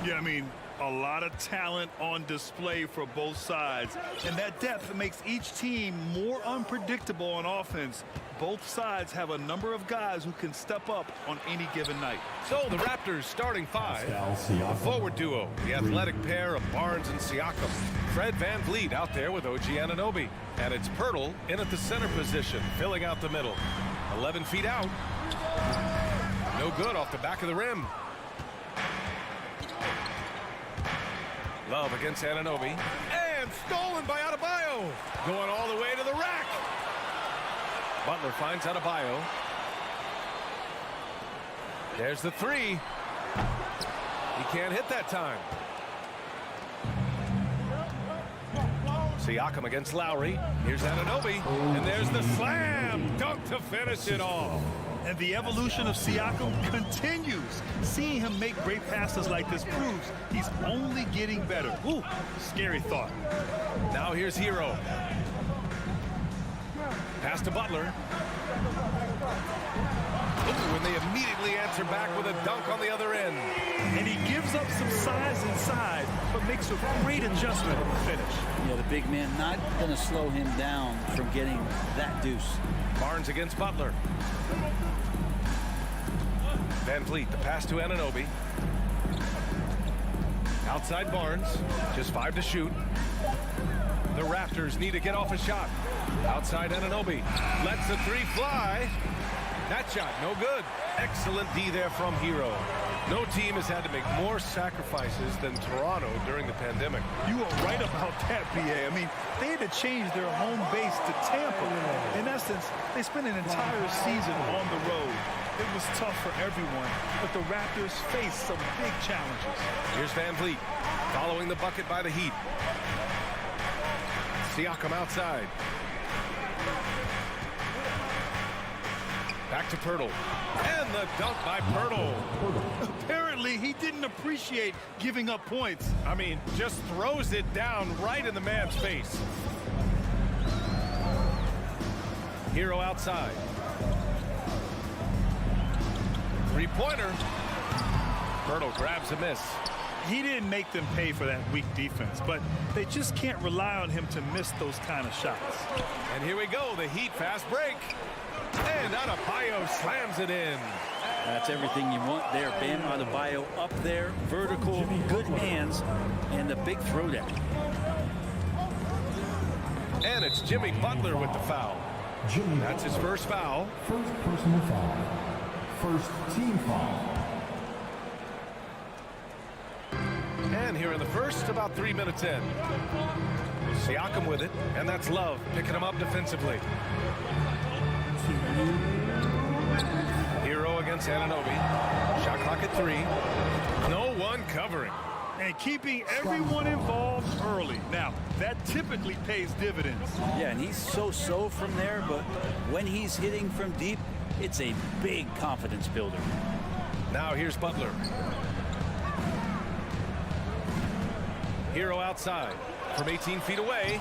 Yeah, I mean, a lot of talent on display for both sides. And that depth makes each team more unpredictable on offense. Both sides have a number of guys who can step up on any given night. So the Raptors starting five. The forward duo, the athletic pair of Barnes and Siakam. Fred VanVleet out there with OG Anunoby. And it's Pirtle in at the center position, filling out the middle. 11 feet out. No good off the back of the rim. Love against Anunoby. And stolen by Adebayo. Going all the way to the rack. Butler finds Adebayo. There's the three. He can't hit that time. Siakam against Lowry. Here's Anunoby. And there's the slam. Dunk to finish it off. And the evolution of Siakam continues. Seeing him make great passes like this proves he's only getting better. Ooh, scary thought. Now here's Hero. Pass to Butler. Ooh, and they immediately answer back with a dunk on the other end. And he gives up some size inside, but makes a great adjustment on the finish. Yeah, the big man not going to slow him down from getting that deuce. Barnes against Butler. VanVleet, the pass to Anunoby. Outside Barnes, just 5 to shoot. The Raptors need to get off a shot. Outside Anunoby, lets the three fly. That shot, no good. Excellent D there from Hero. No team has had to make more sacrifices than Toronto during the pandemic. You are right about that, BA. I mean, they had to change their home base to Tampa. In essence, they spent an entire season on the road. It was tough for everyone, but the Raptors faced some big challenges. Here's VanVleet, following the bucket by the Heat. Siakam outside. Back to Pirtle. And the dunk by Pirtle. Apparently, he didn't appreciate giving up points. I mean, just throws it down right in the man's face. Hero outside. Three-pointer. Pirtle grabs a miss. He didn't make them pay for that weak defense, but they just can't rely on him to miss those kind of shots. And here we go, the Heat fast break. And Adebayo slams it in. That's everything you want there. Bam Adebayo up there, vertical, good hands, and the big throwdown. And it's Jimmy Butler with the foul. That's his first foul. First personal foul. First team foul. And here in the first, about 3 minutes in. Siakam with it, and that's Love picking him up defensively. Hero against Anunoby. Shot clock at 3. No one covering. And keeping everyone involved early. Now, that typically pays dividends. Yeah, and he's so from there, but when he's hitting from deep, it's a big confidence builder. Now here's Butler. Hero outside from 18 feet away.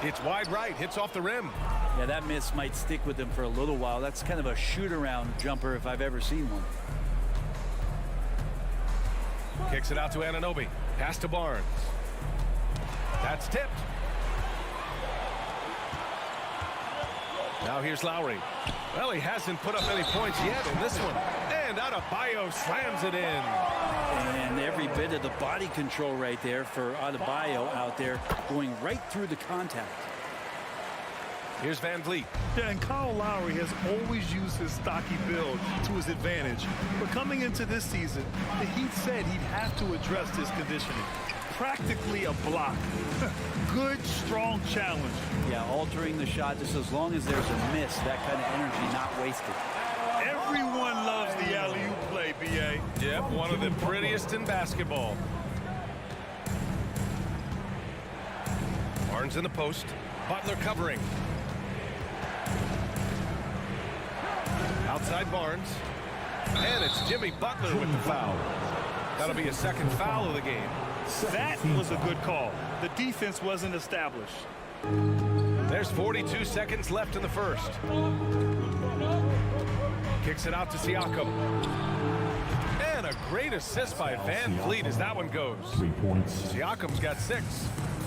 It's wide right, hits off the rim. Yeah, that miss might stick with him for a little while. That's kind of a shoot-around jumper if I've ever seen one. Kicks it out to Anunoby. Pass to Barnes. That's tipped. Now here's Lowry. Well, he hasn't put up any points yet in this one. And Adebayo slams it in. And every bit of the body control right there for Adebayo out there, going right through the contact. Here's VanVleet. Yeah, and Kyle Lowry has always used his stocky build to his advantage. But coming into this season, the Heat said he'd have to address his conditioning. Practically a block. Good, strong challenge. Yeah, altering the shot just as long as there's a miss, that kind of energy not wasted. Everyone loves the alley-oop play, B.A. Yep, one of the prettiest in basketball. Barnes in the post. Butler covering. Outside Barnes. And it's Jimmy Butler with the foul. That'll be a second foul of the game. That was a good call. The defense wasn't established. There's 42 seconds left in the first. Kicks it out to Siakam. And a great assist by Van Vliet as that one goes. 3 points. Siakam's got 6.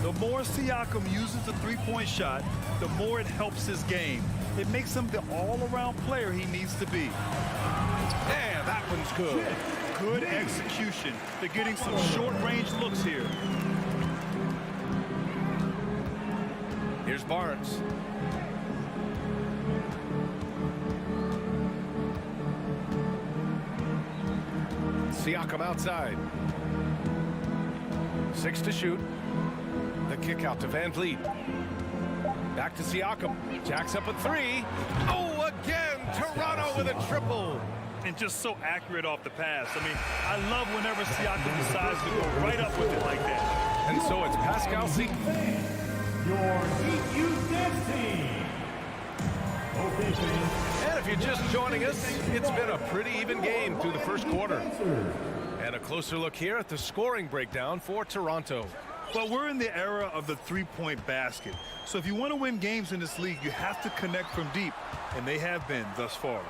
The more Siakam uses the three-point shot, the more it helps his game. It makes him the all-around player he needs to be. And that one's good. Good execution. They're getting some short-range looks here. Here's Barnes. Siakam outside. 6 to shoot. The kick out to Van Vliet. Back to Siakam. Jacks up a 3. Oh, again, Toronto with a triple. And just so accurate off the pass. I mean, I love whenever Siakam decides to go right up with it like that. And so it's Pascal Siakam. Your Heat Youth Dance Team. And if you're just joining us, it's been a pretty even game through the first quarter. And a closer look here at the scoring breakdown for Toronto. But we're in the era of the three-point basket. So if you want to win games in this league, you have to connect from deep. And they have been thus far.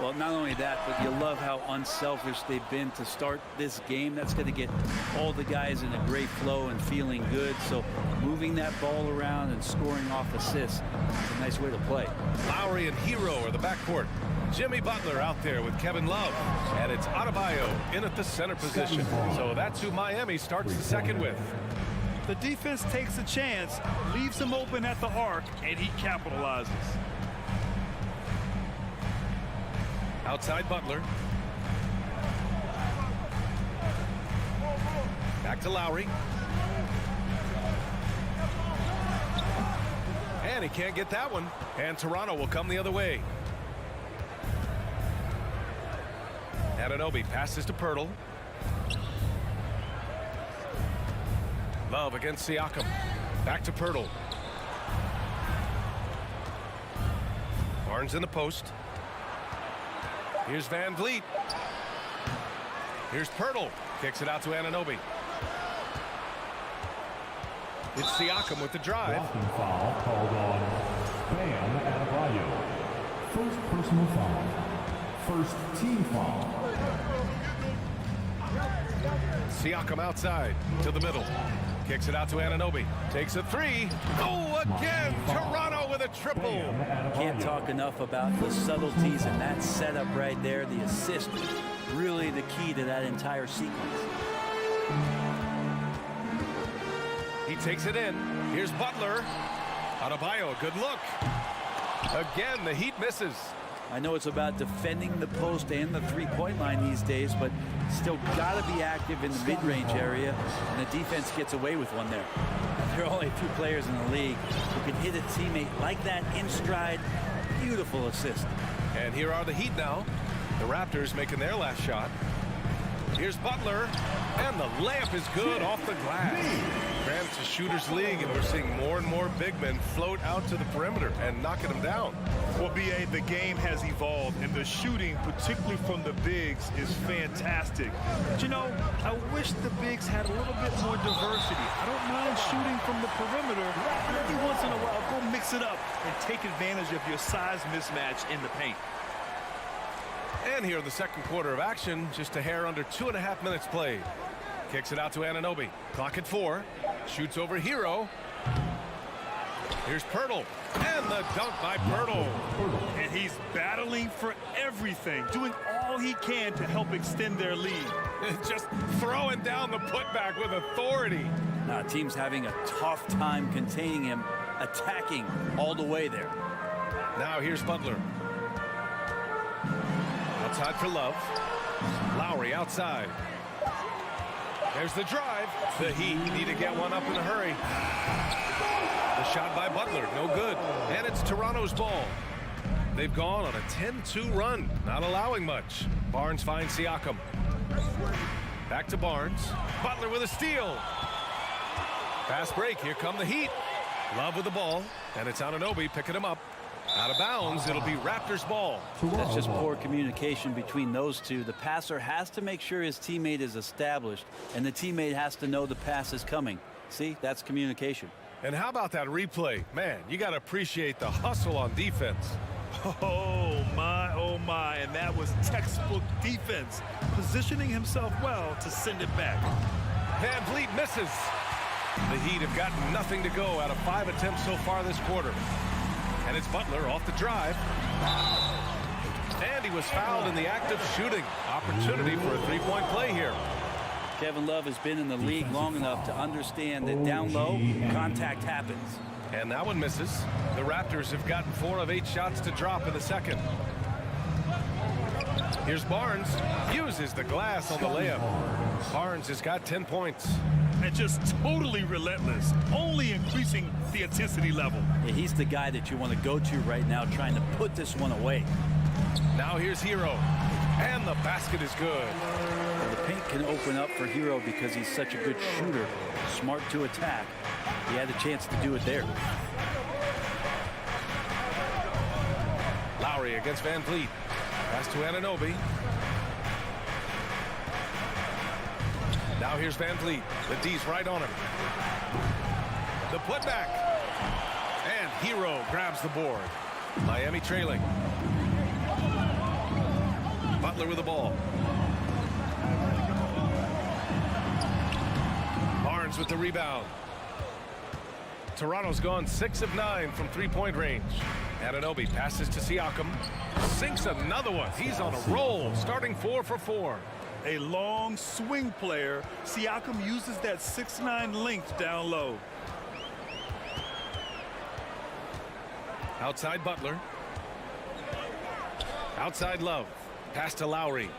Well, not only that, but you love how unselfish they've been to start this game. That's going to get all the guys in a great flow and feeling good. So moving that ball around and scoring off assists is a nice way to play. Lowry and Hero are the backcourt. Jimmy Butler out there with Kevin Love. And it's Adebayo in at the center position. So that's who Miami starts the second with. The defense takes a chance, leaves him open at the arc, and he capitalizes. Outside Butler. Back to Lowry. And he can't get that one. And Toronto will come the other way. Anunoby passes to Pirtle. Love against Siakam. Back to Pirtle. Barnes in the post. Here's Van Vliet. Here's Pirtle. Kicks it out to Anunoby. It's Siakam with the drive. Blocking foul called on Bam Adebayo. First personal foul. First team foul. Siakam outside to the middle. Kicks it out to Anunoby. Takes a 3. Oh, again, Toronto with a triple. Can't talk enough about the subtleties in that setup right there. The assist, really the key to that entire sequence. He takes it in. Here's Butler. Adebayo, a good look. Again, the Heat misses. I know it's about defending the post and the three-point line these days, but still got to be active in the mid-range area, and the defense gets away with one there. There are only a few players in the league who can hit a teammate like that in stride. Beautiful assist. And here are the Heat now. The Raptors making their last shot. Here's Butler, and the layup is good off the glass. Granted, it's a shooter's league, and we're seeing more and more big men float out to the perimeter and knocking them down. Well, B.A., the game has evolved, and the shooting, particularly from the bigs, is fantastic. But, you know, I wish the bigs had a little bit more diversity. I don't mind shooting from the perimeter. Every once in a while, go mix it up and take advantage of your size mismatch in the paint. And here in the second quarter of action, just a hair under 2.5 minutes played. Kicks it out to Anunoby. Clock at 4. Shoots over Hero. Here's Pirtle. And the dunk by Pirtle. And he's battling for everything, doing all he can to help extend their lead. Just throwing down the putback with authority. Now, team's having a tough time containing him, attacking all the way there. Now here's Butler. Outside for Love. Lowry outside. There's the drive. The Heat need to get one up in a hurry. The shot by Butler, no good. And it's Toronto's ball. They've gone on a 10-2 run, not allowing much. Barnes finds Siakam. Back to Barnes. Butler with a steal. Fast break, here come the Heat. Love with the ball, and it's Anunoby picking him up. Out of bounds, it'll be Raptors ball. That's just poor communication between those two. The passer has to make sure his teammate is established, and the teammate has to know the pass is coming. See, that's communication. And how about that replay? Man, you got to appreciate the hustle on defense. Oh, my, and that was textbook defense. Positioning himself well to send it back. Van Vliet misses. The Heat have gotten nothing to go out of 5 attempts so far this quarter. And it's Butler off the drive. And he was fouled in the act of shooting. Opportunity for a three-point play here. Kevin Love has been in the league long enough to understand that down low, contact happens. And that one misses. The Raptors have gotten 4 of 8 shots to drop in the second. Here's Barnes. Uses the glass on the layup. Barnes has got 10 points. And just totally relentless, only increasing the intensity level. Yeah, he's the guy that you want to go to right now, trying to put this one away. Now here's Hero. And the basket is good. Well, the paint can open up for Hero because he's such a good shooter, smart to attack. He had a chance to do it there. Lowry against Van Vliet. Pass to Anunoby. Now here's Van Vliet. The D's right on him. The putback. And Hero grabs the board. Miami trailing. Butler with the ball. Barnes with the rebound. Toronto's gone 6 of 9 from three-point range. Anunoby passes to Siakam. Sinks another one. He's on a roll, starting 4 for 4. A long swing player. Siakam uses that 6'9" length down low. Outside Butler. Outside Love. Pass to Lowry.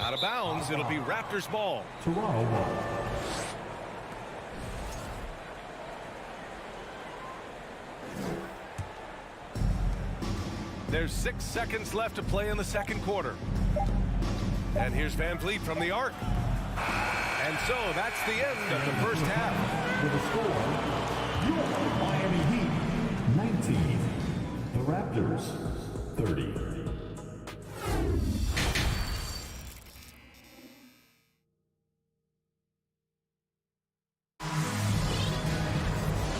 Out of bounds. It'll be Raptors ball. Toronto ball. There's 6 seconds left to play in the second quarter. And here's Van Vliet from the arc. And so that's the end of the first half. With the score, your Miami Heat 19, the Raptors 30.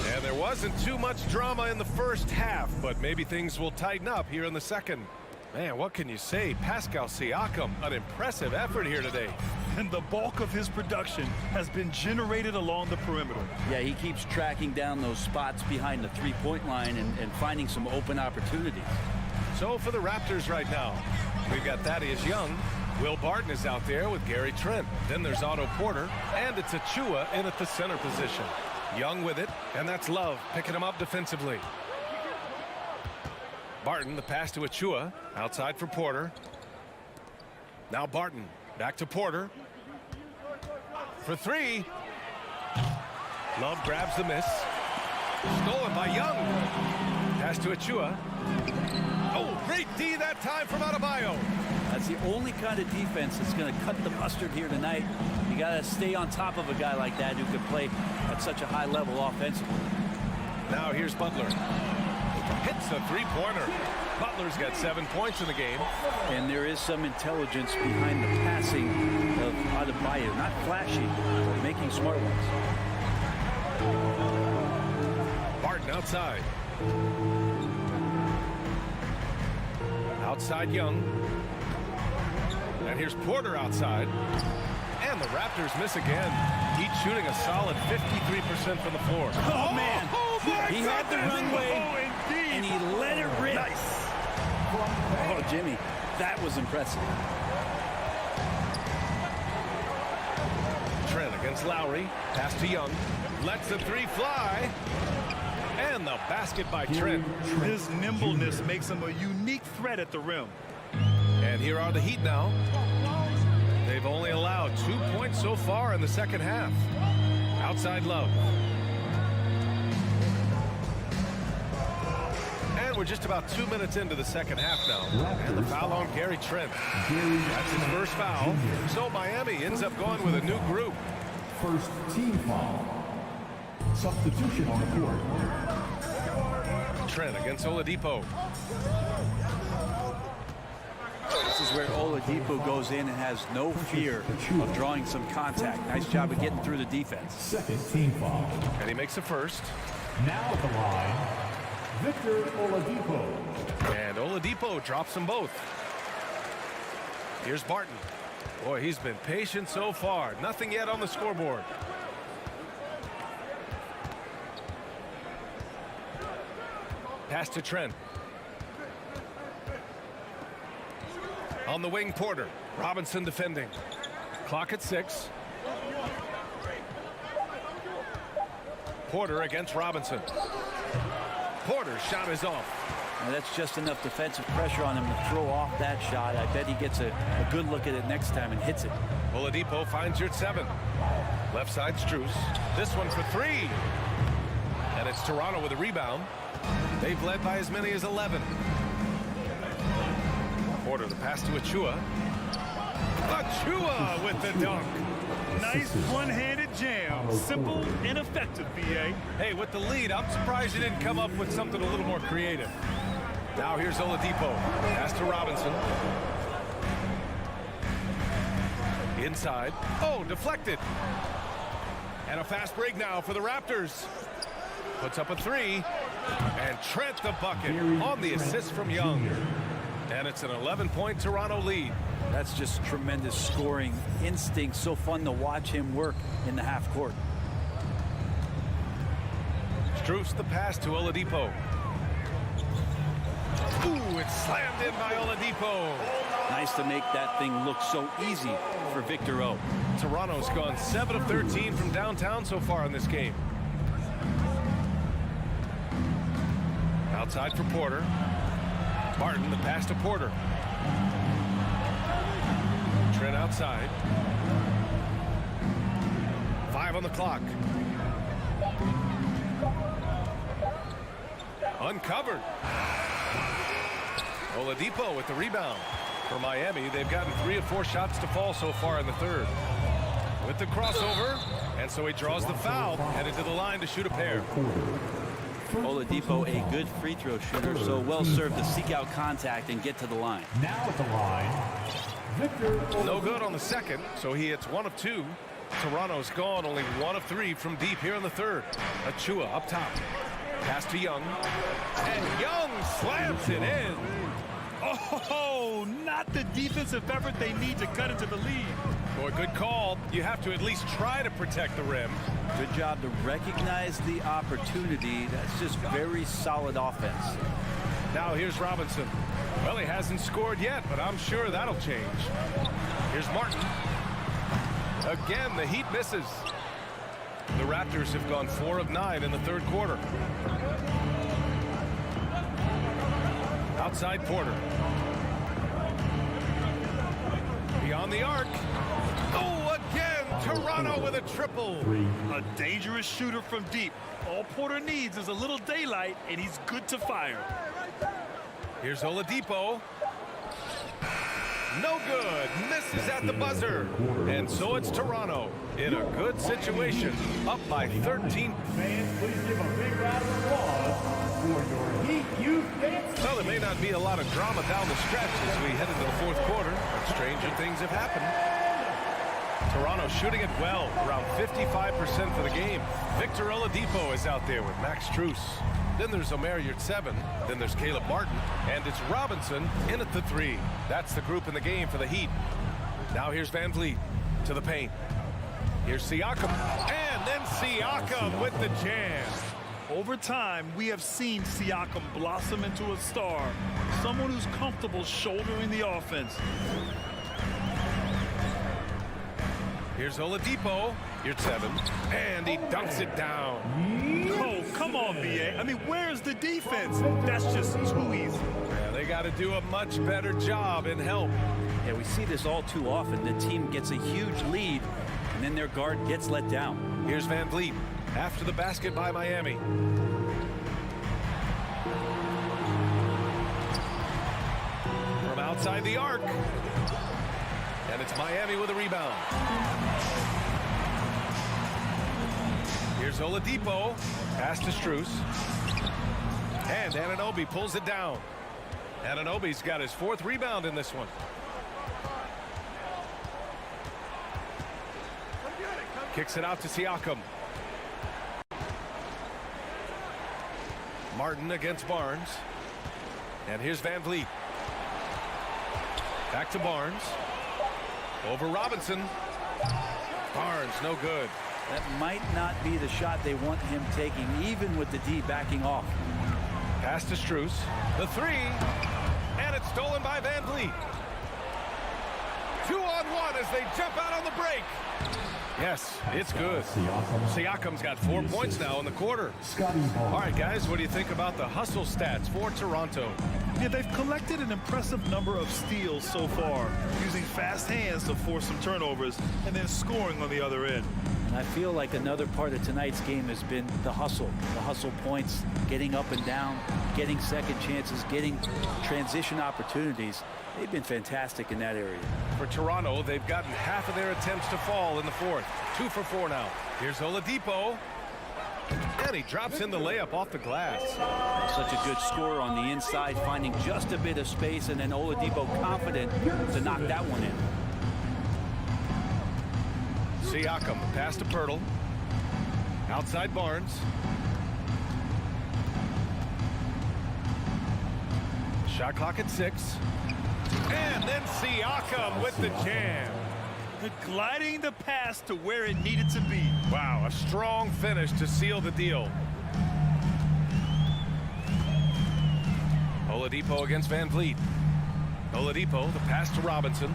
And there wasn't too much drama in the first half, but maybe things will tighten up here in the second. Man, what can you say? Pascal Siakam, an impressive effort here today. And the bulk of his production has been generated along the perimeter. Yeah, he keeps tracking down those spots behind the three-point line and finding some open opportunities. So for the Raptors right now, we've got Thaddeus Young. Will Barton is out there with Gary Trent. Then there's Otto Porter, and it's Achua in at the center position. Young with it, and that's Love picking him up defensively. Barton, the pass to Achua, outside for Porter. Now Barton, back to Porter. For 3. Love grabs the miss. Stolen by Young. Pass to Achua. Oh, great D that time from Adebayo. That's the only kind of defense that's going to cut the mustard here tonight. You got to stay on top of a guy like that who can play at such a high level offensively. Now here's Butler. Hits a three-pointer. Butler's got 7 points in the game. And there is some intelligence behind the passing of Adebayo. Not flashy, but making smart ones. Barton outside. Outside Young. And here's Porter outside. And the Raptors miss again. Heat shooting a solid 53% from the floor. Oh, man. He had the runway, and he let it rip. Nice. Oh, Jimmy, that was impressive. Trent against Lowry. Pass to Young. Lets the 3 fly. And the basket by Trent. His nimbleness makes him a unique threat at the rim. And here are the Heat now. They've only allowed 2 points so far in the second half. Outside Love. And we're just about 2 minutes into the second half now. And the foul on Gary Trent. That's his first foul. So Miami ends up going with a new group. First team foul. Substitution on the court. Trent against Oladipo. This is where Oladipo goes in and has no fear of drawing some contact. Nice job of getting through the defense. Second team foul. And he makes the first. Now at the line, Victor Oladipo. And Oladipo drops them both. Here's Barton. Boy, he's been patient so far. Nothing yet on the scoreboard. Pass to Trent. On the wing, Porter. Robinson defending. Clock at 6. Porter against Robinson. Porter's shot is off. Now that's just enough defensive pressure on him to throw off that shot. I bet he gets a good look at it next time and hits it. Oladipo finds your 7. Left side, Strus. This one for 3. And it's Toronto with a rebound. They've led by as many as 11. Porter, the pass to Achua. Achua with the dunk. Nice one-handed jam. Simple and effective, BA. Hey, with the lead, I'm surprised he didn't come up with something a little more creative. Now here's Oladipo. Pass to Robinson. Inside. Oh, deflected. And a fast break now for the Raptors. Puts up a 3. And Trent the bucket on the assist from Young. And it's an 11-point Toronto lead. That's just tremendous scoring instinct. So fun to watch him work in the half court. Strus the pass to Oladipo. Ooh, it's slammed in by Oladipo. Nice to make that thing look so easy for Victor O. Toronto's gone 7 of 13 from downtown so far in this game. Outside for Porter. Barton, the pass to Porter. Trent outside. 5 on the clock. Uncovered. Oladipo with the rebound. For Miami, they've gotten 3 of 4 shots to fall so far in the third. With the crossover, and so he draws the foul, headed to the line to shoot a pair. Oladipo, a good free throw shooter, so well served to seek out contact and get to the line. Now at the line, Victor. No good on the second, so he hits 1 of 2. Toronto's gone only 1 of 3 from deep here in the third. Achua up top. Pass to Young. And Young slams it in. Oh, not the defensive effort they need to cut into the lead. Boy, good call. You have to at least try to protect the rim. Good job to recognize the opportunity. That's just very solid offense. Now here's Robinson. Well, he hasn't scored yet, but I'm sure that'll change. Here's Martin. Again, the Heat misses. The Raptors have gone 4 of 9 in the third quarter. Outside Porter. Beyond the arc. Oh, again, Toronto with a triple. A dangerous shooter from deep. All Porter needs is a little daylight, and he's good to fire. Here's Oladipo. No good. Misses at the buzzer. And so it's Toronto in a good situation, up by 13. Fans, please give a big round of applause for your Heat youth fans. Well, there may not be a lot of drama down the stretch as we head into the fourth quarter, but stranger things have happened. Toronto shooting it well, around 55% for the game. Victor Oladipo is out there with Max Strus. Then there's Omer Yurtseven. Then there's Caleb Martin. And it's Robinson in at the 3. That's the group in the game for the Heat. Now here's Van Vliet to the paint. Here's Siakam. And then Siakam with the jam. Over time, we have seen Siakam blossom into a star. Someone who's comfortable shouldering the offense. Here's Oladipo. Yurtseven. And he dunks it down. Oh, come on, BA. I mean, where's the defense? That's just too easy. Yeah, they got to do a much better job in help. Yeah, we see this all too often. The team gets a huge lead, and then their guard gets let down. Here's Van Vliet after the basket by Miami. From outside the arc. And it's Miami with a rebound. Here's Oladipo. Pass to Strus. And Anunoby pulls it down. Anunoby's got his 4th rebound in this one. Kicks it out to Siakam. Martin against Barnes. And here's Van Vliet. Back to Barnes. Over Robinson. Barnes, no good. That might not be the shot they want him taking, even with the D backing off. Pass to Strus. The three. And it's stolen by Van Vliet. 2-on-1 as they jump out on the break. Yes, it's good. Siakam's got 4 points now in the quarter. All right, guys, what do you think about the hustle stats for Toronto? Yeah, they've collected an impressive number of steals so far, using fast hands to force some turnovers and then scoring on the other end. And I feel like another part of tonight's game has been the hustle points, getting up and down, getting second chances, getting transition opportunities. They've been fantastic in that area. For Toronto, they've gotten half of their attempts to fall in the fourth. 2 for 4 now. Here's Oladipo. And he drops in the layup off the glass. Such a good scorer on the inside, finding just a bit of space, and then Oladipo confident to knock that one in. Siakam, pass to Pirtle. Outside Barnes. Shot clock at 6. And then Siakam with the jam. Gliding the pass to where it needed to be. Wow, a strong finish to seal the deal. Oladipo against Van Vliet. Oladipo, the pass to Robinson.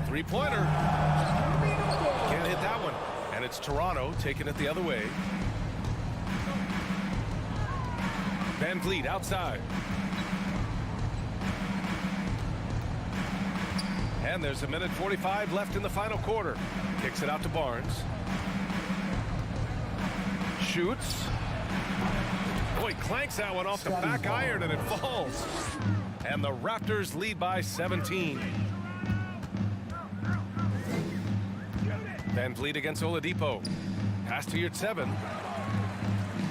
3-pointer. Can't hit that one. And it's Toronto taking it the other way. Van Vliet outside. And there's 1:45 left in the final quarter. Kicks it out to Barnes. Shoots. Boy, clanks that one off the back iron and it falls. And the Raptors lead by 17. Van Vliet against Oladipo. Pass to Yurtseven.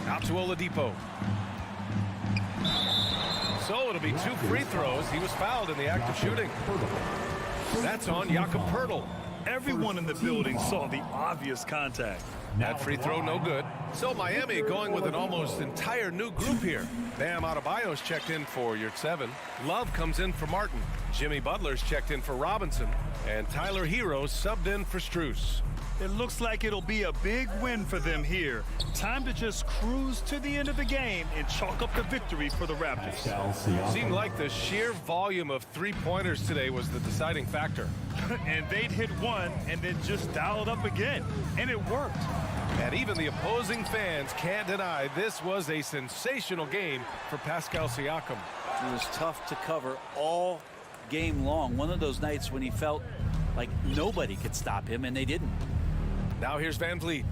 Out to Oladipo. So it'll be 2 free throws. He was fouled in the act of shooting. That's on Jakob Poeltl. Everyone in the building saw the obvious contact. That free throw no good. So Miami going with an almost entire new group here. Bam Adebayo's checked in for Yurtseven. Love comes in for Martin. Jimmy Butler's checked in for Robinson. And Tyler Hero subbed in for Strus. It looks like it'll be a big win for them here. Time to just cruise to the end of the game and chalk up the victory for the Raptors. Seemed like the sheer volume of 3-pointers today was the deciding factor. And they'd hit one and then just dial it up again. And it worked. And even the opposing fans can't deny this was a sensational game for Pascal Siakam. It was tough to cover all game long. One of those nights when he felt like nobody could stop him, and they didn't. Now here's Van Vliet.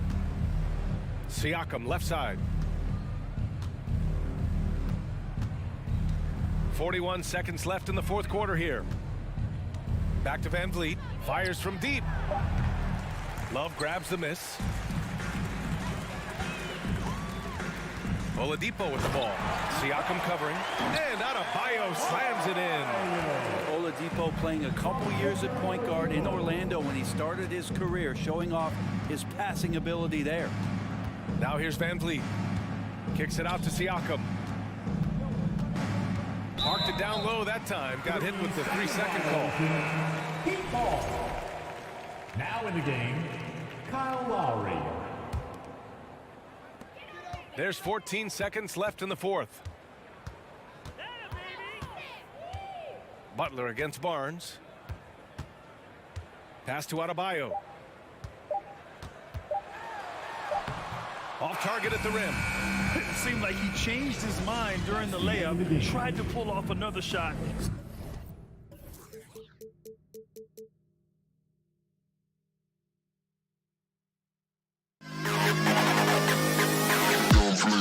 Siakam left side. 41 seconds left in the fourth quarter here. Back to Van Vliet. Fires from deep. Love grabs the miss. Oladipo with the ball. Siakam covering. And Adebayo slams it in. Oladipo playing a couple years at point guard in Orlando when he started his career, showing off his passing ability there. Now here's Van Vliet. Kicks it out to Siakam. Parked it down low that time. Got hit with the 3-second call. Heat ball. Now in the game, Kyle Lowry. There's 14 seconds left in the fourth. Butler against Barnes. Pass to Adebayo. Off target at the rim. It seemed like he changed his mind during the layup, tried to pull off another shot.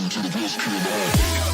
To the best kid in the hall.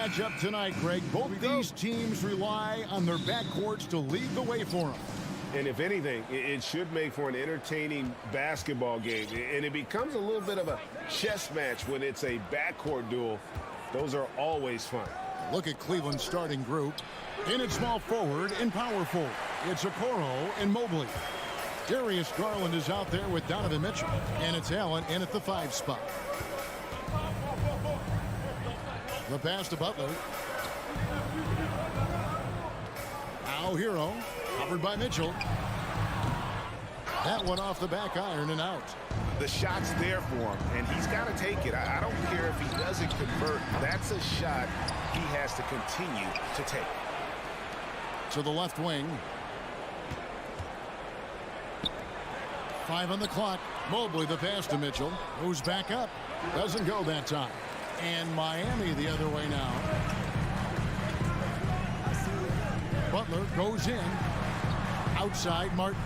matchup tonight, Greg. Both these teams rely on their backcourts to lead the way for them. And if anything, it should make for an entertaining basketball game. And it becomes a little bit of a chess match when it's a backcourt duel. Those are always fun. Look at Cleveland's starting group. In at small forward and power forward, it's Okoro and Mobley. Darius Garland is out there with Donovan Mitchell. And it's Allen in at the 5 spot. The pass to Butler. Now Hero, covered by Mitchell. That one off the back iron and out. The shot's there for him, and he's got to take it. I don't care if he doesn't convert. That's a shot he has to continue to take. To the left wing. 5 on the clock. Mobley the pass to Mitchell. Moves back up. Doesn't go that time. And Miami the other way now. Butler goes in. Outside Martin.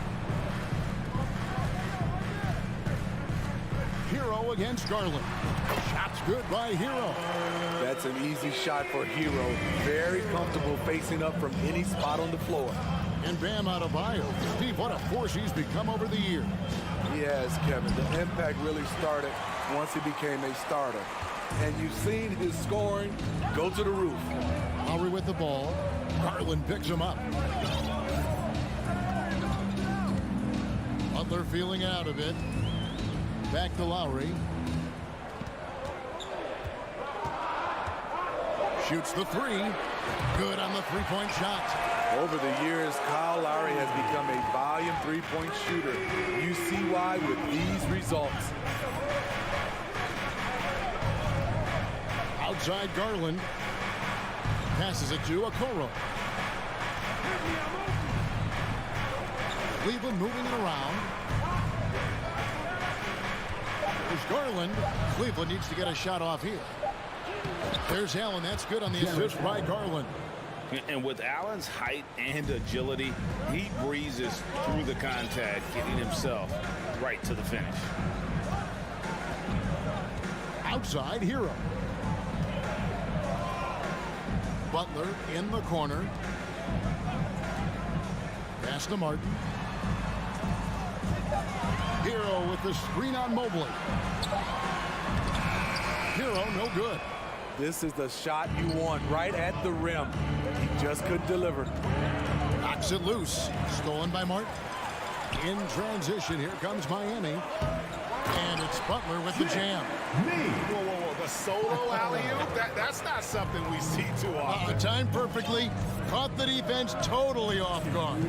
Hero against Garland. Shot's good by Hero. That's an easy shot for Hero. Very comfortable facing up from any spot on the floor. And Bam Adebayo. Steve, what a force he's become over the years. He has, Kevin. The impact really started once he became a starter. And you've seen his scoring go to the roof. Lowry with the ball. Garland picks him up. Butler feeling out of it. Back to Lowry. Shoots the 3. Good on the three-point shot. Over the years, Kyle Lowry has become a volume three-point shooter. You see why with these results. Outside Garland. Passes it to Okoro. Cleveland moving it around. There's Garland. Cleveland needs to get a shot off here. There's Allen. That's good on the assist by Garland. And with Allen's height and agility, he breezes through the contact, getting himself right to the finish. Outside Hero. Butler in the corner. Pass to Martin. Hero with the screen on Mobley. Hero no good. This is the shot you want right at the rim. He just couldn't deliver. Knocks it loose. Stolen by Martin. In transition, here comes Miami. And it's Butler with the jam. Whoa. The solo alley-oop? That's not something we see too often. Timed perfectly. Caught the defense totally off guard.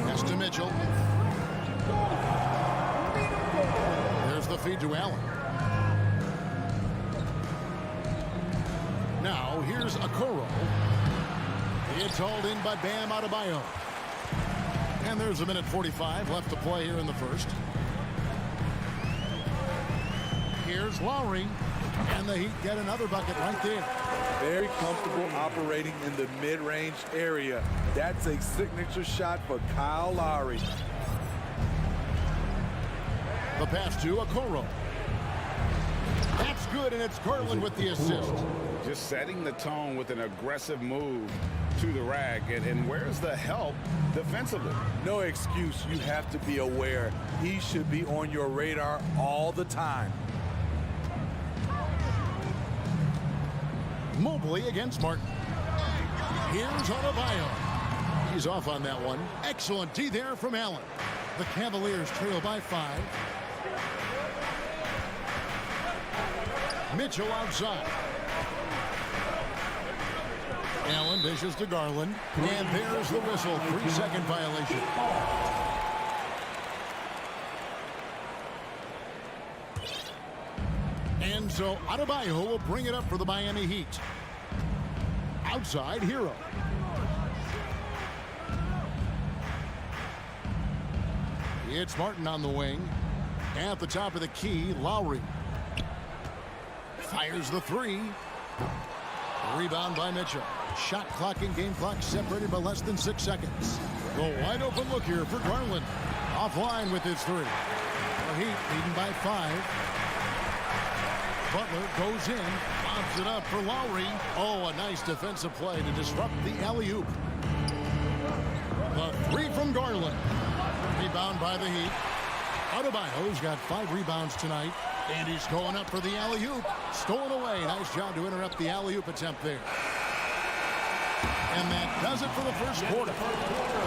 Pass to Mitchell. There's the feed to Allen. Now, here's Okoro. It's hauled in by Bam Adebayo. And there's a minute 45 left to play here in the first. Here's Lowry. And the Heat get another bucket right there. Very comfortable operating in the mid-range area. That's a signature shot for Kyle Lowry. The pass to Okoro. That's good, and it's Garland with the assist. Just setting the tone with an aggressive move to the rack. And where's the help defensively? No excuse. You have to be aware. He should be on your radar all the time. Mobley against Martin. Here's Adebayo. He's off on that one. Excellent D there from Allen. The Cavaliers trail by 5. Mitchell outside. Allen dishes to Garland. And there's the whistle. 3-second violation. And so Adebayo will bring it up for the Miami Heat. Outside Hero. It's Martin on the wing. At the top of the key, Lowry. Fires the 3. Rebound by Mitchell. Shot clock and game clock separated by less than 6 seconds. The wide open look here for Garland. Offline with his 3. The Heat leading by 5. Butler goes in, lobs it up for Lowry. Oh, a nice defensive play to disrupt the alley-oop. The three from Garland. Rebound by the Heat. Adebayo's got 5 rebounds tonight, and he's going up for the alley-oop. Stolen away. Nice job to interrupt the alley-oop attempt there. And that does it for the first quarter.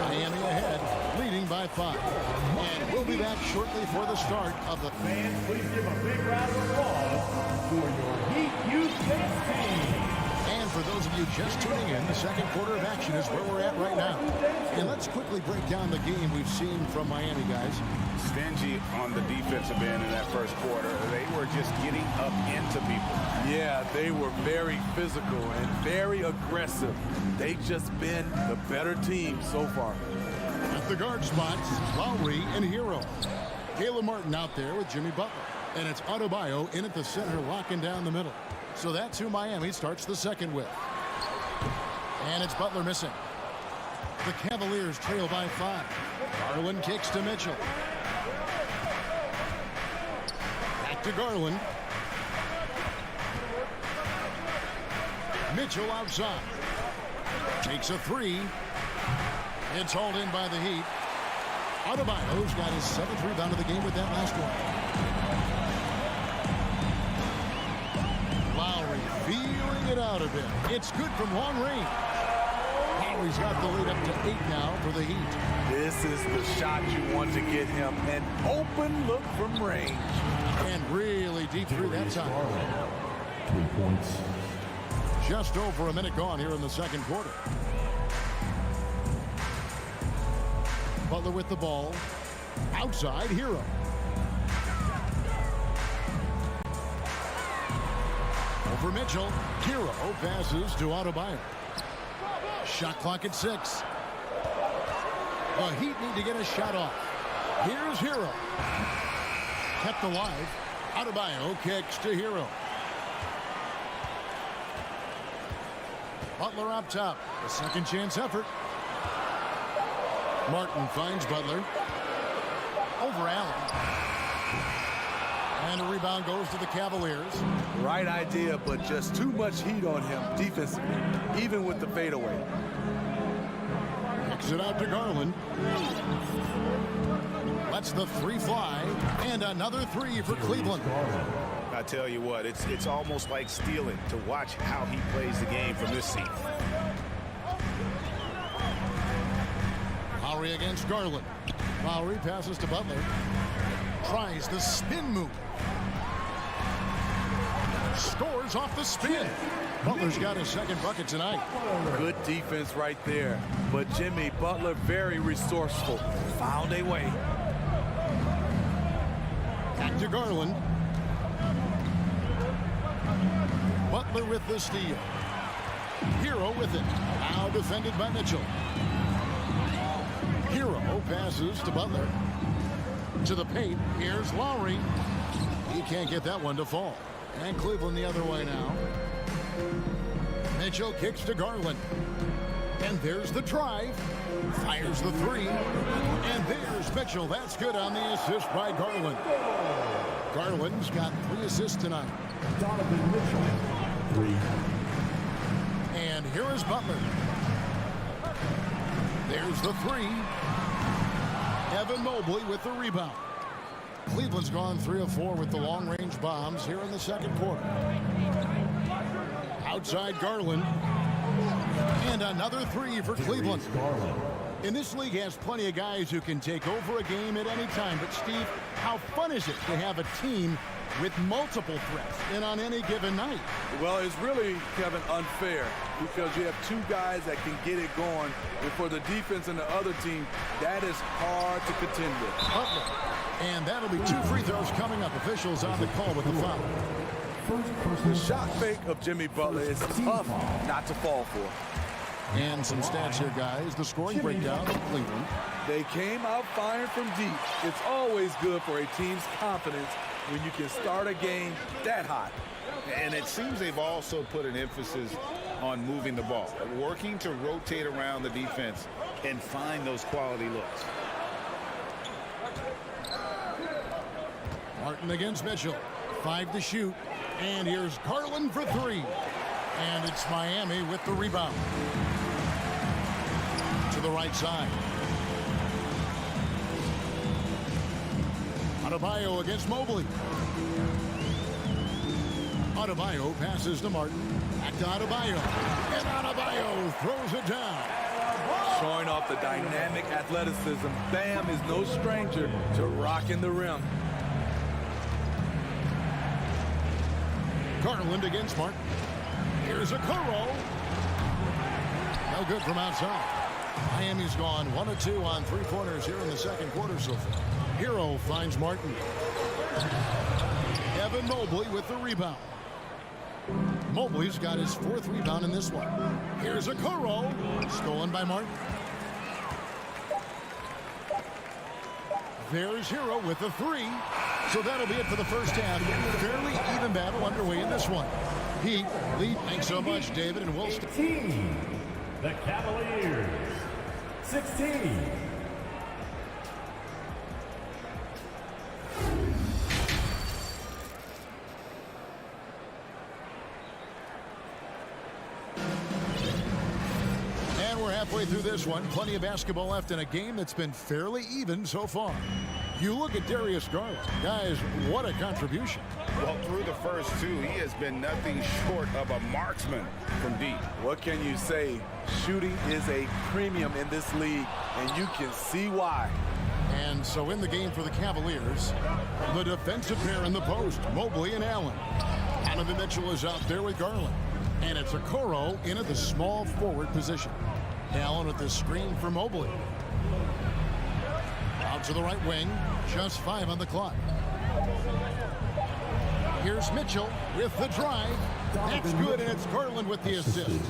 Miami ahead, leading by 5. And we'll be back shortly for the start of the fans. Please give a big round of applause for your Heat Youth team. And for those of you just tuning in, the second quarter of action is where we're at right now. And let's quickly break down the game we've seen from Miami, guys. Stingy on the defensive end in that first quarter. They were just getting up into people. Yeah, they were very physical and very aggressive. They've just been the better team so far. At the guard spots, Lowry and Hero. Caleb Martin out there with Jimmy Butler. And it's Adebayo in at the center, locking down the middle. So that's who Miami starts the second with. And it's Butler missing. The Cavaliers trail by 5. Garland kicks to Mitchell. Back to Garland. Mitchell outside. Takes a 3. It's hauled in by the Heat. Adebayo's got his 7th rebound of the game with that last one. Lowry feeling it out a bit. It's good from long range. Lowry's got the lead up to 8 now for the Heat. This is the shot you want to get him. An open look from range. And really deep through that time. 3 points. Just over a minute gone here in the second quarter. Butler with the ball. Outside, Hero. Over Mitchell. Hero passes to Adebayo. Shot clock at 6. The Heat need to get a shot off. Here's Hero. Kept alive. Adebayo kicks to Hero. Butler up top. A second chance effort. Martin finds Butler. Over Allen. And a rebound goes to the Cavaliers. Right idea, but just too much heat on him defensively, even with the fadeaway. Kicks it out to Garland. Lets the 3 fly. And another 3 for Cleveland. I tell you what, it's almost like stealing to watch how he plays the game from this seat. Lowry against Garland. Lowry passes to Butler. Tries the spin move. Scores off the spin. Butler's got his second bucket tonight. Good defense right there. But Jimmy Butler, very resourceful. Found a way. Back to Garland. Butler with the steal. Hero with it. Now defended by Mitchell. Hero passes to Butler. To the paint. Here's Lowry. He can't get that one to fall. And Cleveland the other way now. Mitchell kicks to Garland. And there's the drive. Fires the 3. And there's Mitchell. That's good on the assist by Garland. Garland's got 3 assists tonight. Donovan Mitchell. 3. And here is Butler. There's the 3. Evan Mobley with the rebound. Cleveland's gone 3 of 4 with the long-range bombs here in the second quarter. Outside Garland. And another 3 for Cleveland. And this league has plenty of guys who can take over a game at any time. But, Steve, how fun is it to have a team with multiple threats and on any given night? Well, it's really, Kevin, unfair because you have 2 guys that can get it going. And for the defense and the other team, that is hard to contend with. Butler. And that'll be 2 free throws coming up. Officials on the call with the foul. The shot fake of Jimmy Butler is tough not to fall for. And some stats here, guys. The scoring breakdown of Cleveland. They came out firing from deep. It's always good for a team's confidence when you can start a game that hot. And it seems they've also put an emphasis on moving the ball, working to rotate around the defense and find those quality looks. Martin against Mitchell. 5 to shoot. And here's Garland for three. And it's Miami with the rebound. To the right side. Adebayo against Mobley. Adebayo passes to Martin. Back to Adebayo. And Adebayo throws it down. Showing off the dynamic athleticism. Bam is no stranger to rocking the rim. Garland against Martin. Here's a Okoro. No good from outside. Miami's gone 1 of 2 on three-pointers here in the second quarter so far. Hero finds Martin. Evan Mobley with the rebound. Mobley's got his 4th rebound in this one. Here's a Okoro. Stolen by Martin. There's Hero with the 3. So that'll be it for the first half. Fairly even battle underway in this one. Heat lead. Thanks so much, David, and we'll 18. The Cavaliers. 16. And we're halfway through this one. Plenty of basketball left in a game that's been fairly even so far. You look at Darius Garland. Guys, what a contribution. Well, through the first 2, he has been nothing short of a marksman from deep. What can you say? Shooting is a premium in this league, and you can see why. And so in the game for the Cavaliers, the defensive pair in the post, Mobley and Allen. Donovan Mitchell is out there with Garland. And it's Okoro in at the small forward position. Allen with the screen for Mobley. Out to the right wing, just 5 on the clock. Here's Mitchell with the drive. That's good, and it's Garland with the assist.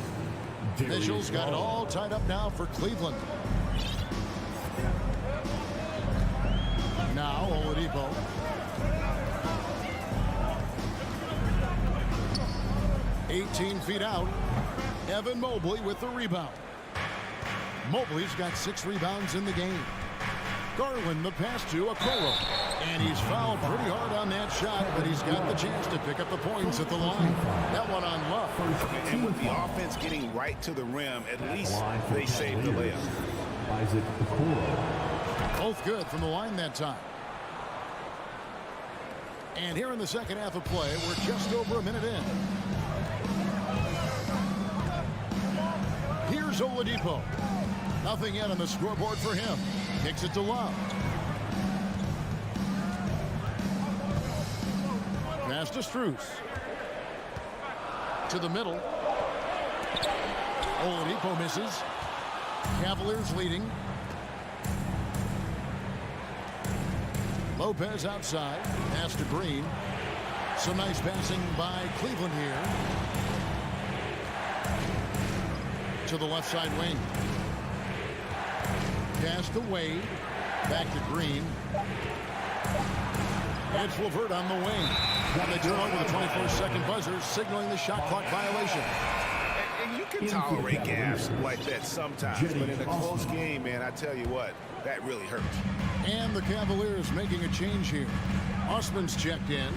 Mitchell's got it all tied up now for Cleveland. Now Oladipo. "18 feet out. Evan Mobley with the rebound. Mobley's got 6 rebounds in the game. Garland the pass to Okoro. And he's fouled pretty hard on that shot, but he's got the chance to pick up the points at the line. That one on Love. And with the offense getting right to the rim, at least they saved the layup. Both good from the line that time. And here in the second half of play, we're just over a minute in. Here's Oladipo. Nothing yet on the scoreboard for him. Kicks it to Love. Pass to Strus. To the middle. Oladipo misses. Cavaliers leading. Lopez outside. Pass to Green. Some nice passing by Cleveland here. To the left side wing. Pass to Wade. Back to Green. It's LeVert on the wing. And they turn over the 24-second buzzer, signaling the shot clock violation. And you can tolerate gaps like that sometimes, but in a close game, man, I tell you what, that really hurt. And the Cavaliers making a change here. Osman's checked in.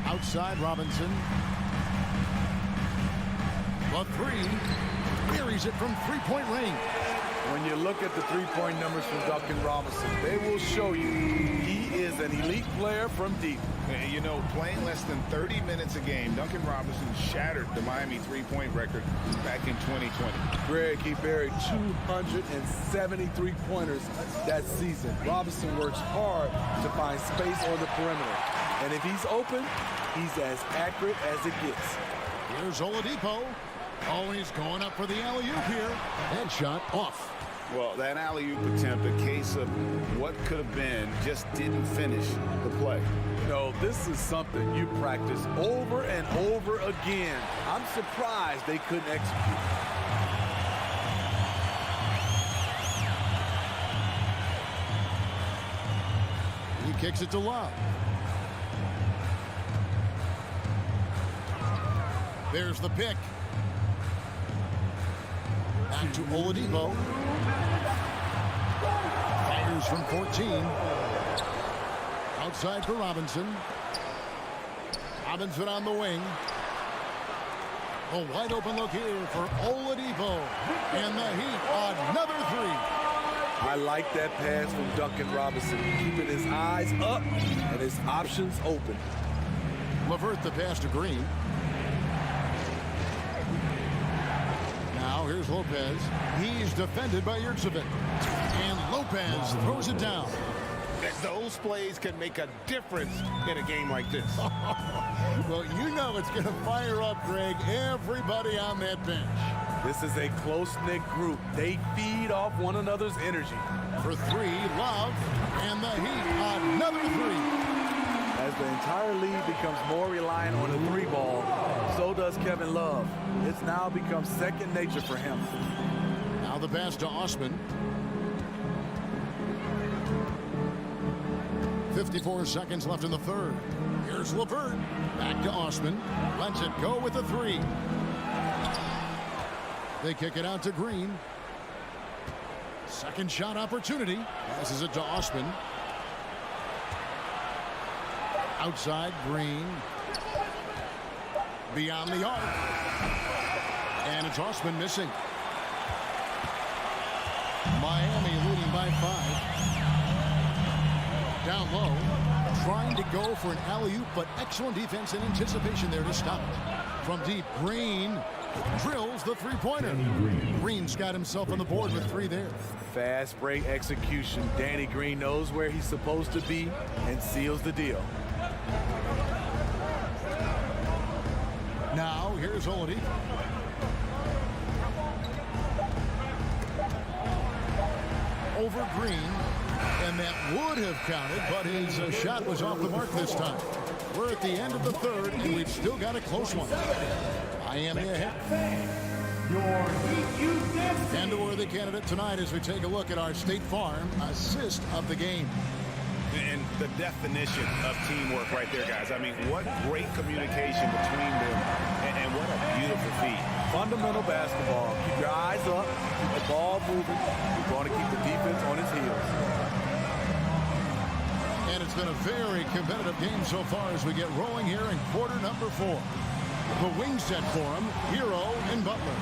Outside Robinson. The 3. Buries it from three-point range. When you look at the three-point numbers from Duncan Robinson, they will show you he is an elite player from deep. And you know, playing less than 30 minutes a game, Duncan Robinson shattered the Miami three-point record back in 2020. Greg, he buried 273 pointers that season. Robinson works hard to find space on the perimeter. And if he's open, he's as accurate as it gets. Here's Oladipo. Oh, he's going up for the alley-oop here. And shot off. Well, that alley-oop attempt, a case of what could have been, just didn't finish the play. No, this is something you practice over and over again. I'm surprised they couldn't execute. He kicks it to Love. There's the pick. Back to Oladipo. Fires from 14. Outside for Robinson. Robinson on the wing. A wide open look here for Oladipo. And the Heat, another three. I like that pass from Duncan Robinson, keeping his eyes up and his options open. LeVert the pass to Green. Now here's Lopez. He's defended by Yurtsevic. And Lopez throws it down. Those plays can make a difference in a game like this. Well, you know it's going to fire up, Greg, everybody on that bench. This is a close-knit group. They feed off one another's energy. For three, Love, and the Heat, another three. As the entire league becomes more reliant on the three ball, so does Kevin Love. It's now become second nature for him. Now the pass to Osman. 54 seconds left in the third. Here's LeVert. Back to Osman. Lets it go with the three. They kick it out to Green. Second shot opportunity. Passes it to Osman. Outside, Green. Beyond the arc. And it's Osman missing. Miami leading by 5. Down low, trying to go for an alley-oop, but excellent defense and anticipation there to stop it. From deep, Green drills the three-pointer. Green's got himself on the board with three there. Fast break execution. Danny Green knows where he's supposed to be and seals the deal. Now, here's Oladipo. Over Green. And that would have counted, but his shot was off the mark this time. We're at the end of the third, and we've still got a close one. Miami ahead. And a worthy candidate tonight as we take a look at our State Farm assist of the game. And the definition of teamwork right there, guys. I mean, what great communication between them, and what a beautiful feat. Fundamental basketball. Keep your eyes up, keep the ball moving. You're going to keep the defense on its heels. And it's been a very competitive game so far as we get rolling here in quarter number 4. The wing set for him, Hero and Butler.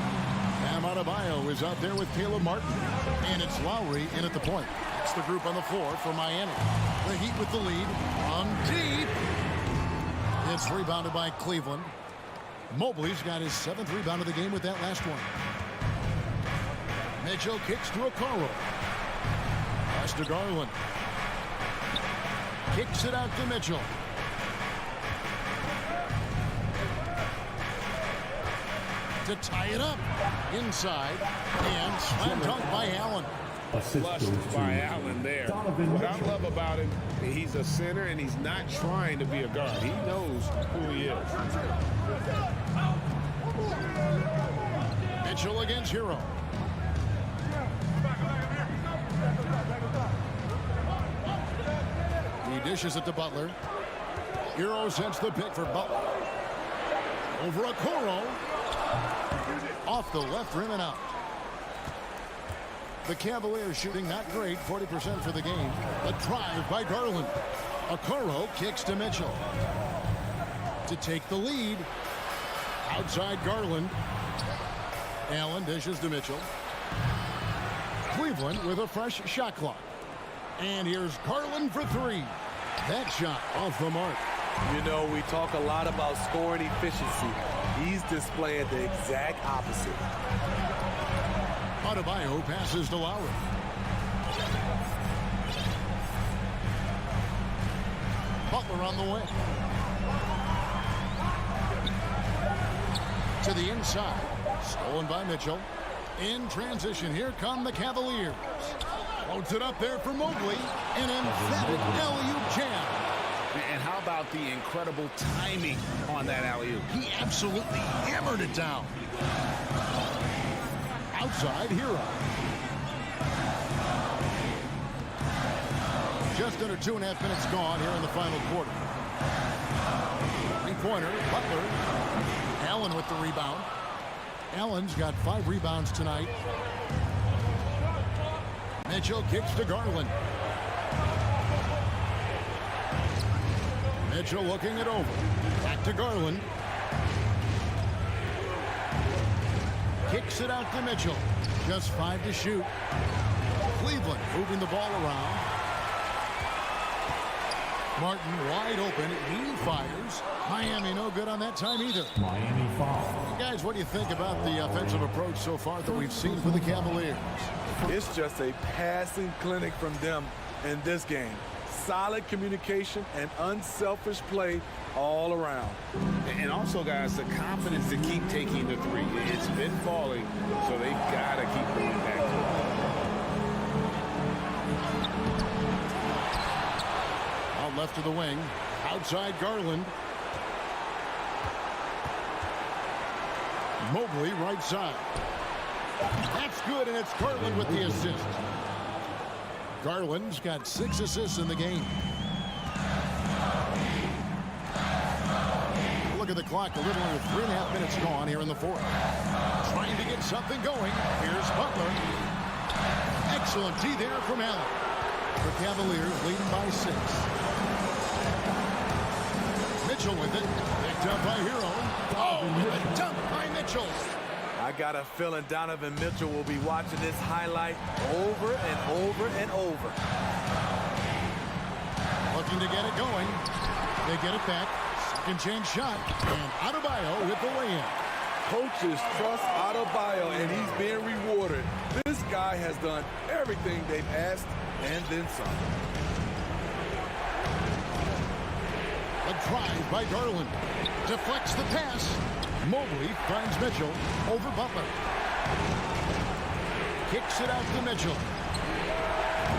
Bam Adebayo is out there with Caleb Martin. And it's Lowry in at the point. That's the group on the floor for Miami. The Heat with the lead on deep. It's rebounded by Cleveland. Mobley's got his 7th rebound of the game with that last one. Mitchell kicks to Okoro. Pass to Garland. Kicks it out to Mitchell. To tie it up. Inside. And slam dunk by Allen. Flushed by Allen there. What I love about him, he's a center and he's not trying to be a guard. He knows who he is. Mitchell against Hero. He dishes it to Butler. Hero sends the pick for Butler. Over Okoro. Off the left rim and out. The Cavaliers shooting not great, 40% for the game. A drive by Garland. Okoro kicks to Mitchell. To take the lead. Outside Garland. Allen dishes to Mitchell. Cleveland with a fresh shot clock. And here's Garland for three. That shot off the mark. You know, we talk a lot about scoring efficiency. He's displaying the exact opposite. Adebayo passes to Lowry. Butler on the way. To the inside. Stolen by Mitchell. In transition, here come the Cavaliers. Floats it up there for Mobley. An emphatic alley-oop jam. And how about the incredible timing on that alley-oop? He absolutely hammered it down. Outside, Hero. Just under 2.5 minutes gone here in the final quarter. Three-pointer, Butler. Allen with the rebound. Allen's got 5 rebounds tonight. Mitchell kicks to Garland. Mitchell looking it over. Back to Garland. Kicks it out to Mitchell. Just 5 to shoot. Cleveland moving the ball around. Martin wide open. He fires. Miami no good on that time either. Miami foul. Guys, what do you think about the offensive approach so far that we've seen for the Cavaliers? It's just a passing clinic from them in this game. Solid communication and unselfish play all around. And also, guys, the confidence to keep taking the three. It's been falling, so they've got to keep going back to it. Out left of the wing. Outside Garland. Mobley right side. That's good, and it's Garland with the assist. Garland's got 6 assists in the game. Look at the clock. A little under 3.5 minutes gone here in the fourth. Trying to get something going. Here's Butler. Excellent D there from Allen. The Cavaliers leading by 6. Mitchell with it. Picked up by Hero. Oh, and a dunk by Mitchell. I got a feeling Donovan Mitchell will be watching this highlight over and over and over. Looking to get it going. They get it back. Second chance shot. And Adebayo with the lay-in. Coaches trust Adebayo, and he's being rewarded. This guy has done everything they've asked and then some. A drive by Garland. Deflects the pass. Mobley finds Mitchell over Butler. Kicks it out to Mitchell.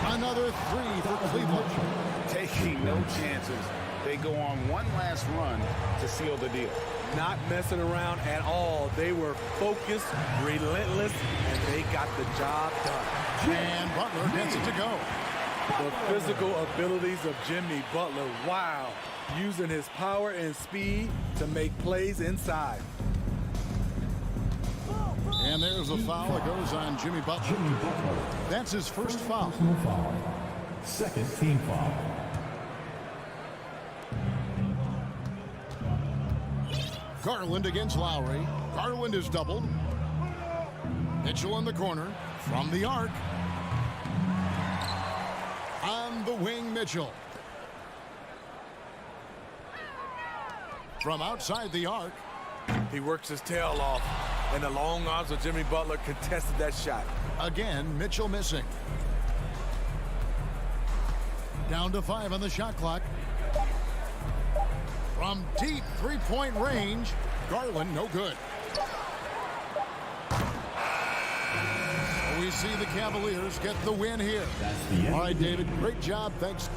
Another 3 for Cleveland. Taking no chances. They go on one last run to seal the deal. Not messing around at all. They were focused, relentless, and they got the job done. And Butler gets it to go. The physical abilities of Jimmy Butler, wow. Using his power and speed to make plays inside. And there's a foul that goes on Jimmy Butler. That's his first foul. Second team foul. Garland against Lowry. Garland is doubled. Mitchell in the corner. From the arc. On the wing, Mitchell. From outside the arc. He works his tail off, and the long arms of Jimmy Butler contested that shot. Again, Mitchell missing. Down to 5 on the shot clock. From deep three-point range, Garland no good. We see the Cavaliers get the win here. All right, David, great job. Thanks.